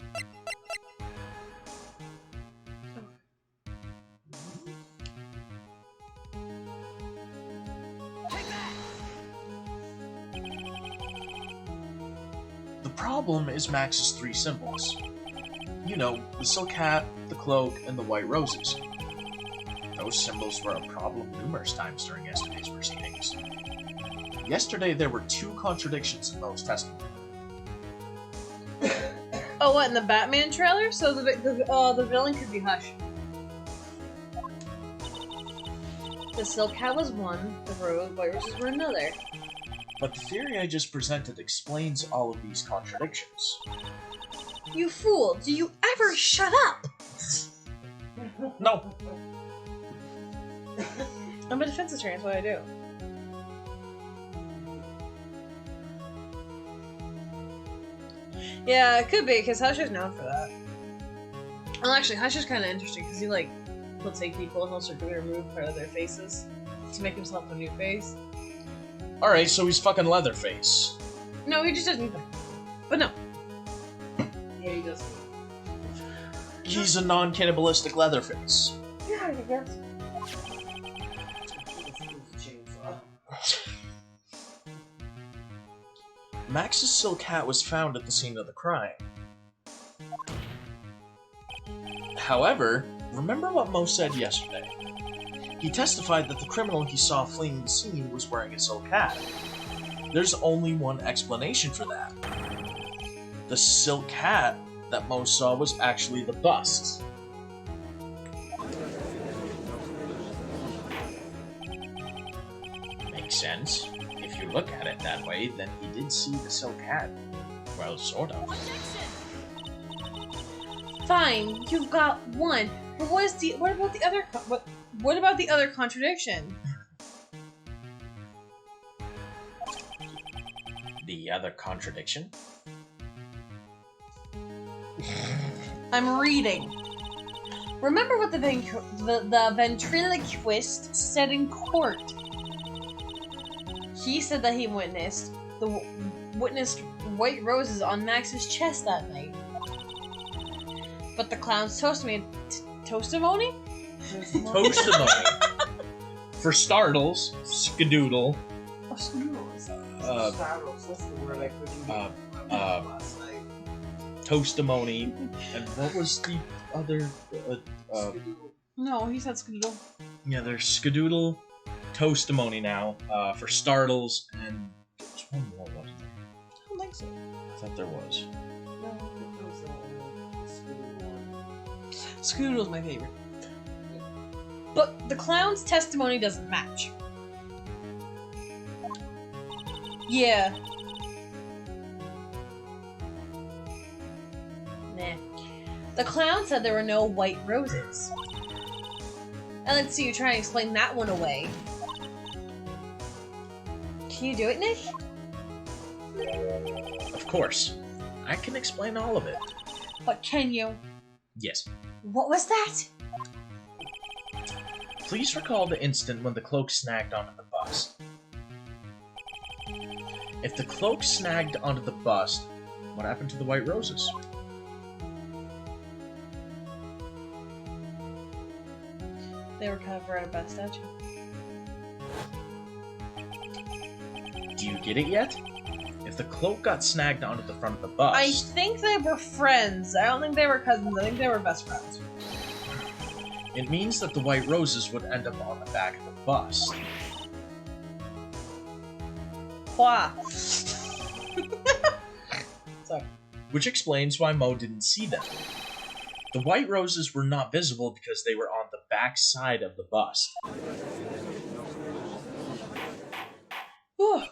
The problem is Max's three symbols. You know, the silk hat, the cloak, and the white roses. Those symbols were a problem numerous times during yesterday's proceedings. Yesterday there were two contradictions in Moe's testimony. Oh, what, in the Batman trailer? So the villain could be Hush. The silk hat was one, the white roses were another. But the theory I just presented explains all of these contradictions. You fool! Do you ever shut up? No. I'm a defense attorney, that's what I do. Yeah, it could be, because Hush is known for that. Well, actually, Hush is kind of interesting, because he, like, will take people and he'll circularly remove part of their faces to make himself a new face. Alright, so he's fucking Leatherface. No, he just doesn't. But no. Yeah, he does. He's a non-cannibalistic Leatherface. Yeah, I guess. Max's silk hat was found at the scene of the crime. However, remember what Moe said yesterday. He testified that the criminal he saw fleeing the scene was wearing a silk hat. There's only one explanation for that. The silk hat that Moe saw was actually the bust. Makes sense. If you look at it that way, then he did see the silk hat. Well, sort of. Fine, you've got one. But what about the other contradiction? The other contradiction? I'm reading. Remember what the ventriloquist said in court. He said that he witnessed white roses on Max's chest that night. But the clown's testimony? Toastimony. For startles, skadoodle. Oh, skadoodles. Startles, that's the word I couldn't get last night. Toastimony. And what was the other? No, he said skadoodle. Yeah, there's skadoodle, toastimony now, for startles, and there's one more, wasn't there? I don't think so. I thought there was. No, it was Skadoodle's my favorite. But the clown's testimony doesn't match. Yeah. Nah. The clown said there were no white roses. And let's see you try and explain that one away. Can you do it, Nick? Of course. I can explain all of it. But can you? Yes. What was that? Please recall the instant when the cloak snagged onto the bust. If the cloak snagged onto the bust, what happened to the white roses? They were covered at best statue. Do you get it yet? If the cloak got snagged onto the front of the bust... I think they were friends. I don't think they were cousins. I think they were best friends. It means that the white roses would end up on the back of the bust. Why? Sorry. Which explains why Mo didn't see them. The white roses were not visible because they were on the back side of the bust. Whew.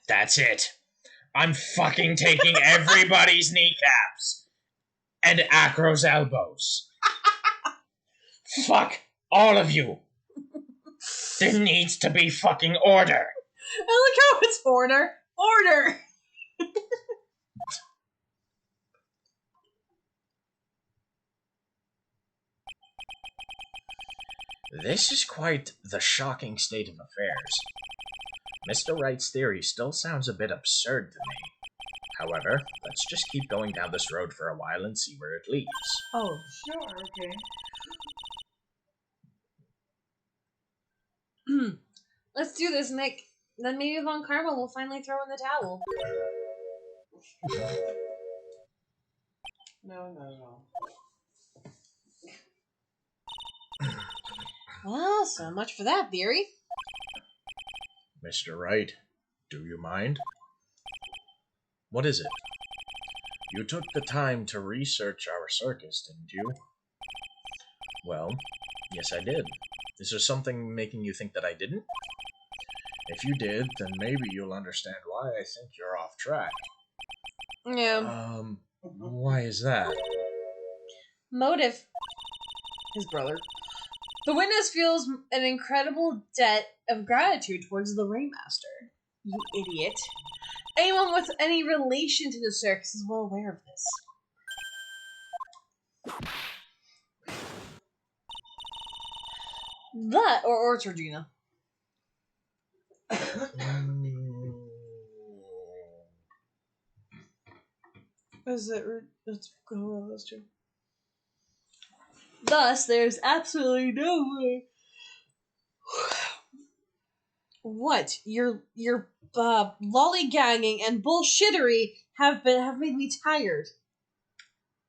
That's it. I'm fucking taking everybody's kneecaps. And Acro's elbows. Fuck all of you. There needs to be fucking order. I like how it's order. Order! This is quite the shocking state of affairs. Mr. Wright's theory still sounds a bit absurd to me. However, let's just keep going down this road for a while and see where it leads. Oh. Sure, okay. Let's do this, Nick. Then maybe Von Karma will finally throw in the towel. No. Well, so much for that theory. Mr. Wright, do you mind? What is it? You took the time to research our circus, didn't you? Well, yes I did. Is there something making you think that I didn't? If you did, then maybe you'll understand why I think you're off track. Yeah. Why is that? Motive. His brother. The witness feels an incredible debt of gratitude towards the Ringmaster. You idiot. Anyone with any relation to the circus is well aware of this. That, or it's Regina. Is it? Let's go with those two. Thus, there's absolutely no way. What? Your lollygagging and bullshittery have made me tired.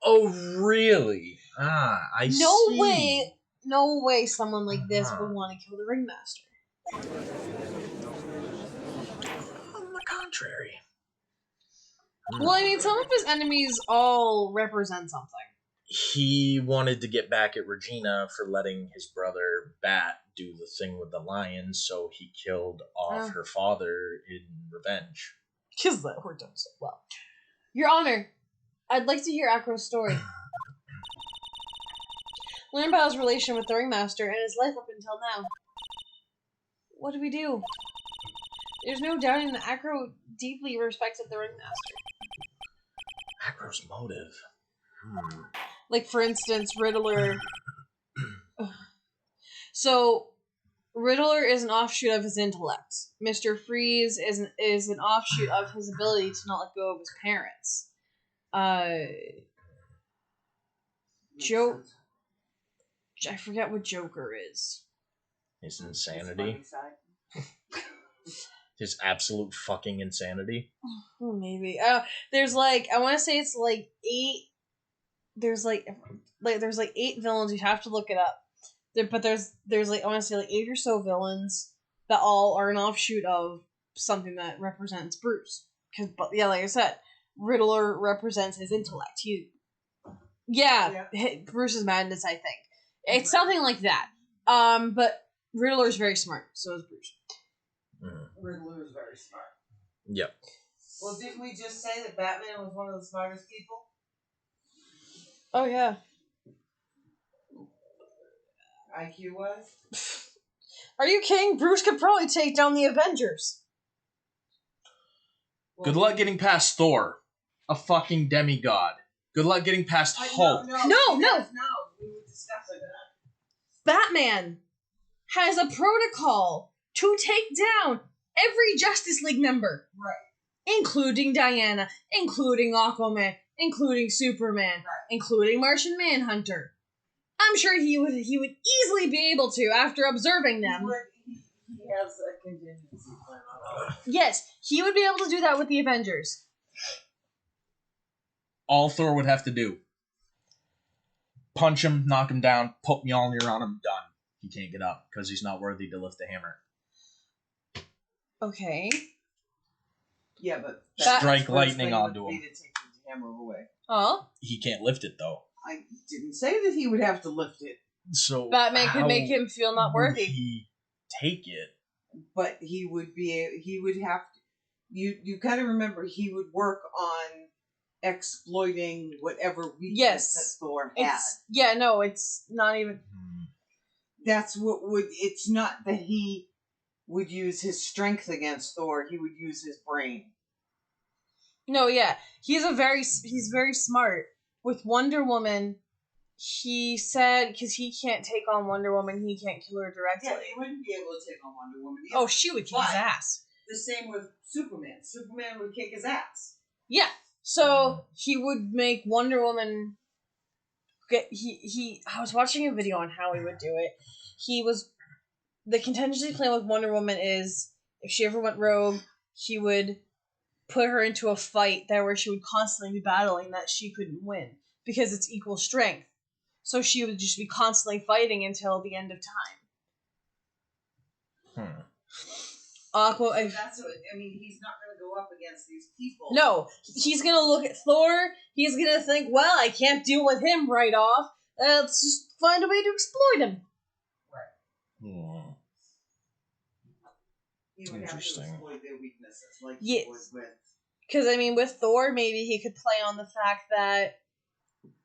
Oh, really? I see. No way someone like this would want to kill the Ringmaster. On the contrary. Well, I mean, some of his enemies all represent something. He wanted to get back at Regina for letting his brother Bat do the thing with the lions, so he killed off her father in revenge. Because that worked out so well. Your Honor, I'd like to hear Acro's story. Learn about his relation with the Ringmaster and his life up until now. What do we do? There's no doubting that Acro deeply respected the Ringmaster. Acro's motive. Like, for instance, Riddler. So, Riddler is an offshoot of his intellect. Mr. Freeze is an offshoot of his ability to not let go of his parents. I forget what Joker is. His insanity. His absolute fucking insanity. Oh, maybe. There's like, I want to say it's like 8. There's like 8 villains. You have to look it up. But there's like, I want to say like 8 or so villains that all are an offshoot of something that represents Bruce. But yeah, like I said, Riddler represents his intellect. Bruce's madness, I think. It's something like that. But Riddler's very smart, so is Bruce. Riddler is very smart. Yep. Well, didn't we just say that Batman was one of the smartest people? Oh, yeah. IQ-wise? Are you kidding? Bruce could probably take down the Avengers. Good luck getting past Thor. A fucking demigod. Good luck getting past Hulk. No. We were discussing that. Batman has a protocol to take down every Justice League member. Right. Including Diana, including Aquaman, including Superman, including Martian Manhunter. I'm sure he would easily be able to after observing them. He has a contingency plan on that. Yes, he would be able to do that with the Avengers. All Thor would have to do. Punch him, knock him down, put Mjolnir on him, done. He can't get up because he's not worthy to lift a hammer. Okay. Yeah, but Strike lightning onto him. To take the hammer away. Oh? He can't lift it though. I didn't say that he would have to lift it, So Batman could make him feel not would worthy. he take it? but he would have to. You kind of remember he would work on exploiting whatever weakness that Thor had. It's not even. That's what would. It's not that he would use his strength against Thor. He would use his brain. No, yeah, he's very smart. With Wonder Woman, he said because he can't take on Wonder Woman, he can't kill her directly. Yeah, he wouldn't be able to take on Wonder Woman either. Oh, she would kick his ass. The same with Superman. Superman would kick his ass. Yeah, so he would make Wonder Woman. I was watching a video on how he would do it. The contingency plan with Wonder Woman is if she ever went rogue, he would put her into a fight where she would constantly be battling that she couldn't win because it's equal strength. So she would just be constantly fighting until the end of time. That's what I mean. He's not going to go up against these people. No, he's going to look at Thor. He's going to think, well, I can't deal with him right off. Let's just find a way to exploit him. He would have to exploit their weaknesses, like yes. he would with. Because, I mean, with Thor, maybe he could play on the fact that.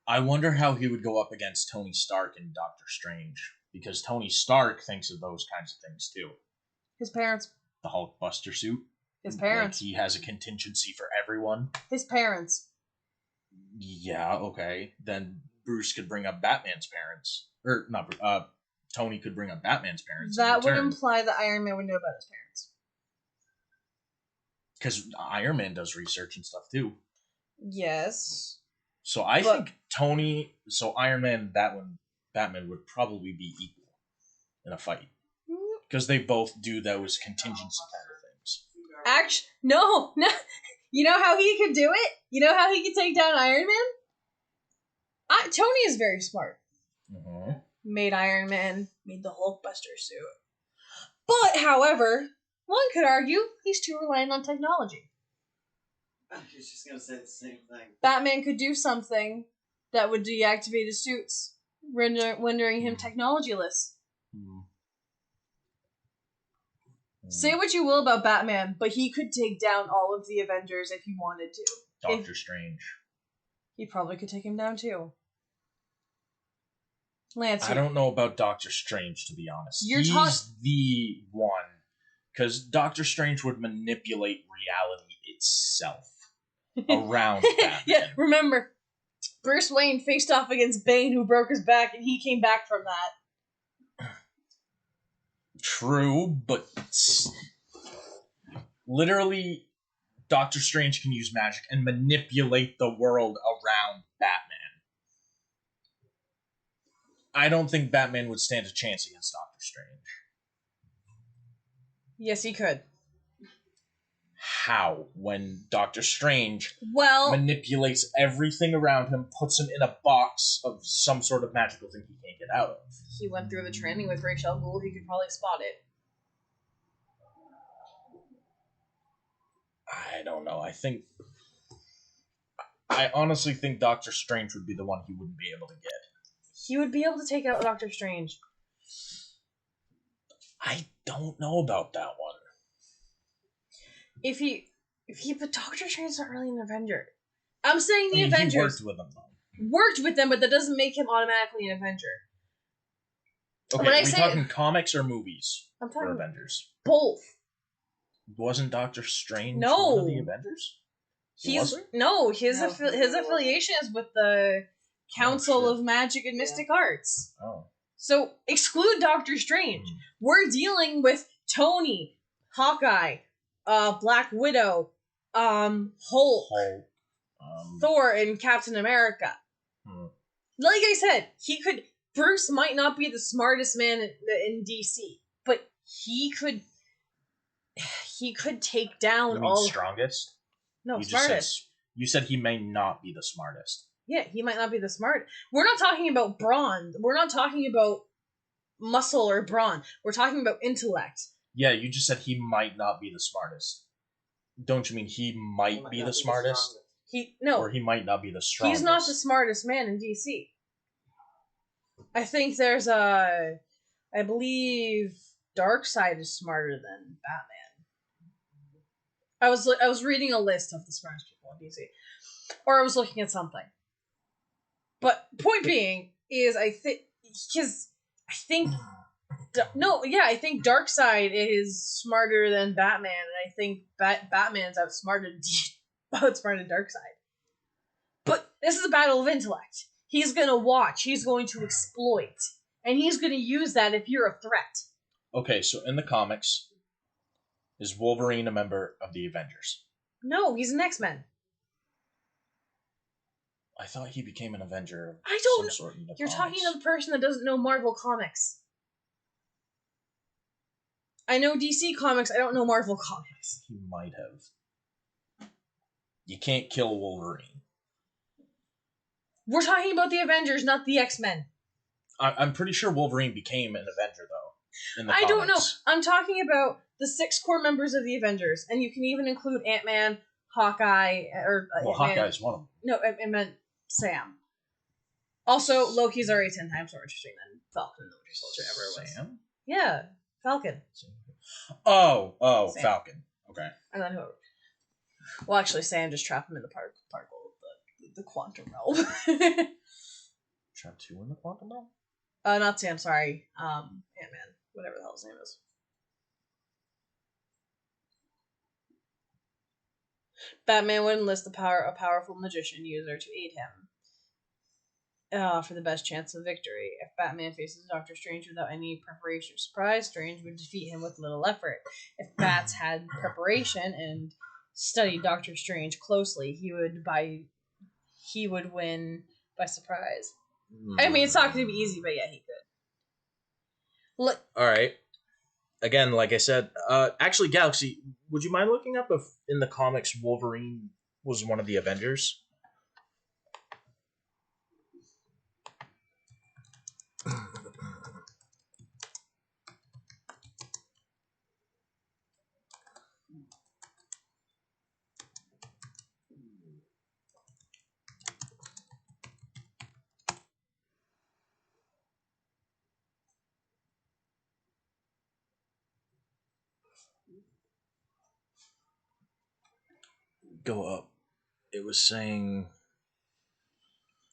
I wonder how he would go up against Tony Stark and Doctor Strange. Because Tony Stark thinks of those kinds of things, too. His parents. The Hulkbuster suit. His parents. Like he has a contingency for everyone. His parents. Yeah, okay. Then Bruce could bring up Batman's parents. Or, not Tony could bring up Batman's parents. That would imply that Iron Man would know about his parents. Because Iron Man does research and stuff, too. Yes. So I think Iron Man and Batman would probably be equal in a fight. Because they both do those contingency kind of things. Actually, no. You know how he could do it? You know how he could take down Iron Man? Tony is very smart. Mm-hmm. Made Iron Man, made the Hulkbuster suit. But, however, one could argue he's too reliant on technology. I was just going to say the same thing. Batman could do something that would deactivate his suits, rendering him technologyless. Say what you will about Batman, but he could take down all of the Avengers if he wanted to. Doctor Strange. He probably could take him down too. Lance, I don't know about Doctor Strange, to be honest. He's the one. Because Doctor Strange would manipulate reality itself around Batman. Yeah, remember, Bruce Wayne faced off against Bane, who broke his back, and he came back from that. True, but literally, Doctor Strange can use magic and manipulate the world around Batman. I don't think Batman would stand a chance against Doctor Strange. Yes, he could. How? When Doctor Strange Well, manipulates everything around him, puts him in a box of some sort of magical thing he can't get out of. he went through the training with Ra's al Ghul. He could probably spot it. I don't know. I honestly think Doctor Strange would be the one he wouldn't be able to get. He would be able to take out Doctor Strange. I don't know about that one. But Doctor Strange's not really an Avenger. I'm saying the I mean, Avengers he worked with them, though. worked with them, but that doesn't make him automatically an Avenger. Okay, When I are we say- talking comics or movies I'm for talking Avengers? both. Wasn't Doctor Strange No. one of the Avengers? His No. affiliation is with the Council shit. of Magic and Mystic Arts. Oh. So exclude Doctor Strange. We're dealing with Tony, Hawkeye, Black Widow, Hulk, Hulk. Thor, and Captain America. Like I said, Bruce might not be the smartest man in DC, but he could take down You mean all. strongest? No, You just smartest. you said he may not be the smartest. Yeah, he might not be the smart. We're not talking about brawn. We're not talking about muscle or brawn. We're talking about intellect. Yeah, you just said he might not be the smartest. Don't you mean he might be the smartest? Or he might not be the strongest? He's not the smartest man in DC. I think there's I believe Darkseid is smarter than Batman. I was reading a list of the smartest people in DC, or I was looking at something. But point being is, I think Darkseid is smarter than Batman, and I think Batman's outsmarted Darkseid. But this is a battle of intellect. He's gonna watch. He's going to exploit, and he's gonna use that if you're a threat. Okay, so in the comics, is Wolverine a member of the Avengers? No, he's an X-Men. I thought he became an Avenger of I don't some know. sort in the You're comics. talking to the person that doesn't know Marvel comics. I know DC comics. I don't know Marvel comics. He might have. You can't kill Wolverine. We're talking about the Avengers, not the X-Men. I'm pretty sure Wolverine became an Avenger, though. In the I don't know. comics. I'm talking about the 6 core members of the Avengers, and you can even include Ant-Man, Hawkeye, or Well, Ant-Man. Hawkeye's one of them. No, I meant Sam. Also, Loki's already 10 times more interesting than Falcon and the Winter Soldier ever was. Sam? Yeah, Falcon. Oh, Sam. Falcon. Okay. And then who? Well, actually, Sam just trapped him in the particle of the quantum realm. Trapped 2 in the quantum realm? Not Sam, sorry. Ant-Man. Whatever the hell his name is. Batman would enlist a powerful magician user to aid him for the best chance of victory. If Batman faces Doctor Strange without any preparation or surprise, Strange would defeat him with little effort. If Bats had preparation and studied Doctor Strange closely, he would win by surprise. I mean, it's not going to be easy, but yeah, he could. Look, All right. Again, like I said, actually, Galaxy, would you mind looking up if in the comics Wolverine was one of the Avengers? Go up. It was saying...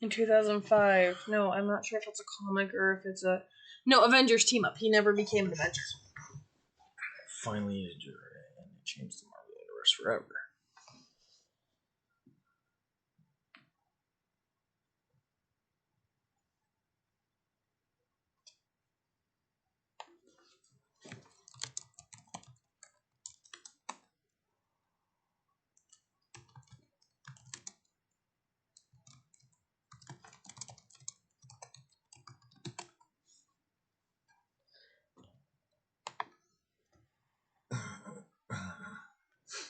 in 2005. No, I'm not sure if it's a comic or if it's a... No, Avengers Team Up. He never became an Avenger. finally injured and it changed the Marvel Universe forever.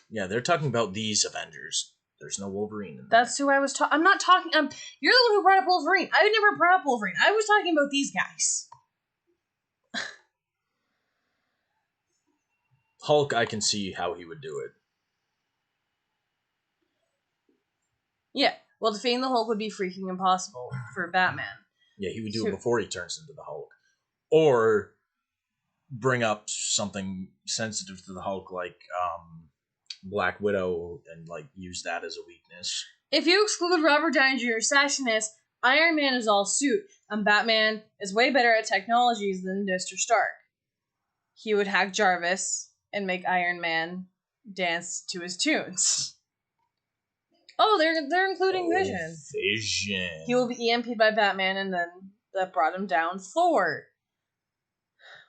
Yeah, they're talking about these Avengers. There's no Wolverine in there. That's who I was talking. I'm not talking. You're the one who brought up Wolverine. I never brought up Wolverine. I was talking about these guys. Hulk, I can see how he would do it. Yeah. Well, defeating the Hulk would be freaking impossible for Batman. Yeah, he would do it before he turns into the Hulk. Or bring up something sensitive to the Hulk, like Black Widow, and like use that as a weakness. If you exclude Robert Downey Jr.'s sassiness, Iron Man is all suit, and Batman is way better at technologies than Mr. Stark. He would hack Jarvis and make Iron Man dance to his tunes. Oh, they're including Vision. Vision. He will be EMP'd by Batman, and then that brought him down Thor.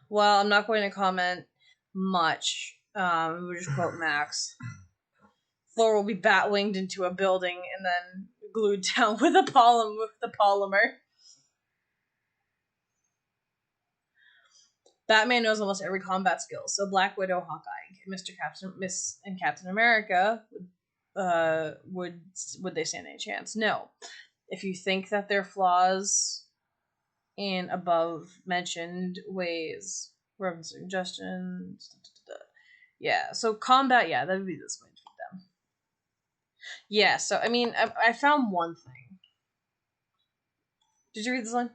Well, I'm not going to comment much. We'll just quote Max. Thor will be bat-winged into a building and then glued down with the polymer. Batman knows almost every combat skill, so Black Widow, Hawkeye, Miss and Captain America would they stand any chance? No. If you think that their flaws in above mentioned ways, referencing Justin, yeah. So combat, yeah, that would be this way for them. Yeah. So I mean, I found one thing. Did you read this line?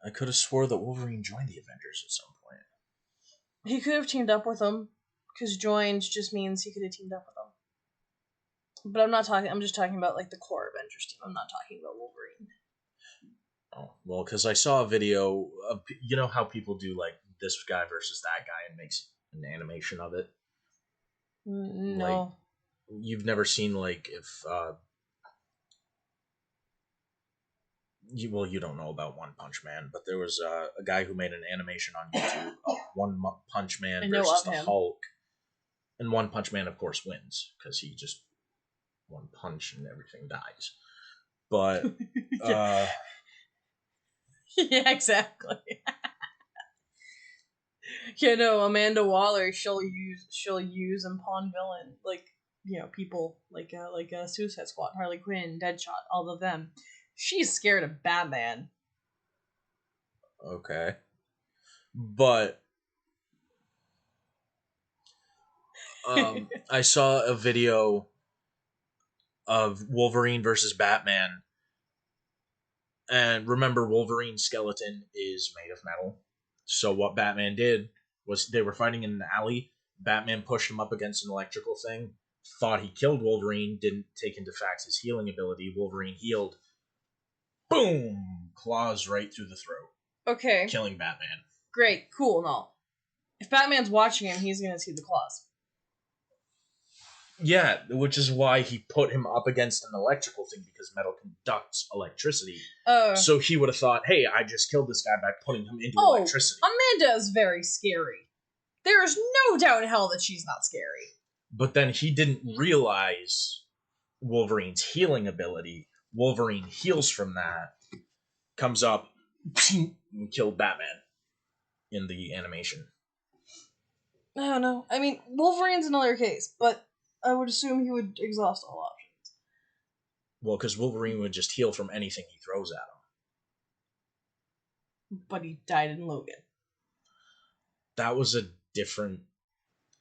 I could have swore that Wolverine joined the Avengers at some point. He could have teamed up with them, because joined just means he could have teamed up with them. But I'm just talking about like the core Avengers team. I'm not talking about Wolverine. Oh, well, because I saw a video of, you know how people do like this guy versus that guy and makes an animation of it? No. Like, you've never seen like if you don't know about One Punch Man, but there was a guy who made an animation on YouTube of One Punch Man versus the Hulk, and One Punch Man, of course, wins because he just one punch and everything dies. But yeah, exactly. Yeah, no, Amanda Waller, she'll use and pawn villain, like, you know, people like Suicide Squad, Harley Quinn, Deadshot, all of them. She's scared of Batman. Okay. But I saw a video of Wolverine versus Batman. And remember, Wolverine's skeleton is made of metal. So what Batman did was they were fighting in an alley. Batman pushed him up against an electrical thing. Thought he killed Wolverine. Didn't take into fact his healing ability. Wolverine healed. Boom! Claws right through the throat. Okay. Killing Batman. Great. Cool and all. If Batman's watching him, he's going to see the claws. Yeah, which is why he put him up against an electrical thing, because metal conducts electricity. So he would have thought, hey, I just killed this guy by putting him into electricity. Amanda is very scary. There is no doubt in hell that she's not scary. But then he didn't realize Wolverine's healing ability. Wolverine heals from that, comes up, and killed Batman in the animation. I don't know. I mean, Wolverine's another case, but I would assume he would exhaust all options. Well, because Wolverine would just heal from anything he throws at him. But he died in Logan. That was a different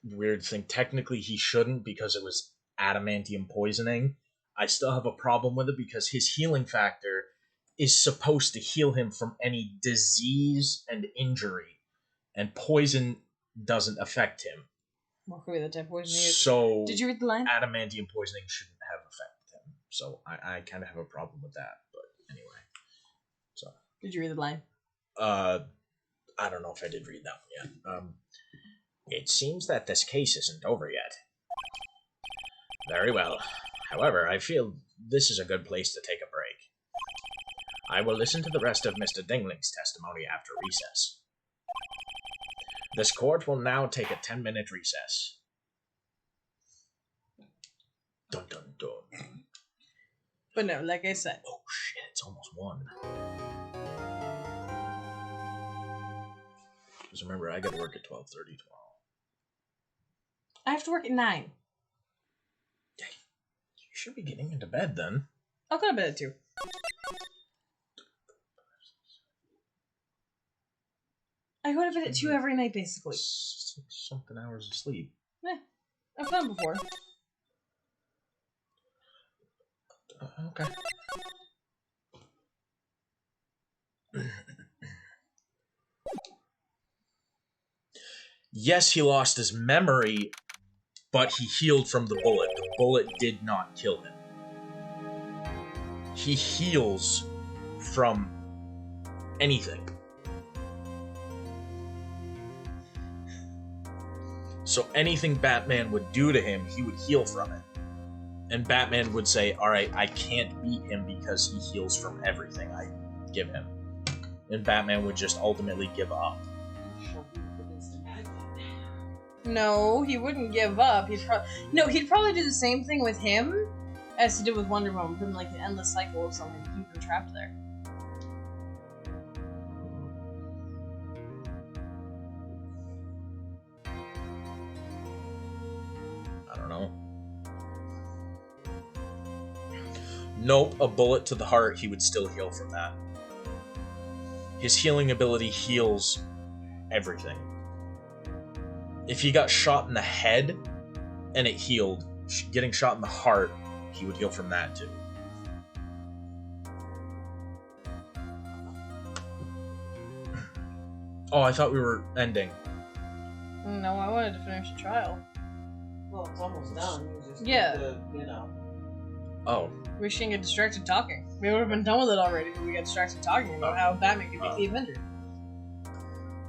weird thing. Technically, he shouldn't, because it was adamantium poisoning. I still have a problem with it because his healing factor is supposed to heal him from any disease and injury, and poison doesn't affect him. What could be the type of poisoning? So Did you read the line? adamantium poisoning shouldn't have affected him. So I kind of have a problem with that. But anyway, so Did you read the line? I don't know if I did read that one yet. It seems that this case isn't over yet. Very well. However, I feel this is a good place to take a break. I will listen to the rest of Mr. Dingling's testimony after recess. This court will now take a 10-minute recess. Dun dun dun. But no, like I said. Oh shit, it's almost 1. Because remember, I got to work at 12:30 tomorrow. I have to work at 9. You should be getting into bed then. I'll go to bed at 2. I go to bed at 2 every night, basically. Something hours of sleep. I've done before. Okay. Yes, he lost his memory, but he healed from the bullet. The bullet did not kill him. He heals from anything. So anything Batman would do to him, he would heal from it. And Batman would say, alright, I can't beat him because he heals from everything I give him. And Batman would just ultimately give up. No, he wouldn't give up. He'd probably do the same thing with him as he did with Wonder Woman, put in like an endless cycle of something to keep him trapped there. I don't know. Nope, a bullet to the heart, he would still heal from that. His healing ability heals everything. If he got shot in the head and it healed, getting shot in the heart, he would heal from that too. Oh, I thought we were ending. No, I wanted to finish the trial. Well, it's almost done. You just Yeah. need to, you know. Oh. We shouldn't get distracted talking. We would have been done with it already, but we got distracted talking about how Batman could beat the Avenger.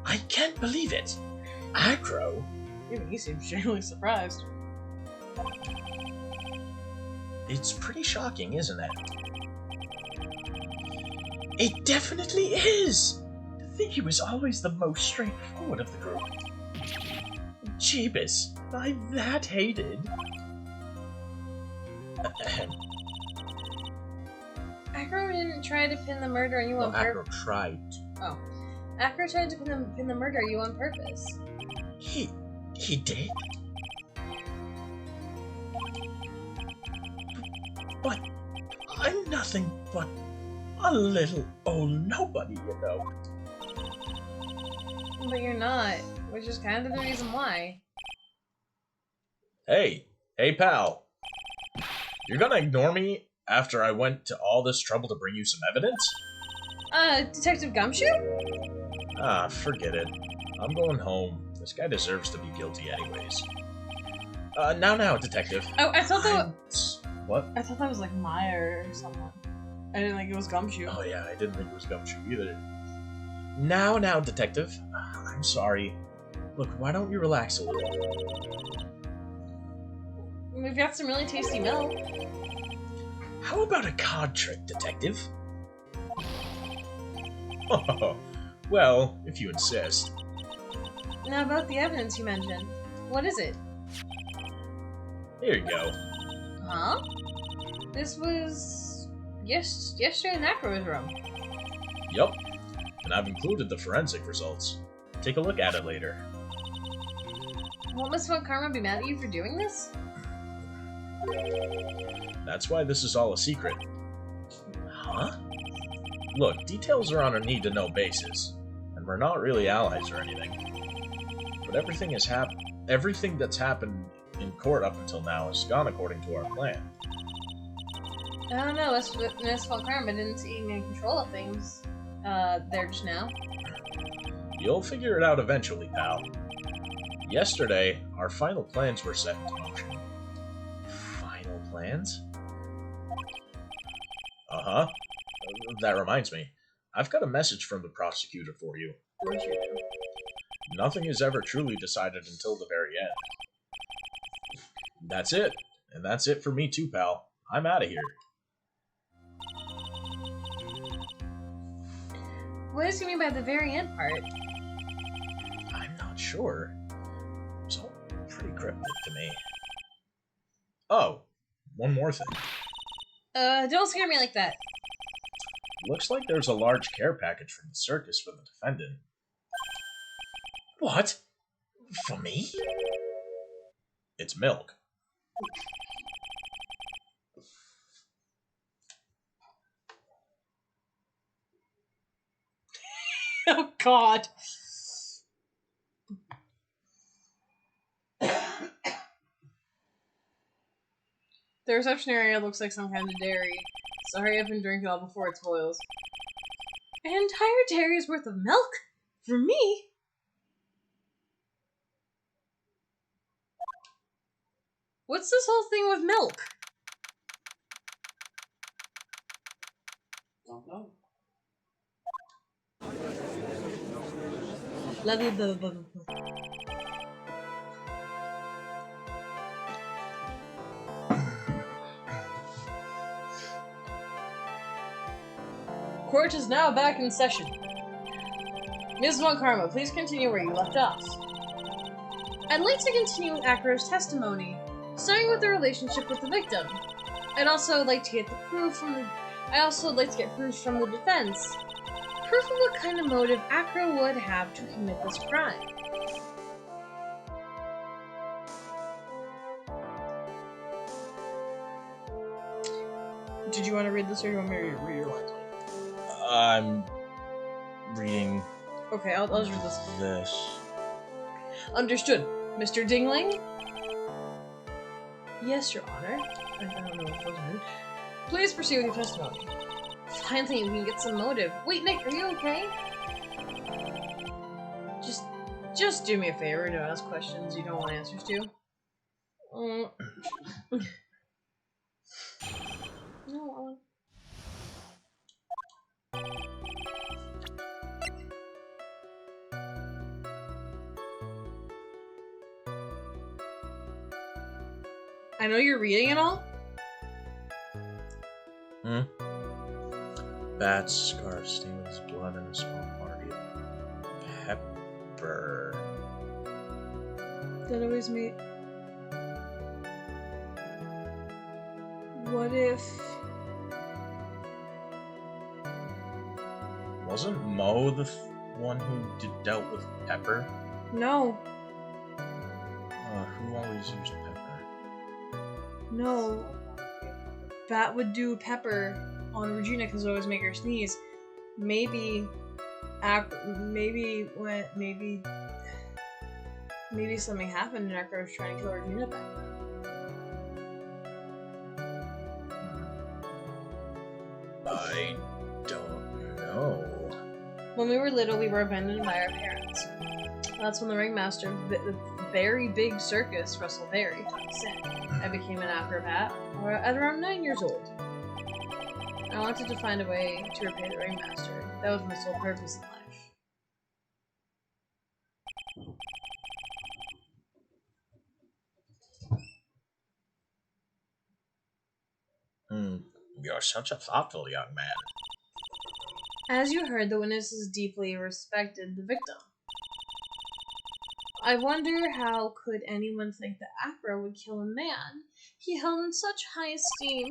I can't believe it. Aggro? Even he seems genuinely surprised. It's pretty shocking, isn't it? It definitely is! To think he was always the most straightforward of the group. Jeebus, I'm that hated. Aggro didn't try to pin the murder on you on purpose. Aggro tried. Oh. Aggro tried to pin the murder on you on purpose. He did? But I'm nothing but a little old nobody, you know. But you're not, which is kind of the reason why. Hey pal. You're gonna ignore me after I went to all this trouble to bring you some evidence? Detective Gumshoe? Ah, forget it. I'm going home. This guy deserves to be guilty anyways. Now, detective. Oh, I thought that What? I thought that was like Meyer or someone. I didn't think it was Gumshoe. Oh yeah, I didn't think it was Gumshoe either. Now, detective. I'm sorry. Look, why don't you relax a little? We've got some really tasty milk. How about a card trick, detective? Well, if you insist. Now about the evidence you mentioned. What is it? Here you go. Huh? This was yesterday in Acro's room. Yup. And I've included the forensic results. Take a look at it later. Won't Miss Von Karma be mad at you for doing this? That's why this is all a secret. Huh? Look, details are on a need-to-know basis, and we're not really allies or anything. But everything that's happened in court up until now has gone according to our plan. I don't know, Miss Von Karma didn't seem in control of things there just now. You'll figure it out eventually, pal. Yesterday, our final plans were set into motion. Final plans? Uh-huh. That reminds me. I've got a message from the prosecutor for you. Nothing is ever truly decided until the very end. That's it. And that's it for me too, pal. I'm out of here. What does he mean by the very end part? I'm not sure. It's all pretty cryptic to me. Oh, one more thing. Don't scare me like that. Looks like there's a large care package from the circus for the defendant. What? For me? It's milk. Oh, God. The reception area looks like some kind of dairy, so hurry up and drink it all before it spoils. An entire dairy's worth of milk? For me? What's this whole thing with milk? Don't know. Blah, blah, blah, blah, blah. Court is now back in session. Ms. Von Karma, please continue where you left off. I'd like to continue with Acro's testimony, starting with the relationship with the victim. I'd also like to get proof from the defense. Proof of what kind of motive Acro would have to commit this crime. Did you want to read this, or do you want me to read your lines? I'm reading Okay, I'll just read this. this. Understood. Mr. Dingling? Yes, Your Honor. I don't know what those mean. Please proceed with your testimony. Finally, we can get some motive. Wait, Nick, are you okay? Just do me a favor. Don't ask questions you don't want answers to. No. I know you're reading it all. Bats, scarf, stains, blood, and a small quantity of pepper. That always me. What if... Wasn't Mo the one who dealt with pepper? No. Who always used pepper? No. Bat would do pepper on Regina because it always make her sneeze. Maybe something happened and Acro was trying to kill Regina back then. I don't know. When we were little, we were abandoned by our parents. That's when the Ringmaster, the very big circus, Russell Berry, took us in. I became an acrobat at around 9 years old. I wanted to find a way to repay the Ringmaster. That was my sole purpose in life. You're such a thoughtful young man. As you heard, the witnesses deeply respected the victim. I wonder how could anyone think that Acro would kill a man he held in such high esteem.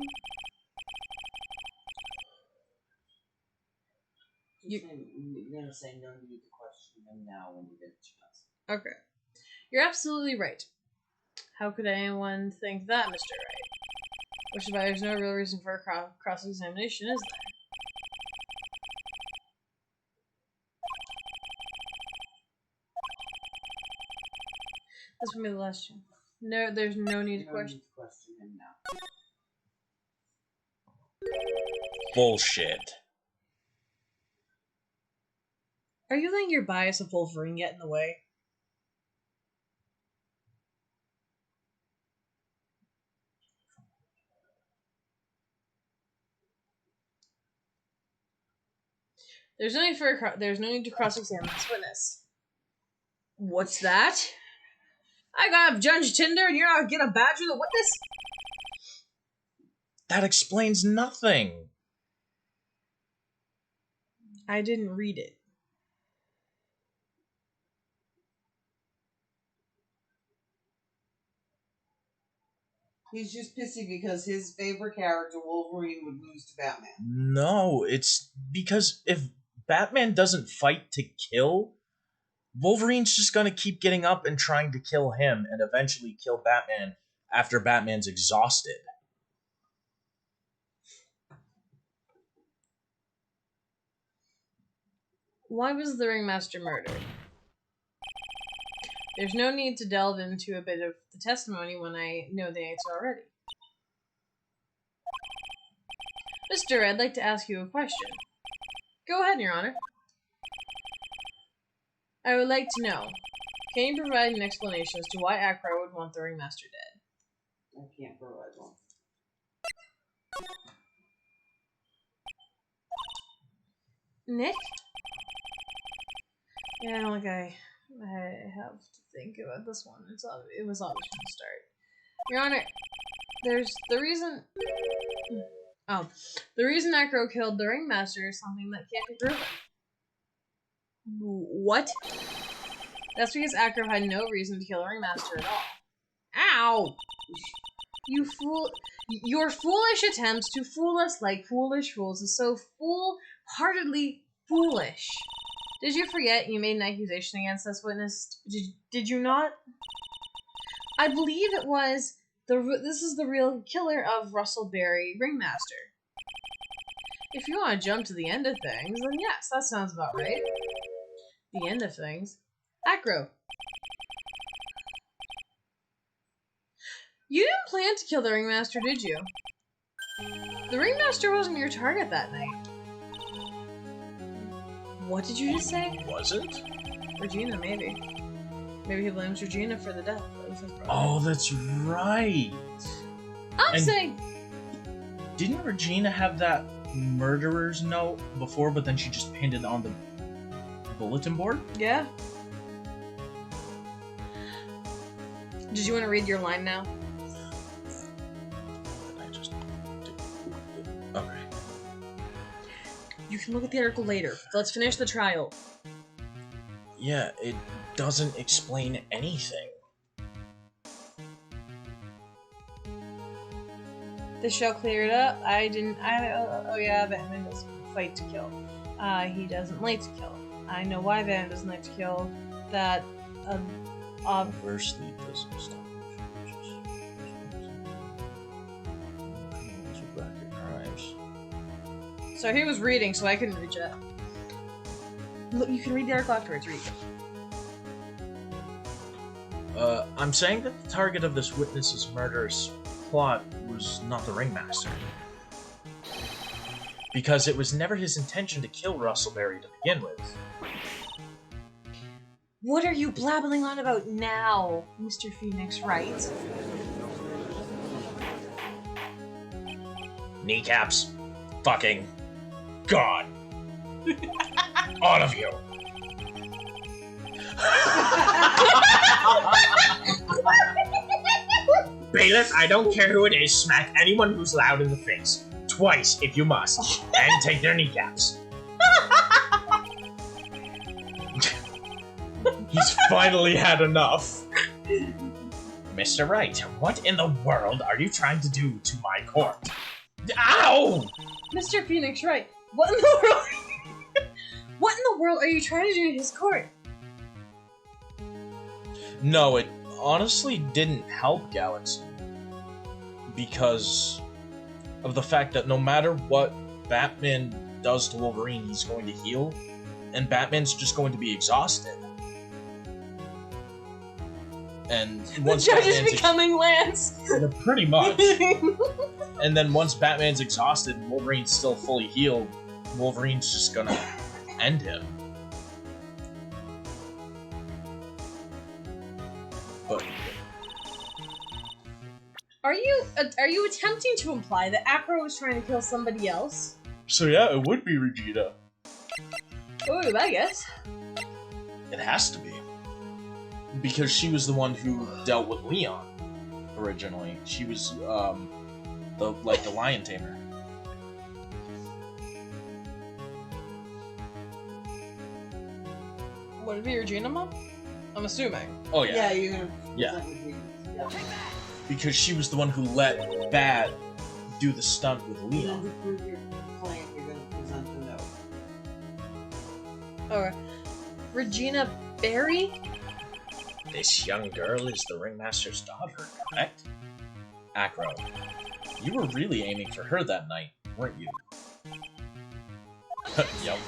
You're gonna say no need to question him now when you get a chance. Okay. You're absolutely right. How could anyone think that, Mr. Wright? Which is why there's no real reason for a cross-examination, is there? This will be the last one. No, there's no need to question. Him now. Bullshit. Are you letting your bias of Wolverine get in the way? There's no need to cross-examine this witness. What's that? I got Judge Tinder and you're not gonna badger the witness? That explains nothing. I didn't read it. He's just pissy because his favorite character, Wolverine, would lose to Batman. No, it's because if Batman doesn't fight to kill, Wolverine's just gonna keep getting up and trying to kill him and eventually kill Batman after Batman's exhausted. Why was the Ringmaster murdered? There's no need to delve into a bit of the testimony when I know the answer already. Mister, I'd like to ask you a question. Go ahead, Your Honor. I would like to know, can you provide an explanation as to why Acro would want the Ringmaster dead? I can't provide one. Nick? Yeah, I don't think I have to think about this one. It was obvious from the start. Your Honor, there's the reason... Oh, the reason Acro killed the Ringmaster is something that can't be proven. What? That's because Acro had no reason to kill the Ringmaster at all. Ow! Your foolish attempts to fool us like foolish fools is so fool-heartedly foolish. Did you forget you made an accusation against this witness? Did you not? I believe it was this is the real killer of Russell Berry, Ringmaster. If you want to jump to the end of things, then yes, that sounds about right. The end of things? Acro. You didn't plan to kill the Ringmaster, did you? The Ringmaster wasn't your target that night. What did you just say? Wasn't? Regina, maybe. Maybe he blames Regina for the death. That was his problem. Oh, that's right. I'm saying... Didn't Regina have that murderer's note before, but then she just pinned it on the bulletin board? Yeah. Did you want to read your line now? Okay. You can look at the article later. Let's finish the trial. Yeah, it doesn't explain anything. The show cleared up. Oh yeah, Batman doesn't fight to kill. He doesn't like to kill. I know why Batman doesn't like to kill. That, Conversely, doesn't stop. Crimes. So he was reading, so I couldn't reach it. Look, you can read the article afterwards. Read. I'm saying that the target of this witness's murderous plot was not the Ringmaster. Because it was never his intention to kill Russell Berry to begin with. What are you blabbling on about now, Mr. Phoenix Wright? Kneecaps. Fucking God. All of you. Bailiff, I don't care who it is, smack anyone who's loud in the face. Twice, if you must. And take their kneecaps. He's finally had enough. Mr. Wright, what in the world are you trying to do to my court? Ow! Mr. Phoenix Wright, what in the world? What in the world are you trying to do to his court? No, it honestly didn't help Galaxy. Because of the fact that no matter what Batman does to Wolverine, he's going to heal. And Batman's just going to be exhausted. And once the judge is Batman's becoming Lance. pretty much. And then once Batman's exhausted and Wolverine's still fully healed, Wolverine's just gonna end him. But Are you attempting to imply that Acro was trying to kill somebody else? so yeah, it would be Regina. Oh, I guess. It has to be. Because she was the one who dealt with Leon originally. She was the lion tamer. Would it be Regina, Mom? I'm assuming. Oh yeah. Yeah, you're gonna. Yeah. Yeah. Because she was the one who let Bad do the stunt with And then Leon. to prove your claim, you're gonna present the note. Okay. Regina Berry? This young girl is the Ringmaster's daughter, correct? Acro, you were really aiming for her that night, weren't you? Yup.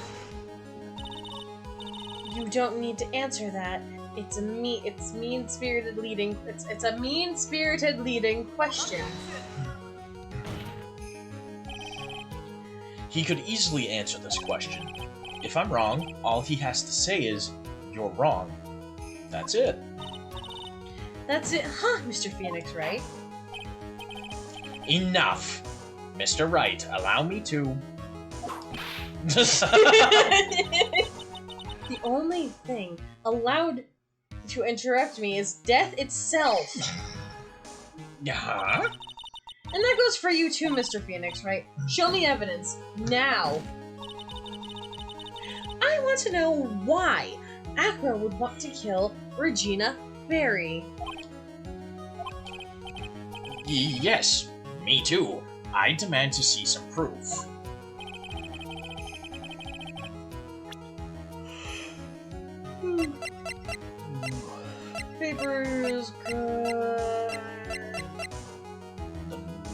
You don't need to answer that. It's a mean-spirited leading. It's a mean-spirited leading question. He could easily answer this question. If I'm wrong, all he has to say is, "You're wrong." That's it. That's it, huh, Mr. Phoenix, right? Enough! Mr. Wright, allow me to... The only thing allowed to interrupt me is death itself. Huh? And that goes for you too, Mr. Phoenix, right? Show me evidence. Now. I want to know why Acro would want to kill Regina Berry. Yes, me too. I demand to see some proof. Papers, good.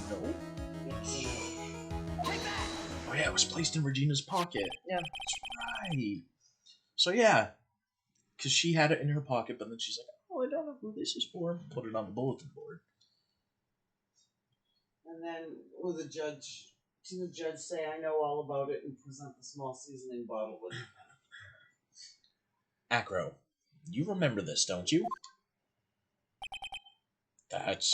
No. Oh yeah, it was placed in Regina's pocket. Yeah. That's right. So yeah, because she had it in her pocket, but then she's like, "Oh, I don't know who this is for." Put it on the bulletin board. And then will the judge say, "I know all about it," and present the small seasoning bottle with it? Acro, you remember this, don't you? It's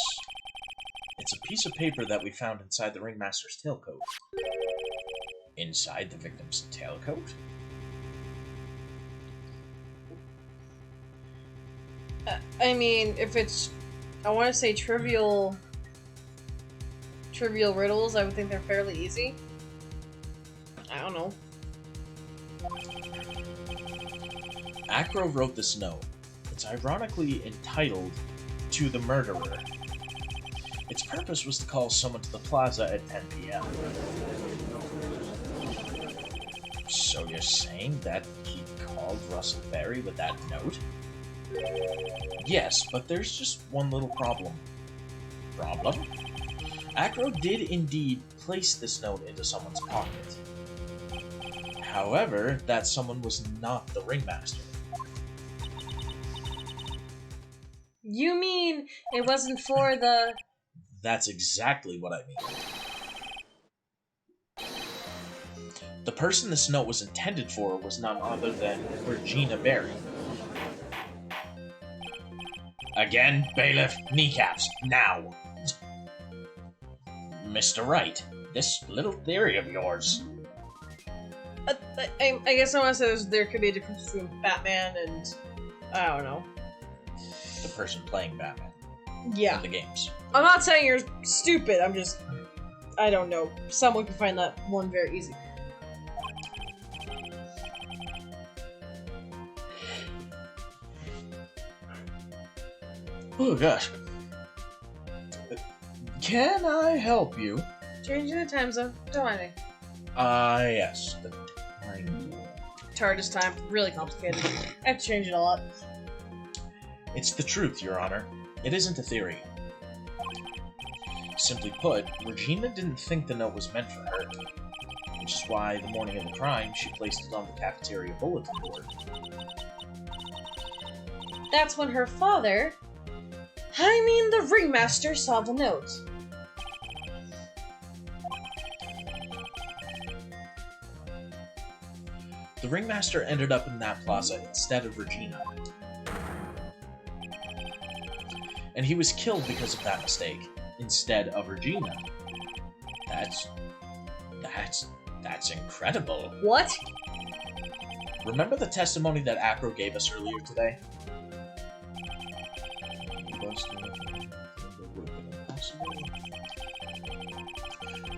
a piece of paper that we found inside the Ringmaster's tailcoat. Inside the victim's tailcoat? I mean, if it's, I want to say trivial riddles, I would think they're fairly easy. I don't know. Acro wrote this note. It's ironically entitled, "To the Murderer." Its purpose was to call someone to the plaza at 10 p.m. So you're saying that he called Russell Berry with that note? Yes, but there's just one little problem. Problem? Acro did indeed place this note into someone's pocket. However, that someone was not the Ringmaster. You mean it wasn't for the... That's exactly what I mean. The person this note was intended for was none other than Regina Berry. Again, bailiff, kneecaps, now! Mr. Wright, this little theory of yours... I guess I want to say there could be a difference between Batman and... I don't know. The person playing Batman Yeah. in the games. I'm not saying you're stupid, I'm just... I don't know. Someone can find that one very easy. Oh gosh. Can I help you? Changing the time zone. Don't mind me. Yes. The time. TARDIS time. Really complicated. I have to change it a lot. It's the truth, Your Honor. It isn't a theory. Simply put, Regina didn't think the note was meant for her, which is why the morning of the crime she placed it on the cafeteria bulletin board. That's when her father... I mean the Ringmaster saw the note. The Ringmaster ended up in that plaza instead of Regina. And he was killed because of that mistake, instead of Regina. That's incredible. What? Remember the testimony that Acro gave us earlier today?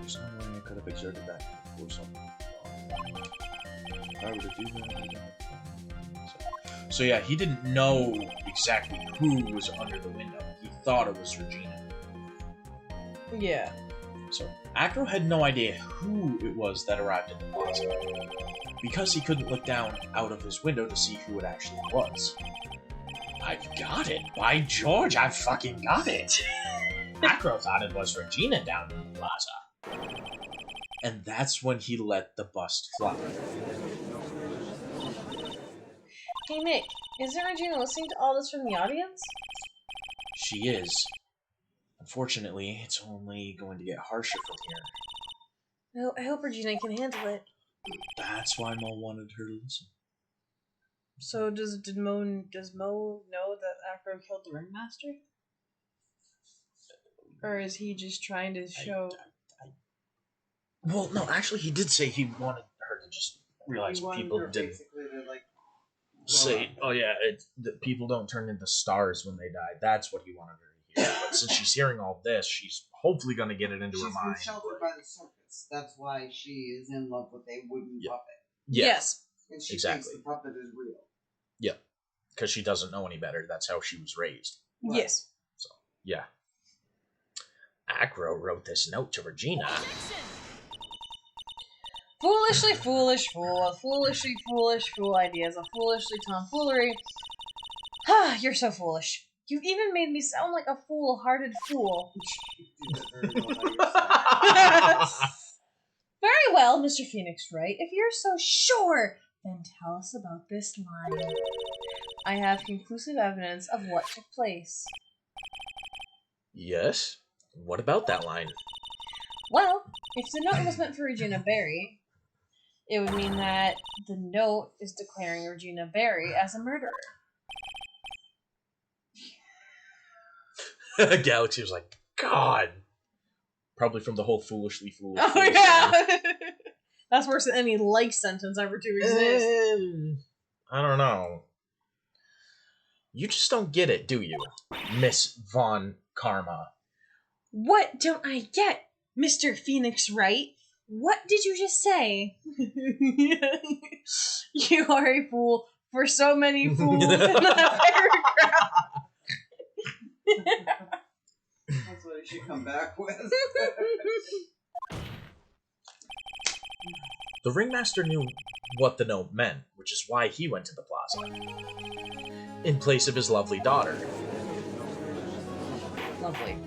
I could have exerted that or something. If I were to do that, so yeah, he didn't know exactly who was under the window. He thought it was Regina. Yeah. So Acro had no idea who it was that arrived at the plaza, because he couldn't look down out of his window to see who it actually was. I've got it! By George, I fucking got it! Acro thought it was Regina down in the plaza. And that's when he let the bust fly. Hey Nick, isn't Regina listening to all this from the audience? She is. Unfortunately, it's only going to get harsher from here. I hope Regina can handle it. That's why Mo wanted her to listen. So does Mo know that Acro killed the Ringmaster? Or is he just trying to show... Well, no, actually he did say he wanted her to just realize people didn't say, oh yeah, that people don't turn into stars when they die. That's what he wanted her to hear. But since she's hearing all this, she's hopefully going to get it into her mind. She's been sheltered by the circus. That's why she is in love with a wooden puppet. Yeah. Yes. And she thinks the puppet is real. Yeah. Because she doesn't know any better. That's how she was raised. Right. Yes. So, yeah. Acro wrote this note to Regina. Foolishly foolish fool, foolishly foolish fool ideas, a foolishly tomfoolery. Ah, you're so foolish. You even made me sound like a fool-hearted fool. Very well, Mr. Phoenix Wright. If you're so sure, then tell us about this line. I have conclusive evidence of what took place. Yes? What about that line? Well, if the note was meant for Regina Barry, it would mean that the note is declaring Regina Barry as a murderer. Galaxy was like, God! Probably from the whole foolishly foolish. Oh, yeah! That's worse than any life sentence ever to exist. I don't know. You just don't get it, do you, Miss Von Karma? What don't I get, Mr. Phoenix Wright? What did you just say? You are a fool for so many fools in that paragraph. That's what I should come back with. The Ringmaster knew what the note meant, which is why he went to the plaza. In place of his lovely daughter. Lovely.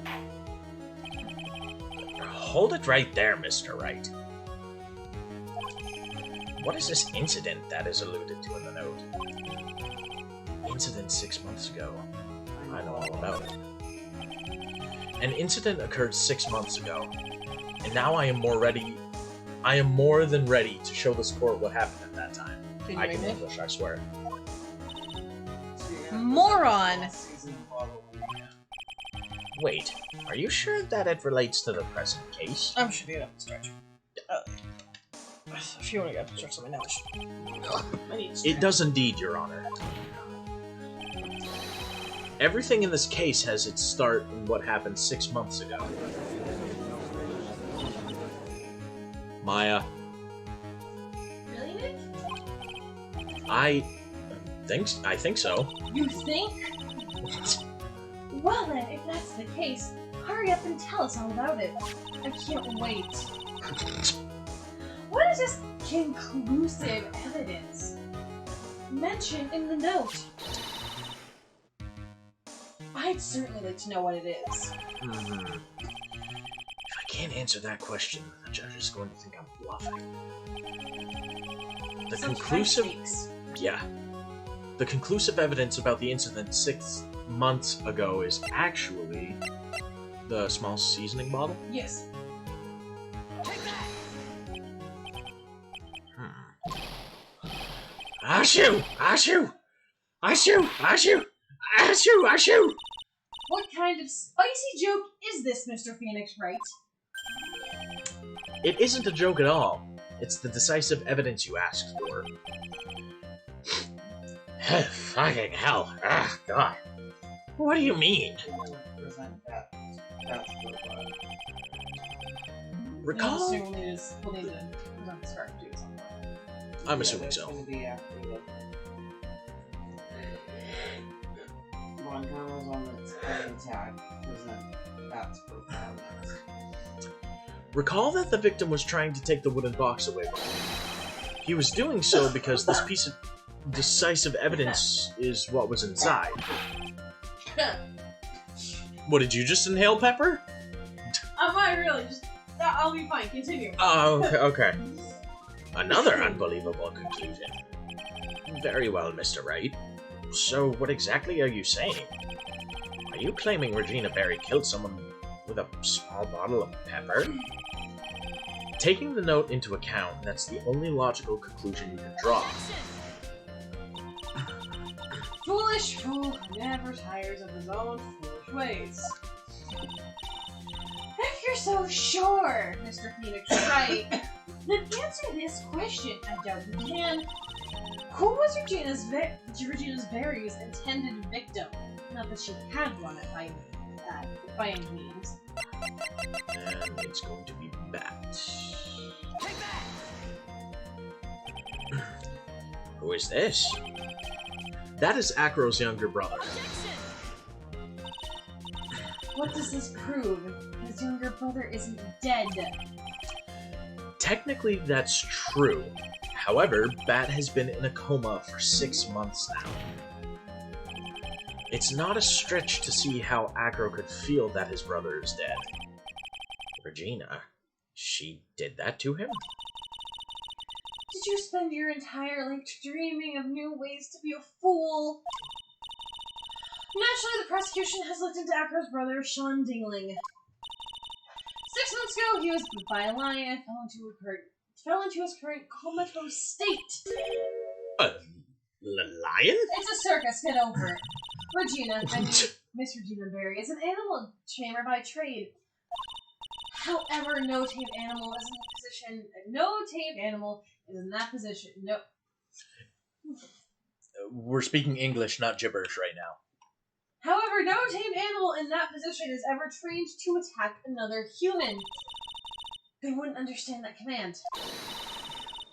Hold it right there, Mr. Wright. What is this incident that is alluded to in the note? Incident 6 months ago. I know all about it. An incident occurred 6 months ago, and now I am more than ready to show this court what happened at that time. I can English, I swear. Moron! Wait, are you sure that it relates to the present case? I'm sure you have to stretch. If you want to get up and stretch something else. It does indeed, Your Honor. Everything in this case has its start in what happened 6 months ago. Maya. Really, Nick? I think so. You think? Well then, if that's the case, hurry up and tell us all about it. I can't wait. What is this conclusive evidence mentioned in the note? I'd certainly like to know what it is. If I can't answer that question, the judge is going to think I'm bluffing. The conclusive... Yeah. The conclusive evidence about the incident 6 months ago is actually the small seasoning bottle? Yes. Ashu! Ashu! Ashu! Ashu! Ashu! Ashu! What kind of spicy joke is this, Mr. Phoenix Wright? It isn't a joke at all. It's the decisive evidence you asked for. Fucking hell. Ah, God. What do you mean? Present that. That's what Recall? We'll need to present the scarf too at some point. I'm assuming that's so. gonna be after the one camera's on its head attack. Present that's performance. Recall that the victim was trying to take the wooden box away from him. He was doing so because this piece of decisive evidence is what was inside. What, did you just inhale pepper? I'm not really. I'll be fine. Continue. Oh, okay. Another unbelievable conclusion. Very well, Mr. Wright. So, what exactly are you saying? Are you claiming Regina Berry killed someone with a small bottle of pepper? Taking the note into account, that's the only logical conclusion you can draw. Foolish fool never tires of his own foolish ways. If you're so sure, Mr. Phoenix Wright, then answer this question. I doubt you can. Who was Regina's Berry's intended victim? Not that she had one by any means. And it's going to be Bat. Who is this? That is Acro's younger brother. What does this prove? His younger brother isn't dead. Technically, that's true. However, Bat has been in a coma for 6 months now. It's not a stretch to see how Acro could feel that his brother is dead. Regina, she did that to him? Did you spend your entire life dreaming of new ways to be a fool? Naturally, the prosecution has looked into Acro's brother, Sean Dingling. 6 months ago, he was bit by a lion and fell into his current comatose state. Lion? It's a circus, get over it. Regina, Miss Regina Berry, is an animal tamer by trade. However, no tamed animal is in the position. No tamed animal is in that position. No. We're speaking English, not gibberish right now. However, no tamed animal in that position is ever trained to attack another human. They wouldn't understand that command.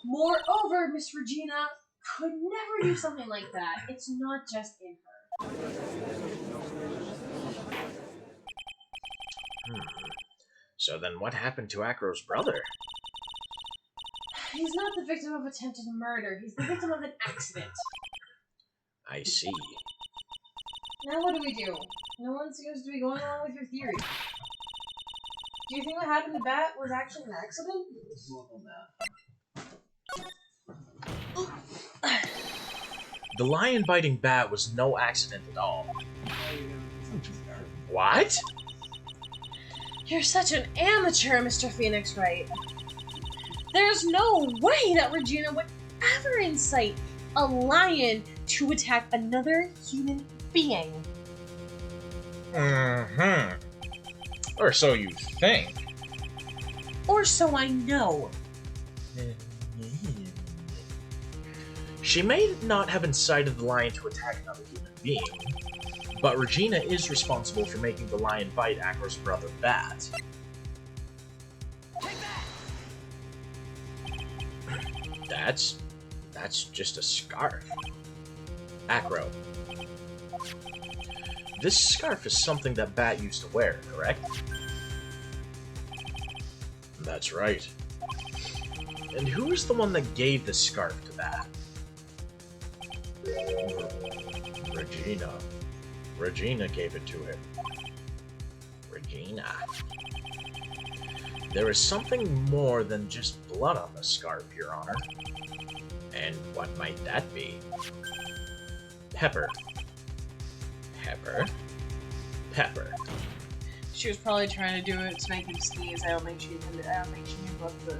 Moreover, Miss Regina could never do something like that. It's not just in her. So then what happened to Acro's brother? He's not the victim of attempted murder. He's the victim of an accident. I see. Now what do we do? No one seems to be going along with your theory. Do you think what happened to Bat was actually an accident? The lion biting Bat was no accident at all. What? You're such an amateur, Mr. Phoenix Wright. There's no way that Regina would ever incite a lion to attack another human being. Mm-hmm. Or so you think. Or so I know. She may not have incited the lion to attack another human being, but Regina is responsible for making the lion bite Acro's brother Bat. That's just a scarf. Acro. This scarf is something that Bat used to wear, correct? That's right. And who is the one that gave this scarf to Bat? Regina. Regina gave it to him. Regina. There is something more than just blood on the scarf, Your Honor. And what might that be? Pepper. Pepper. Pepper. She was probably trying to do it to make him sneeze. I don't think she knew what the...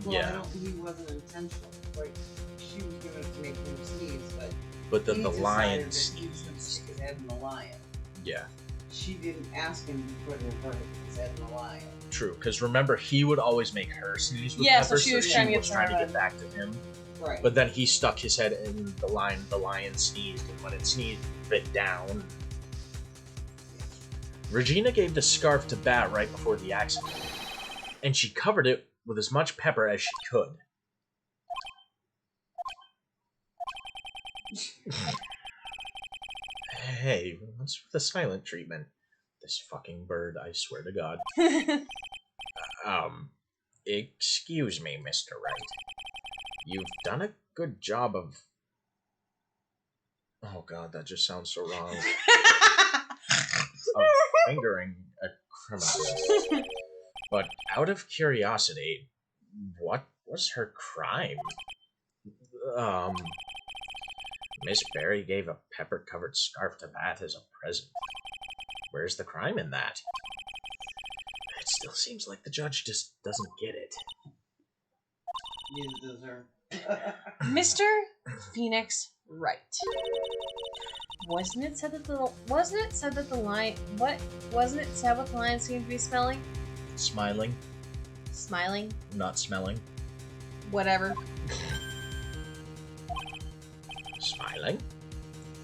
Well, Yeah. I don't, he wasn't intentional. Like, she was gonna make him sneeze, but But then he the decided lion that he was gonna sneezed. stick his head in the lion. Yeah. she didn't ask him to put his head in the lion. True, because remember, he would always make her sneeze with Yeah, pepper, so she was trying to get trying to her get back to him. Right. But then he stuck his head in the lion. The lion sneezed, and when it sneezed, it bit down. Regina gave the scarf to Bat right before the accident, and she covered it with as much pepper as she could. Hey, what's with the silent treatment? This fucking bird, I swear to God. Excuse me, Mr. Wright. You've done a good job of... Oh God, that just sounds so wrong. Of fingering a criminal. But out of curiosity, what was her crime? Miss Barry gave a pepper-covered scarf to Bat as a present. Where's the crime in that? It still seems like the judge just doesn't get it. Neither does her. Mr. Phoenix Wright. Wasn't it said that the lion seemed to be smelling? Smiling, Smiling? not smelling. Whatever. Smiling?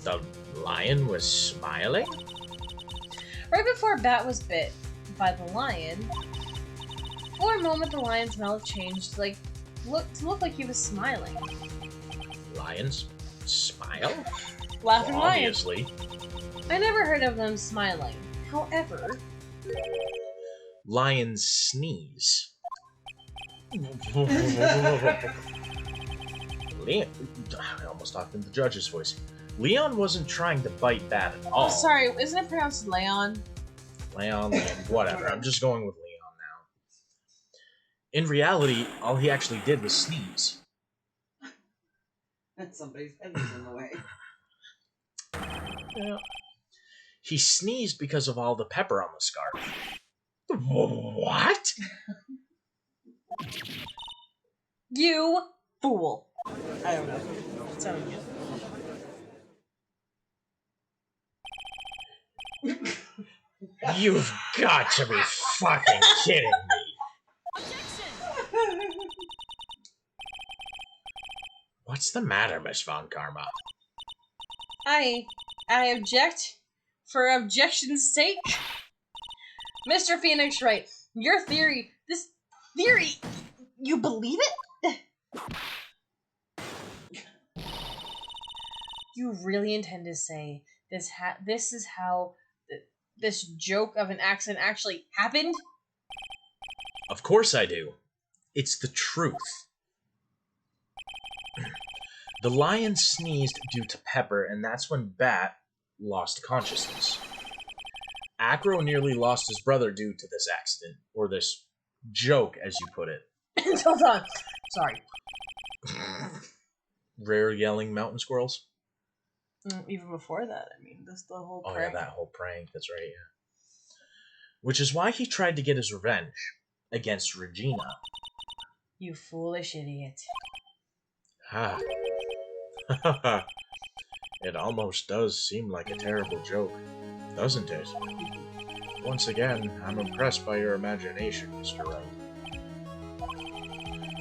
The lion was smiling? Right before Bat was bit by the lion, for a moment the lion's mouth changed to look like he was smiling. Lions smile? Laughing Well, lion. obviously. I never heard of them smiling. However, Lions sneeze. Leon, I almost talked in the judge's voice. Leon wasn't trying to bite Bat at all. oh, sorry, isn't it pronounced Leon? Leon, whatever. I'm just going with Leon now. In reality, all he actually did was sneeze. And somebody's head was in the way. Yeah. He sneezed because of all the pepper on the scarf. What? You fool. I don't know. It's sounding good. You've got to be fucking kidding me. What's the matter, Miss Von Karma? I object for objection's sake. Mr. Phoenix Wright, this theory, you believe it? You really intend to say this is how this joke of an accident actually happened? Of course I do. It's the truth. The lion sneezed due to pepper, and that's when Bat lost consciousness. Acro nearly lost his brother due to this accident, or this joke, as you put it. Hold on. Sorry. Rare yelling mountain squirrels? Even before that, I mean, this the whole Oh prank. yeah, that whole prank, that's right, yeah. Which is why he tried to get his revenge against Regina. You foolish idiot. Ha. It almost does seem like a terrible joke, doesn't it? Once again, I'm impressed by your imagination, Mr. Wright.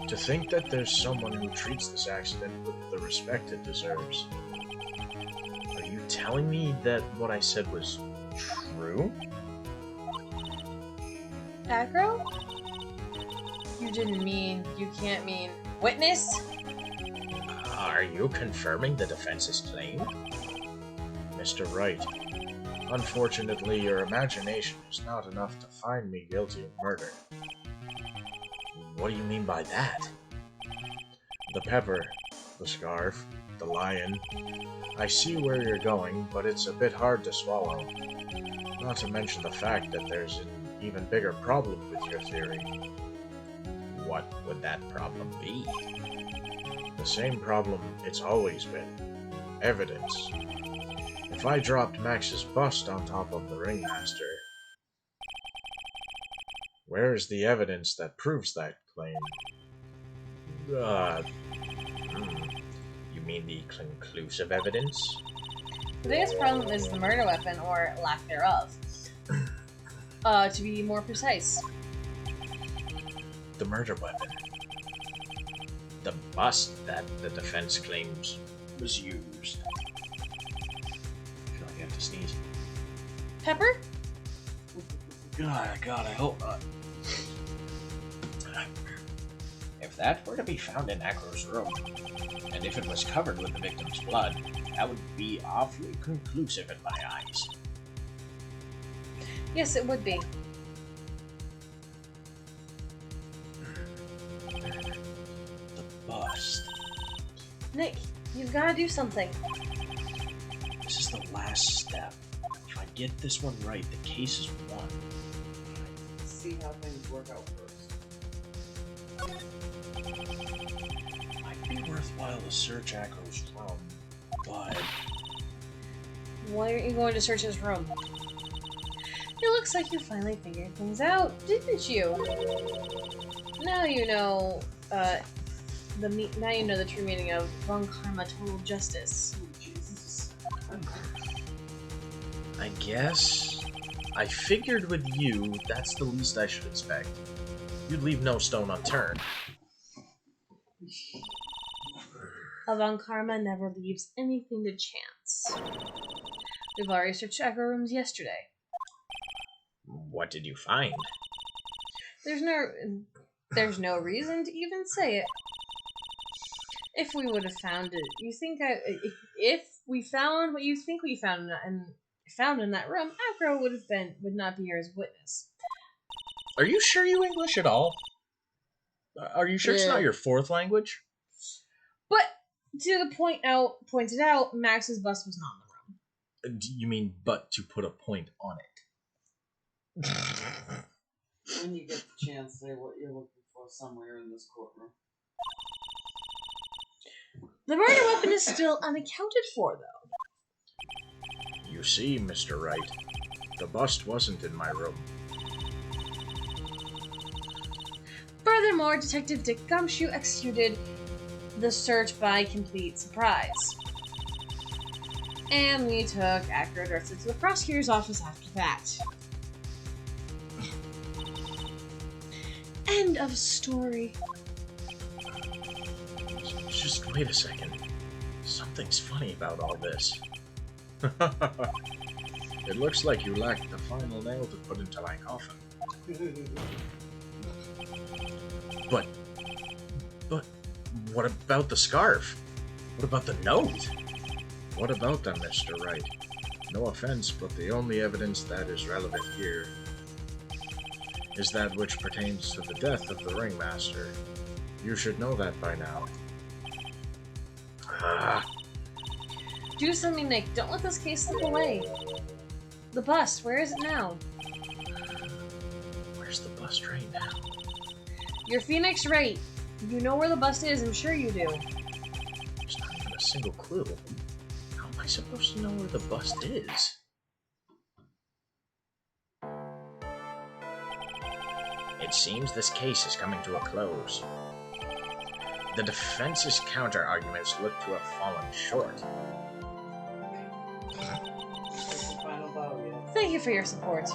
To think that there's someone who treats this accident with the respect it deserves. Are you telling me that what I said was true? Acro? You can't mean witness? Are you confirming the defense's claim? Mr. Wright, unfortunately, your imagination is not enough to find me guilty of murder. What do you mean by that? The pepper, the scarf, the lion. I see where you're going, but it's a bit hard to swallow. Not to mention the fact that there's an even bigger problem with your theory. What would that problem be? The same problem it's always been. Evidence. If I dropped Max's bust on top of the Ringmaster, where is the evidence that proves that claim? You mean the conclusive evidence? The biggest problem is the murder weapon, or lack thereof. To be more precise. The murder weapon. The bust that the defense claims was used. I feel like I have to sneeze. Pepper? God, I hope not. If that were to be found in Acro's room, and if it was covered with the victim's blood, that would be awfully conclusive in my eyes. Yes, it would be. The bust. Nick, you've got to do something. This is the last step. If I get this one right, the case is won. See how things work out first. Might be worthwhile to search Acro's room, but Why aren't you going to search his room? It looks like you finally figured things out, didn't you? Now you know, now you know the true meaning of von karma, total justice. Oh, Jesus. I guess I figured with you, that's the least I should expect. You'd leave no stone unturned. Von karma never leaves anything to chance. We've already searched Acro rooms yesterday. What did you find? There's no reason to even say it. If we would have found it, if we found what you think we found in that room, Acro would not be here as witness. Are you sure you English at all? Are you sure it's not your fourth language? But to the pointed out, Max's bust was not in the room. Do you mean but to put a point on it? When you get the chance, say what you're looking for somewhere in this courtroom. The murder weapon is still unaccounted for, though. You see, Mr. Wright, the bust wasn't in my room. Furthermore, Detective Dick Gumshoe executed the search by complete surprise. And we took Acro directly to the prosecutor's office after that. End of story. Just wait a second. Something's funny about all this. It looks like you lacked the final nail to put into my coffin. But what about the scarf? What about the note? What about them, Mr. Wright? No offense, but the only evidence that is relevant here is that which pertains to the death of the Ringmaster. You should know that by now. Do something, Nick. Don't let this case slip away. The bust, where is it now? Where's the bust right now? You're Phoenix Wright. You know where the bust is, I'm sure you do. There's not even a single clue. How am I supposed to know where the bust is? It seems this case is coming to a close. The defense's counter-arguments look to have fallen short. That's the final bow, yeah. Thank you for your support.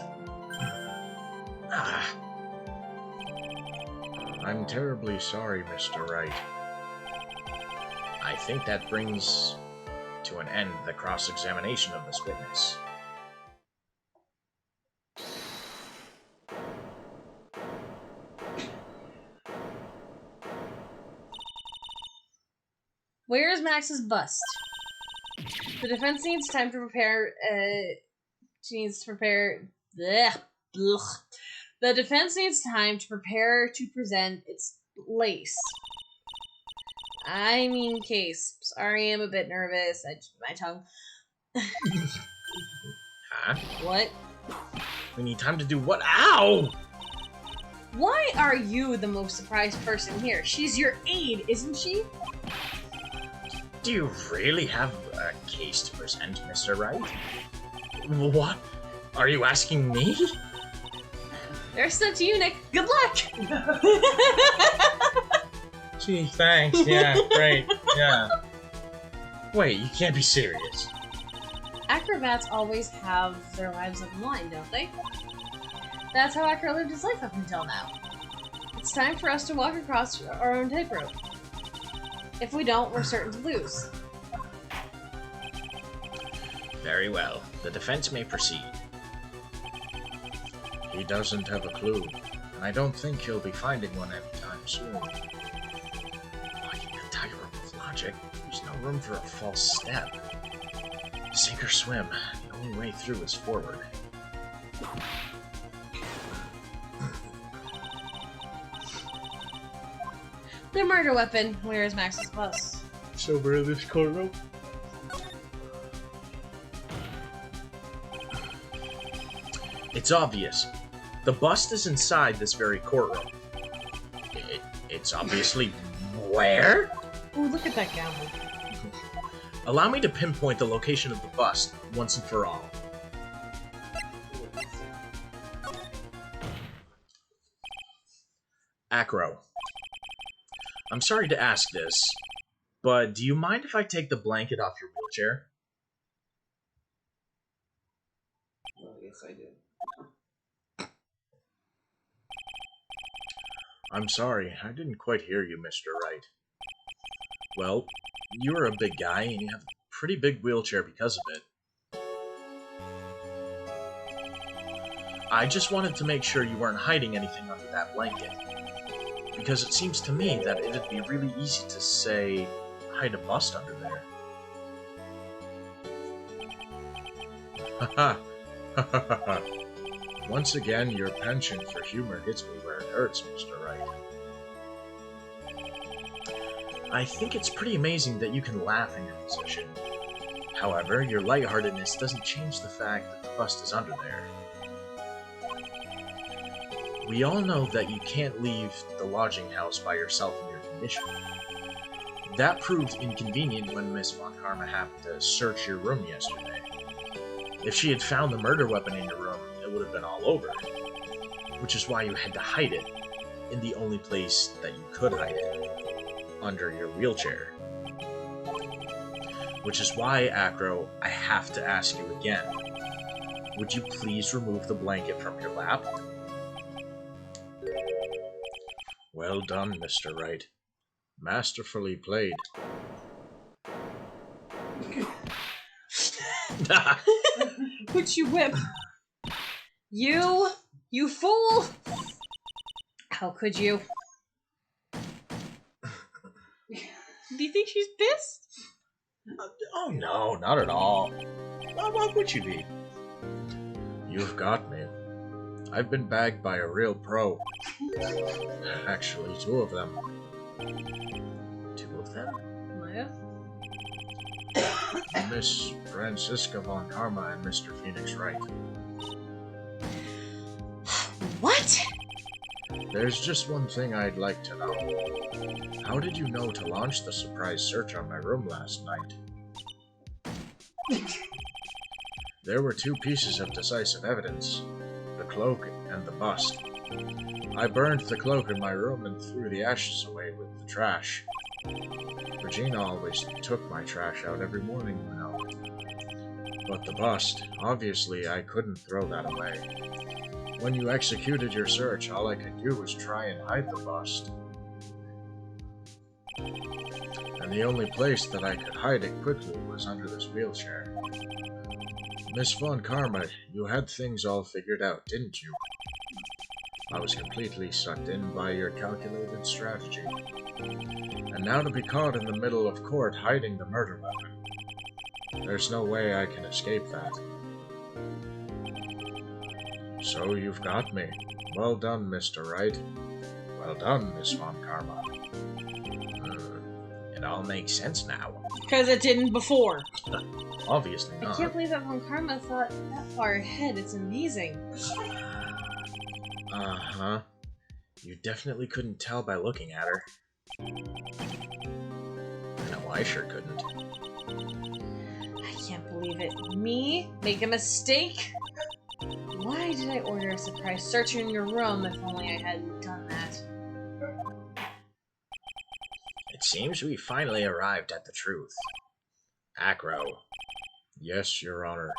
I'm terribly sorry, Mr. Wright. I think that brings to an end the cross-examination of this witness. Where is Max's bust? The defense needs time to prepare. Blech. The defense needs time to prepare to present its case. Sorry, I'm a bit nervous. My tongue. Huh? What? We need time to do what? Ow! Why are you the most surprised person here? She's your aide, isn't she? Do you really have a case to present, Mr. Wright? What? Are you asking me? They're sent to you, Nick. Good luck! Gee, thanks. Yeah, great. Yeah. Wait, you can't be serious. Acrobats always have their lives on the line, don't they? That's how Acro lived his life up until now. It's time for us to walk across our own tightrope. If we don't, we're certain to lose. Very well. The defense may proceed. He doesn't have a clue, and I don't think he'll be finding one anytime soon. Walking the tightrope with logic, there's no room for a false step. Sink or swim, the only way through is forward. The murder weapon. Where is Max's bus? Somewhere in this corner. It's obvious. The bust is inside this very courtroom. It's obviously where? Ooh, look at that gown. Allow me to pinpoint the location of the bust once and for all. Acro. I'm sorry to ask this, but do you mind if I take the blanket off your wheelchair? Oh, yes, I do. I'm sorry, I didn't quite hear you, Mr. Wright. Well, you're a big guy, and you have a pretty big wheelchair because of it. I just wanted to make sure you weren't hiding anything under that blanket. Because it seems to me that it'd be really easy to, say, hide a bust under there. Haha. Ha. Once again, your penchant for humor hits me where it hurts, Mr. Wright. I think it's pretty amazing that you can laugh in your position. However, your lightheartedness doesn't change the fact that the bust is under there. We all know that you can't leave the lodging house by yourself in your condition. That proved inconvenient when Miss Von Karma happened to search your room yesterday. If she had found the murder weapon in your room, it would have been all over. Which is why you had to hide it in the only place that you could hide it, under your wheelchair. Which is why, Acro, I have to ask you again. Would you please remove the blanket from your lap? Well done, Mr. Wright. Masterfully played. Which you whip. You fool! How could you? Do you think she's pissed? Oh no, not at all. Why would you be? You've got me. I've been bagged by a real pro. Actually, two of them. Two of them? Maya? Miss Francisca Von Karma and Mr. Phoenix Wright. What? There's just one thing I'd like to know. How did you know to launch the surprise search on my room last night? There were two pieces of decisive evidence. The cloak and the bust. I burned the cloak in my room and threw the ashes away with the trash. Regina always took my trash out every morning, you know. But the bust, obviously I couldn't throw that away. When you executed your search, all I could do was try and hide the bust. And the only place that I could hide it quickly was under this wheelchair. Miss Von Karma, you had things all figured out, didn't you? I was completely sucked in by your calculated strategy. And now to be caught in the middle of court hiding the murder weapon. There's no way I can escape that. So you've got me. Well done, Mr. Wright. Well done, Miss Von Karma. It all makes sense now. Because it didn't before. Obviously I not. can't believe that Von Karma thought that far ahead. It's amazing. Uh-huh. You definitely couldn't tell by looking at her. I know I sure couldn't. I can't believe it. Me? Make a mistake? Why did I order a surprise search in your room if only I hadn't done that? It seems we finally arrived at the truth. Acro, Yes, Your Honor.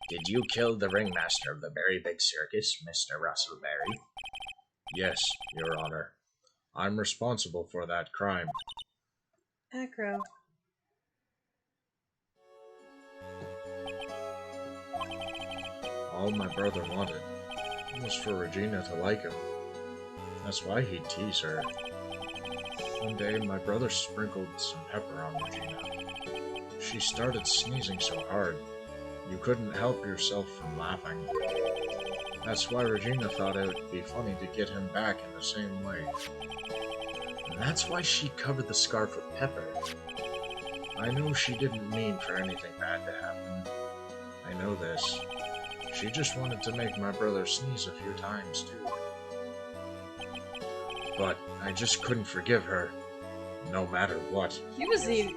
Did you kill the ringmaster of the very big circus, Mr. Russellberry? Yes, Your Honor. I'm responsible for that crime. Acro. All my brother wanted was for Regina to like him. That's why he'd tease her. One day, my brother sprinkled some pepper on Regina. She started sneezing so hard, you couldn't help yourself from laughing. That's why Regina thought it would be funny to get him back in the same way. And that's why she covered the scarf with pepper. I know she didn't mean for anything bad to happen. I know this. She just wanted to make my brother sneeze a few times, too. But I just couldn't forgive her, no matter what. He was the... In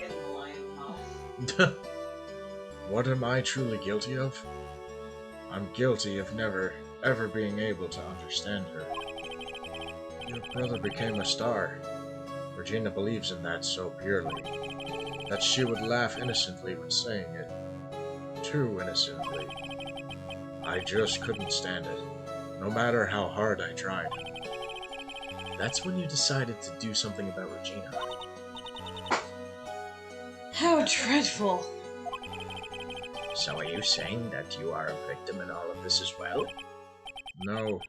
the lion's mouth. What am I truly guilty of? I'm guilty of never, ever being able to understand her. Your brother became a star. Regina believes in that so purely, that she would laugh innocently when saying it. Too innocently. I just couldn't stand it, no matter how hard I tried. That's when you decided to do something about Regina. How dreadful. So are you saying that you are a victim in all of this as well? No,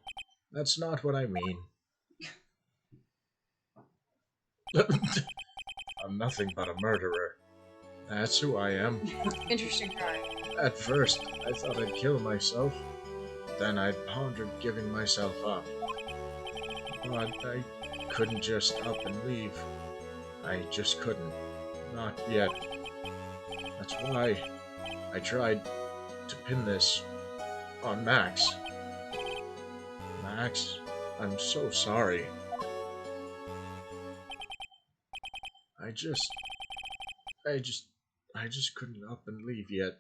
that's not what I mean. I'm nothing but a murderer. That's who I am. Interesting crime. At first, I thought I'd kill myself. Then I'd pondered giving myself up. But I couldn't just up and leave. I just couldn't. Not yet. That's why I tried to pin this on Max. Max, I'm so sorry. I just couldn't up and leave yet.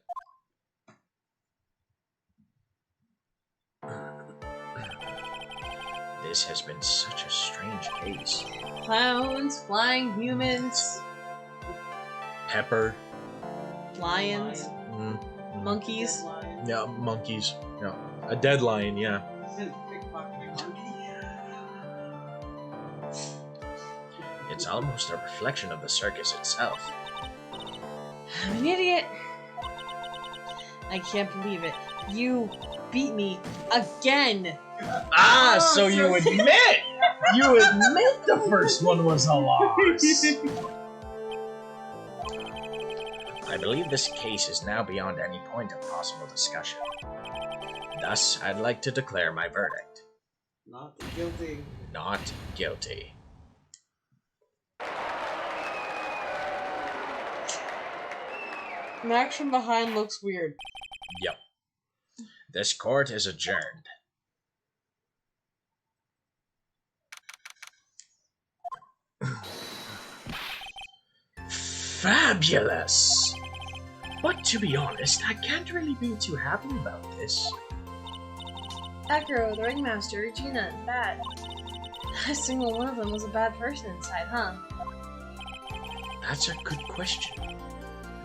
This has been such a strange case. Clowns, flying humans, Pepper. lions, Mm, monkeys. yeah, monkeys. Yeah, a dead lion. Yeah. It's almost a reflection of the circus itself. I'm an idiot. I can't believe it. You beat me again. Ah, Oh, so you admit! You admit the first one was a loss! I believe this case is now beyond any point of possible discussion. Thus, I'd like to declare my verdict. Not guilty. Not guilty. Max from behind looks weird. Yep. This court is adjourned. Fabulous! But to be honest, I can't really be too happy about this. Acro, the Ringmaster, Regina, and Bad. A single one of them was a bad person inside, huh? That's a good question,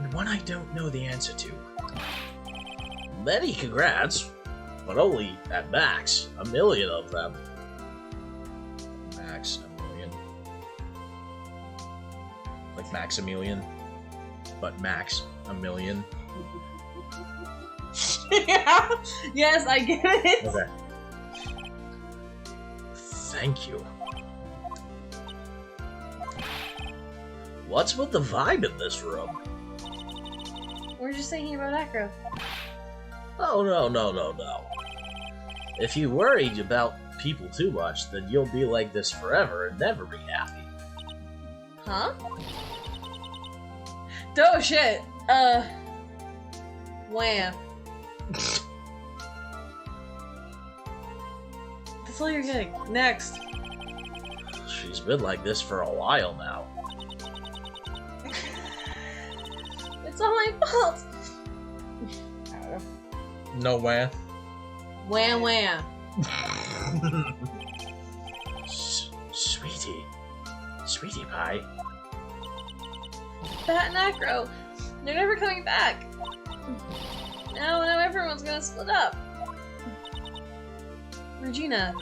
and one I don't know the answer to. Many congrats, but only, at max, 1 million of them. Max, 1 million. Like Maximilian, but max, 1 million. Yeah. Yes, I get it. Okay. Thank you. What's with the vibe in this room? We're just thinking about Acro. Oh, no. If you worried about people too much, then you'll be like this forever and never be happy. Huh? Oh shit. Wham. That's all you're getting. Next. She's been like this for a while now. It's all my fault. No way. Wham wham. Sweetie pie. Bat and Acro. They're never coming back. Now everyone's gonna split up. Regina.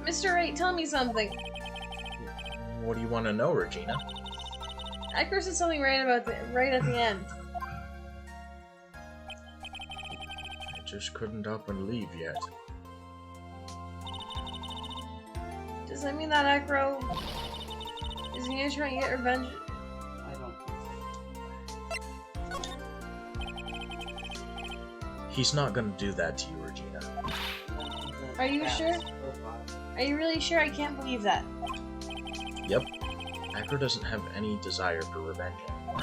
Mr. Wright, tell me something. What do you want to know, Regina? Acro said something right at the end. I just couldn't up and leave yet. Does that mean that Acro is he gonna try and get revenge? I don't think He's not gonna do that to you, Regina. so. Are you sure? Are you really sure? I can't believe that. Yep. Acro doesn't have any desire for revenge anymore.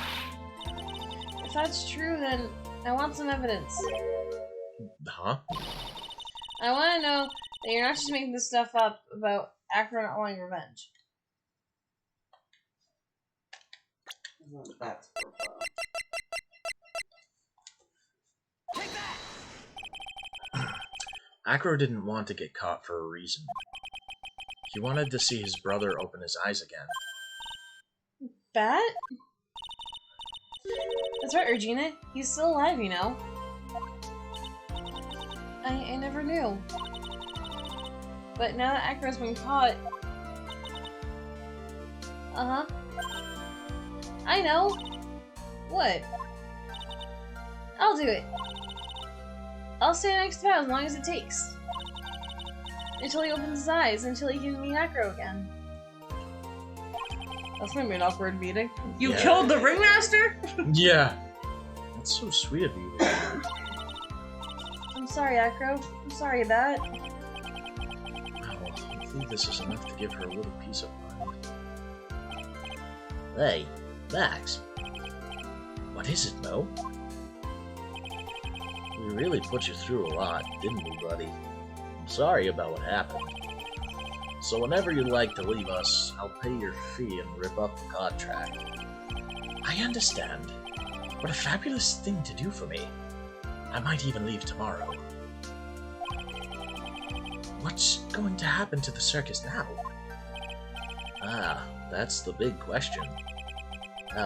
If that's true, then I want some evidence. Huh? I want to know that you're not just making this stuff up about Acro not wanting revenge. That's profile. Acro didn't want to get caught for a reason. He wanted to see his brother open his eyes again. Bat? That's right, Regina. He's still alive, you know. I never knew. But now that Acro's been caught... Uh-huh. I know. What? I'll do it. I'll stay next to him as long as it takes. Until he opens his eyes, until he can meet Acro again. That's gonna be an awkward meeting. You Yeah. killed the Ringmaster? Yeah. That's so sweet of you, Regina. I'm sorry, Acro. I'm sorry, Bat. Well, hopefully this is enough to give her a little peace of mind. Hey, Max, What is it, Mo? we really put you through a lot, didn't we, buddy? I'm sorry about what happened. So whenever you'd like to leave us, I'll pay your fee and rip up the contract. I understand. What a fabulous thing to do for me. I might even leave tomorrow. What's going to happen to the circus now? Ah, that's the big question.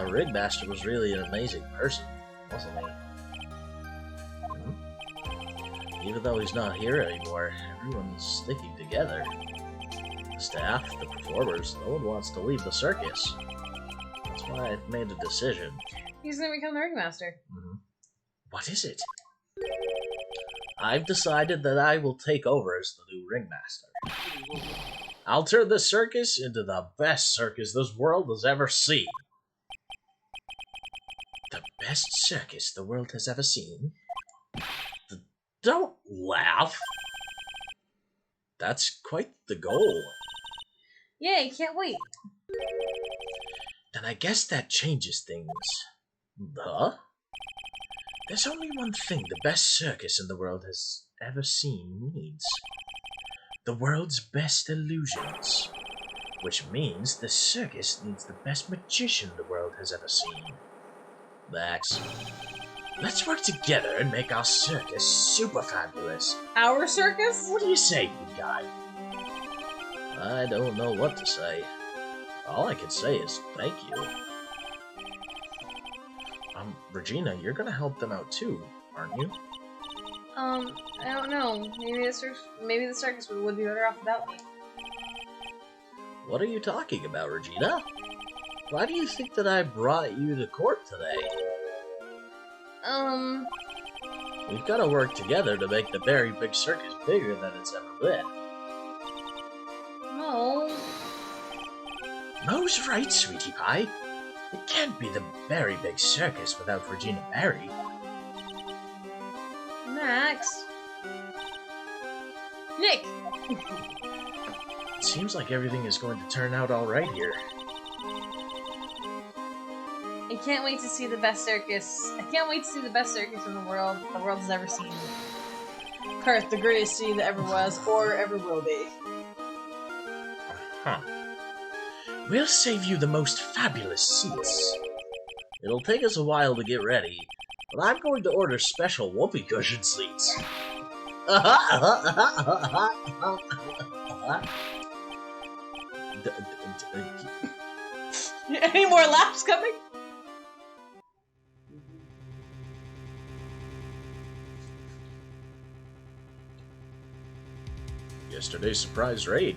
Ringmaster was really an amazing person, wasn't he? Even though he's not here anymore, everyone's sticking together. The staff, the performers, no one wants to leave the circus. That's why I've made a decision. He's gonna become the Ringmaster. What is it? I've decided that I will take over as the new Ringmaster. I'll turn this circus into the best circus this world has ever seen. The best circus the world has ever seen? Don't laugh! That's quite the goal. Yay, can't wait. Then I guess that changes things. Huh? There's only one thing the best circus in the world has ever seen needs. The world's best illusions. Which means the circus needs the best magician the world has ever seen. Max, Let's work together and make our circus super fabulous. Our circus? What do you say, big guy? I don't know what to say. All I can say is thank you. Regina, you're gonna help them out too, aren't you? I don't know. Maybe the circus would be better off without me. What are you talking about, Regina? Why do you think that I brought you to court today? We've got to work together to make the very big circus bigger than it's ever been. No. Mo's right, sweetie pie. It can't be the very big circus without Regina Berry. Max. Nick! It seems like everything is going to turn out all right here. I can't wait to see the best circus. I can't wait to see the best circus in the world has ever seen. Perth, the greatest city that ever was, or ever will be. Huh. We'll save you the most fabulous seats. It'll take us a while to get ready, but I'm going to order special whoopee cushion seats. Any more laps coming? Yesterday's surprise raid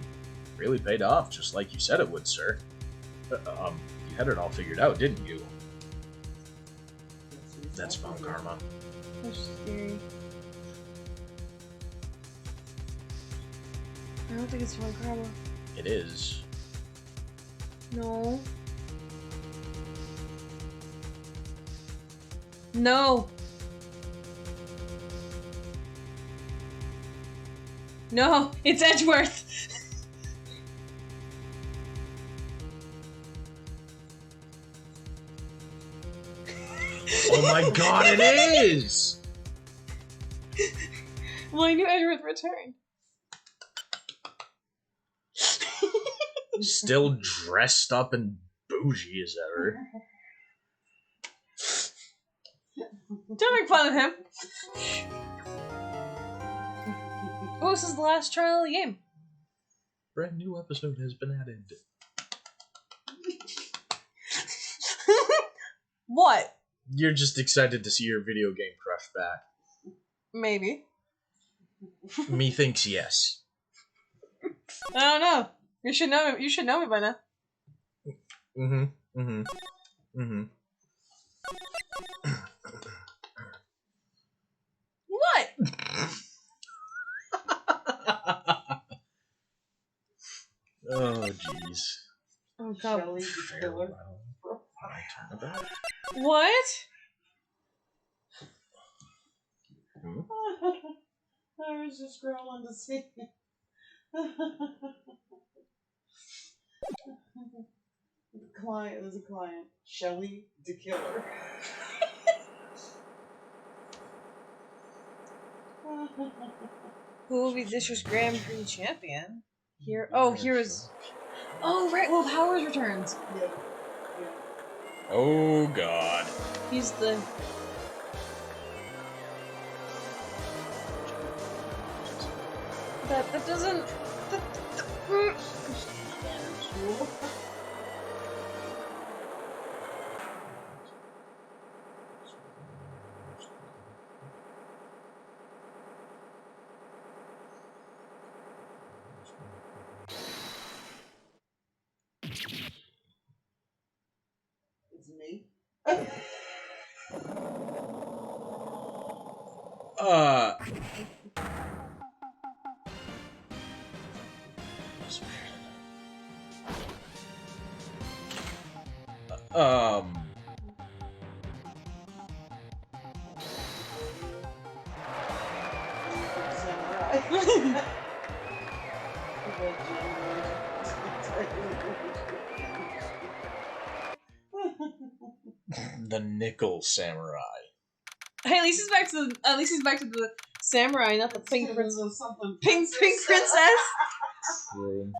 really paid off, just like you said it would, sir. You had it all figured out, didn't you? That's Mount Karma. That's scary. I don't think it's Mount Karma. It is. No. No. No, it's Edgeworth. Oh my god, it is! Well, I knew Edgeworth returned. Still dressed up and bougie as ever. Don't make fun of him. Oh, this is the last trial of the game. Brand new episode has been added. What? You're just excited to see your video game crush back. Maybe. Methinks yes. I don't know. You should know. You should know me by now. What? Oh jeez. Oh god. Shelley the killer. What? I was just scrolling to see. The client is a client. Shelley the killer. Who will be this year's Grand Prix champion? Here. Oh, here is. Oh, right. Well, Powers returns. Yeah. Oh god. He's the. That doesn't. It's me. The Nickel Samurai. Hey, at least he's back to the samurai, not the pink princess. Something. Pink princess. True.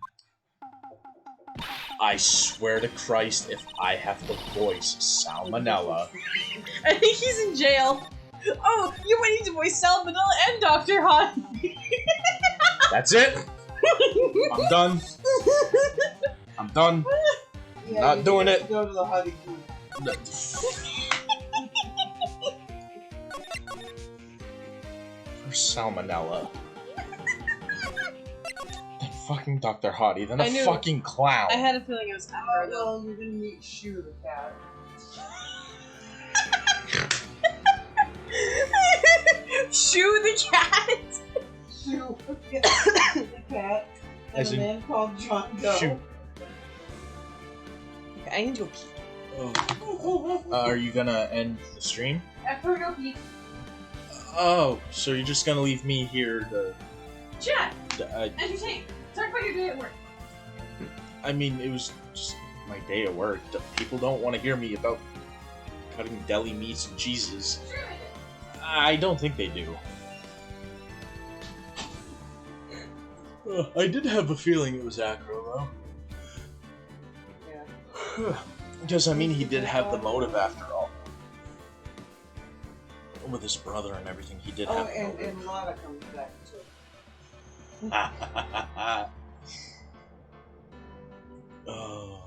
I swear to Christ, if I have to voice Salmonella. I think he's in jail. Oh, you might need to voice Salmonella and Dr. Han. That's it. I'm done. I'm done. Yeah, Not you doing have it. to Go to the honeymoon. For Salmonella. Then fucking Dr. Hottie, then I a knew- fucking clown. I had a feeling it was Emperor, though. Well, you're gonna meet Shu the cat. Shoo the cat. Shu the cat. And As a in- man called John Doe. Shoot. Okay, I need to go pee. Are you gonna end the stream? Emperor, go pee. Oh, so you're just gonna leave me here to... Chat. Entertain. Talk about your day at work. I mean, it was just my day at work. People don't want to hear me about cutting deli meats and cheeses. Sure I did. I don't think they do. I did have a feeling it was Acro, though. Yeah. Because, I mean, he did have the motive after all. With his brother and everything, he did Oh, have the and motive. Lana comes back too. Oh.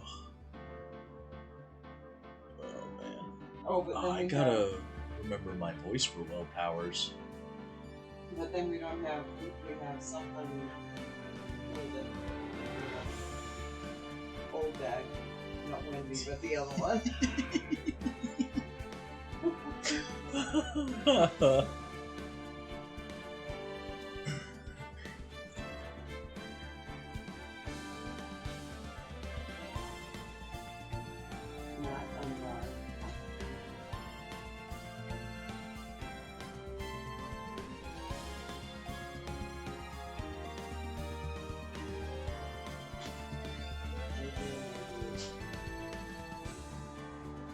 Oh, but then I we gotta remember my voice for low powers. But then we don't have. We have something with it. Old bag, not Wendy, but the other one. Not unguard.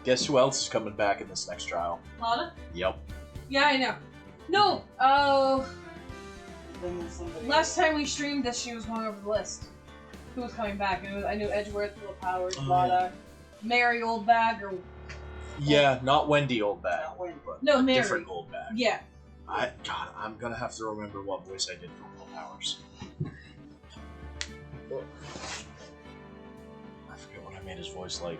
Guess who else is coming back in this next trial? Lana? Yep. Yeah, I know. No, Then there's somebody. last time we streamed this, she was going over the list. Who was coming back? And I knew Edgeworth, Will Powers, Oh, Lana, Mary Oldbag, or Yeah, not Wendy Oldbag. Not Wendy. But No, a Mary. different Oldbag. yeah. God, I'm gonna have to remember what voice I did for Will Powers. I forget what I made his voice like.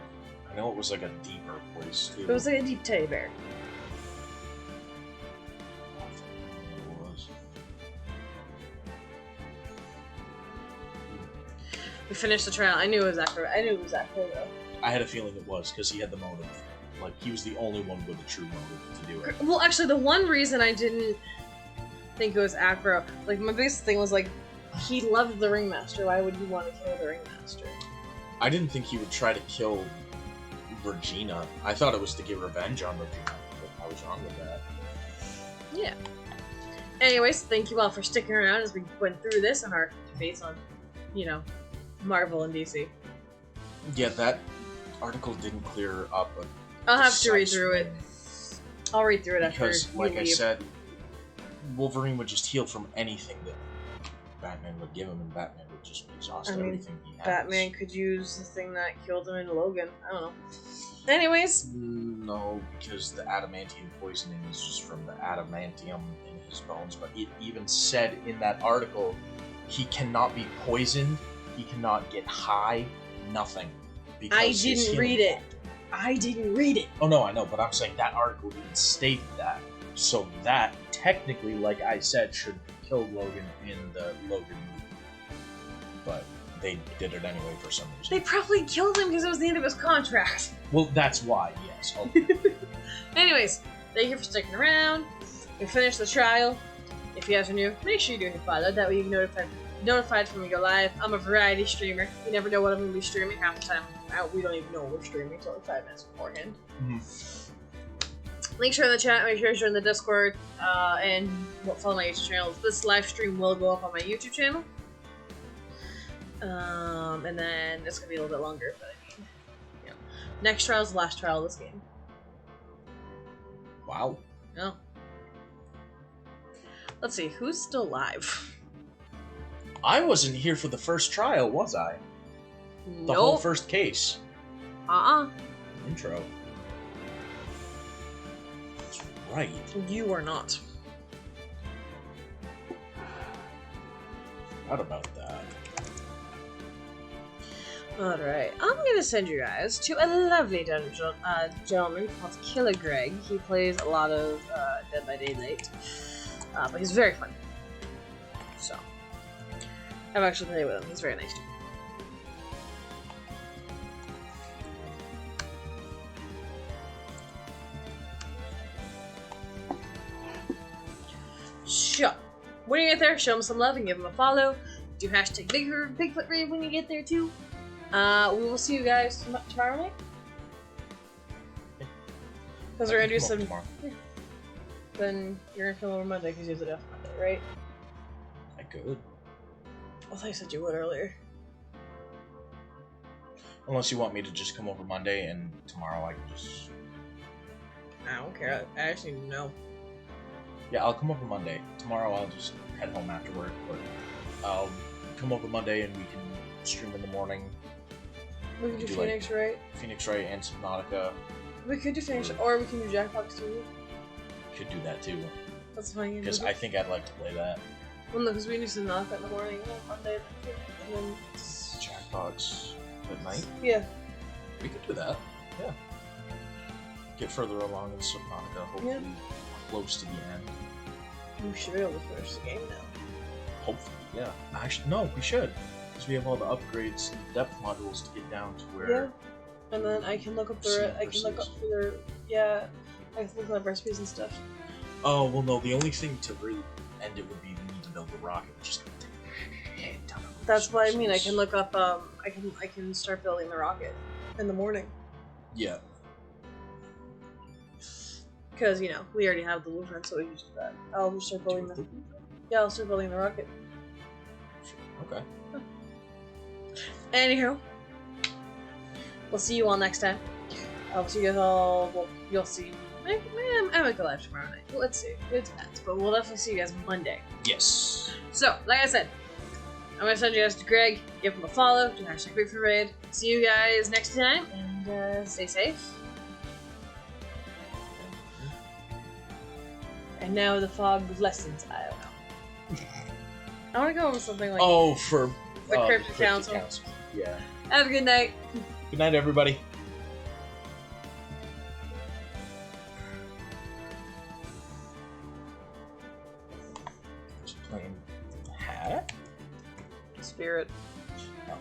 I know it was like a deeper voice too. It was like a deep teddy bear. It was. We finished the trial. I knew it was Acro. I knew it was Acro though. I had a feeling it was because he had the motive. Like he was the only one with a true motive to do it. Well, actually, the one reason I didn't think it was Acro, like my biggest thing was like, he loved the Ringmaster. Why would you want to kill the Ringmaster? I didn't think he would try to kill Regina. I thought it was to get revenge on Regina, but I was wrong with that. Yeah. Anyways, thank you all for sticking around as we went through this and our debates on, Marvel and DC. Yeah, that article didn't clear up. I'll have to read precise through it. way. I'll read through it Because, after like you I leave. said, Wolverine would just heal from anything that Batman would give him, and Batman would just exhaust I mean, everything he has. Batman could use the thing that killed him in Logan. I don't know. Anyways, No, because the adamantium poisoning is just from the adamantium in his bones. But it even said in that article, he cannot be poisoned, he cannot get high, nothing. Because I his didn't healing read it. factor. I didn't read it. Oh no, I know, but I'm saying that article even stated that. So that, technically, like I said, should have killed Logan in the Logan movie. But they did it anyway for some reason. They probably killed him because it was the end of his contract. Well, that's why, yes. Oh, Anyways, thank you for sticking around. We finished the trial. If you guys are new, make sure you do hit follow. That way you can notified when we go live. I'm a variety streamer. You never know what I'm going to be streaming. Half the time, we don't even know we're streaming until like 5 minutes beforehand. Links are in the chat. Make sure you join the Discord and follow my YouTube channel. This live stream will go up on my YouTube channel. And then it's going to be a little bit longer, but I mean, next trial is the last trial of this game. wow. No. Let's see, who's still live? I wasn't here for the first trial, was I? The whole first case. Intro. That's right. You are not. Forgot about that. Alright, I'm gonna send you guys to a lovely gentleman called Killer Greg. He plays a lot of Dead by Daylight, but he's very funny. So, I've actually played with him. He's very nice. So, when you get there, show him some love and give him a follow. Do hashtag Bigfoot Rave when you get there too. We will see you guys tomorrow night. Because we're gonna do some. Tomorrow. Then you're gonna come over Monday because you have the death Monday, right? I could. I thought you said you would earlier. Unless you want me to just come over Monday and tomorrow I can just... I don't care. I actually need to know. Yeah, I'll come over Monday. Tomorrow I'll just head home after work, but I'll come over Monday and we can stream in the morning. We can do Do, Phoenix, right? Phoenix Wright and Subnautica. We could do Phoenix, or we can do Jackbox too. Could do that too. That's fine. Because I think I'd like to play that. Well, no, because we do Subnautica in the morning, and then Monday, and then. Jackbox at night? Yeah. We could do that. Yeah. get further along in Subnautica, hopefully close to the end. We should be able to finish the game now. Hopefully, yeah. Actually, no, we should. Because we have all the upgrades and depth modules to get down to where... Yeah. And then I can look up I can look up for their... Yeah. I can look up recipes and stuff. Oh, well, no, the only thing to really end it would be we need to build a rocket, which is going to take a shit ton of That's what I mean. I resources. can look up, I can start building the rocket in the morning. Yeah. Because, you know, we already have the blueprint, so we can just do that. I'll just start building the... Yeah, I'll start building the rocket. Okay. Anywho, we'll see you all next time. I'll see you guys all. Well, you'll see. I might go live tomorrow night. Let's see. It depends, but we'll definitely see you guys Monday. Yes. So, like I said, I'm gonna send you guys to Greg. Give him a follow. Do #BigForRaid. See you guys next time, and stay safe. And now the fog of lessons. I don't know. I want to go with something like For the Cryptic Council. Yeah. Have a good night. Good night, everybody. Just playing hat. Spirit. Oh.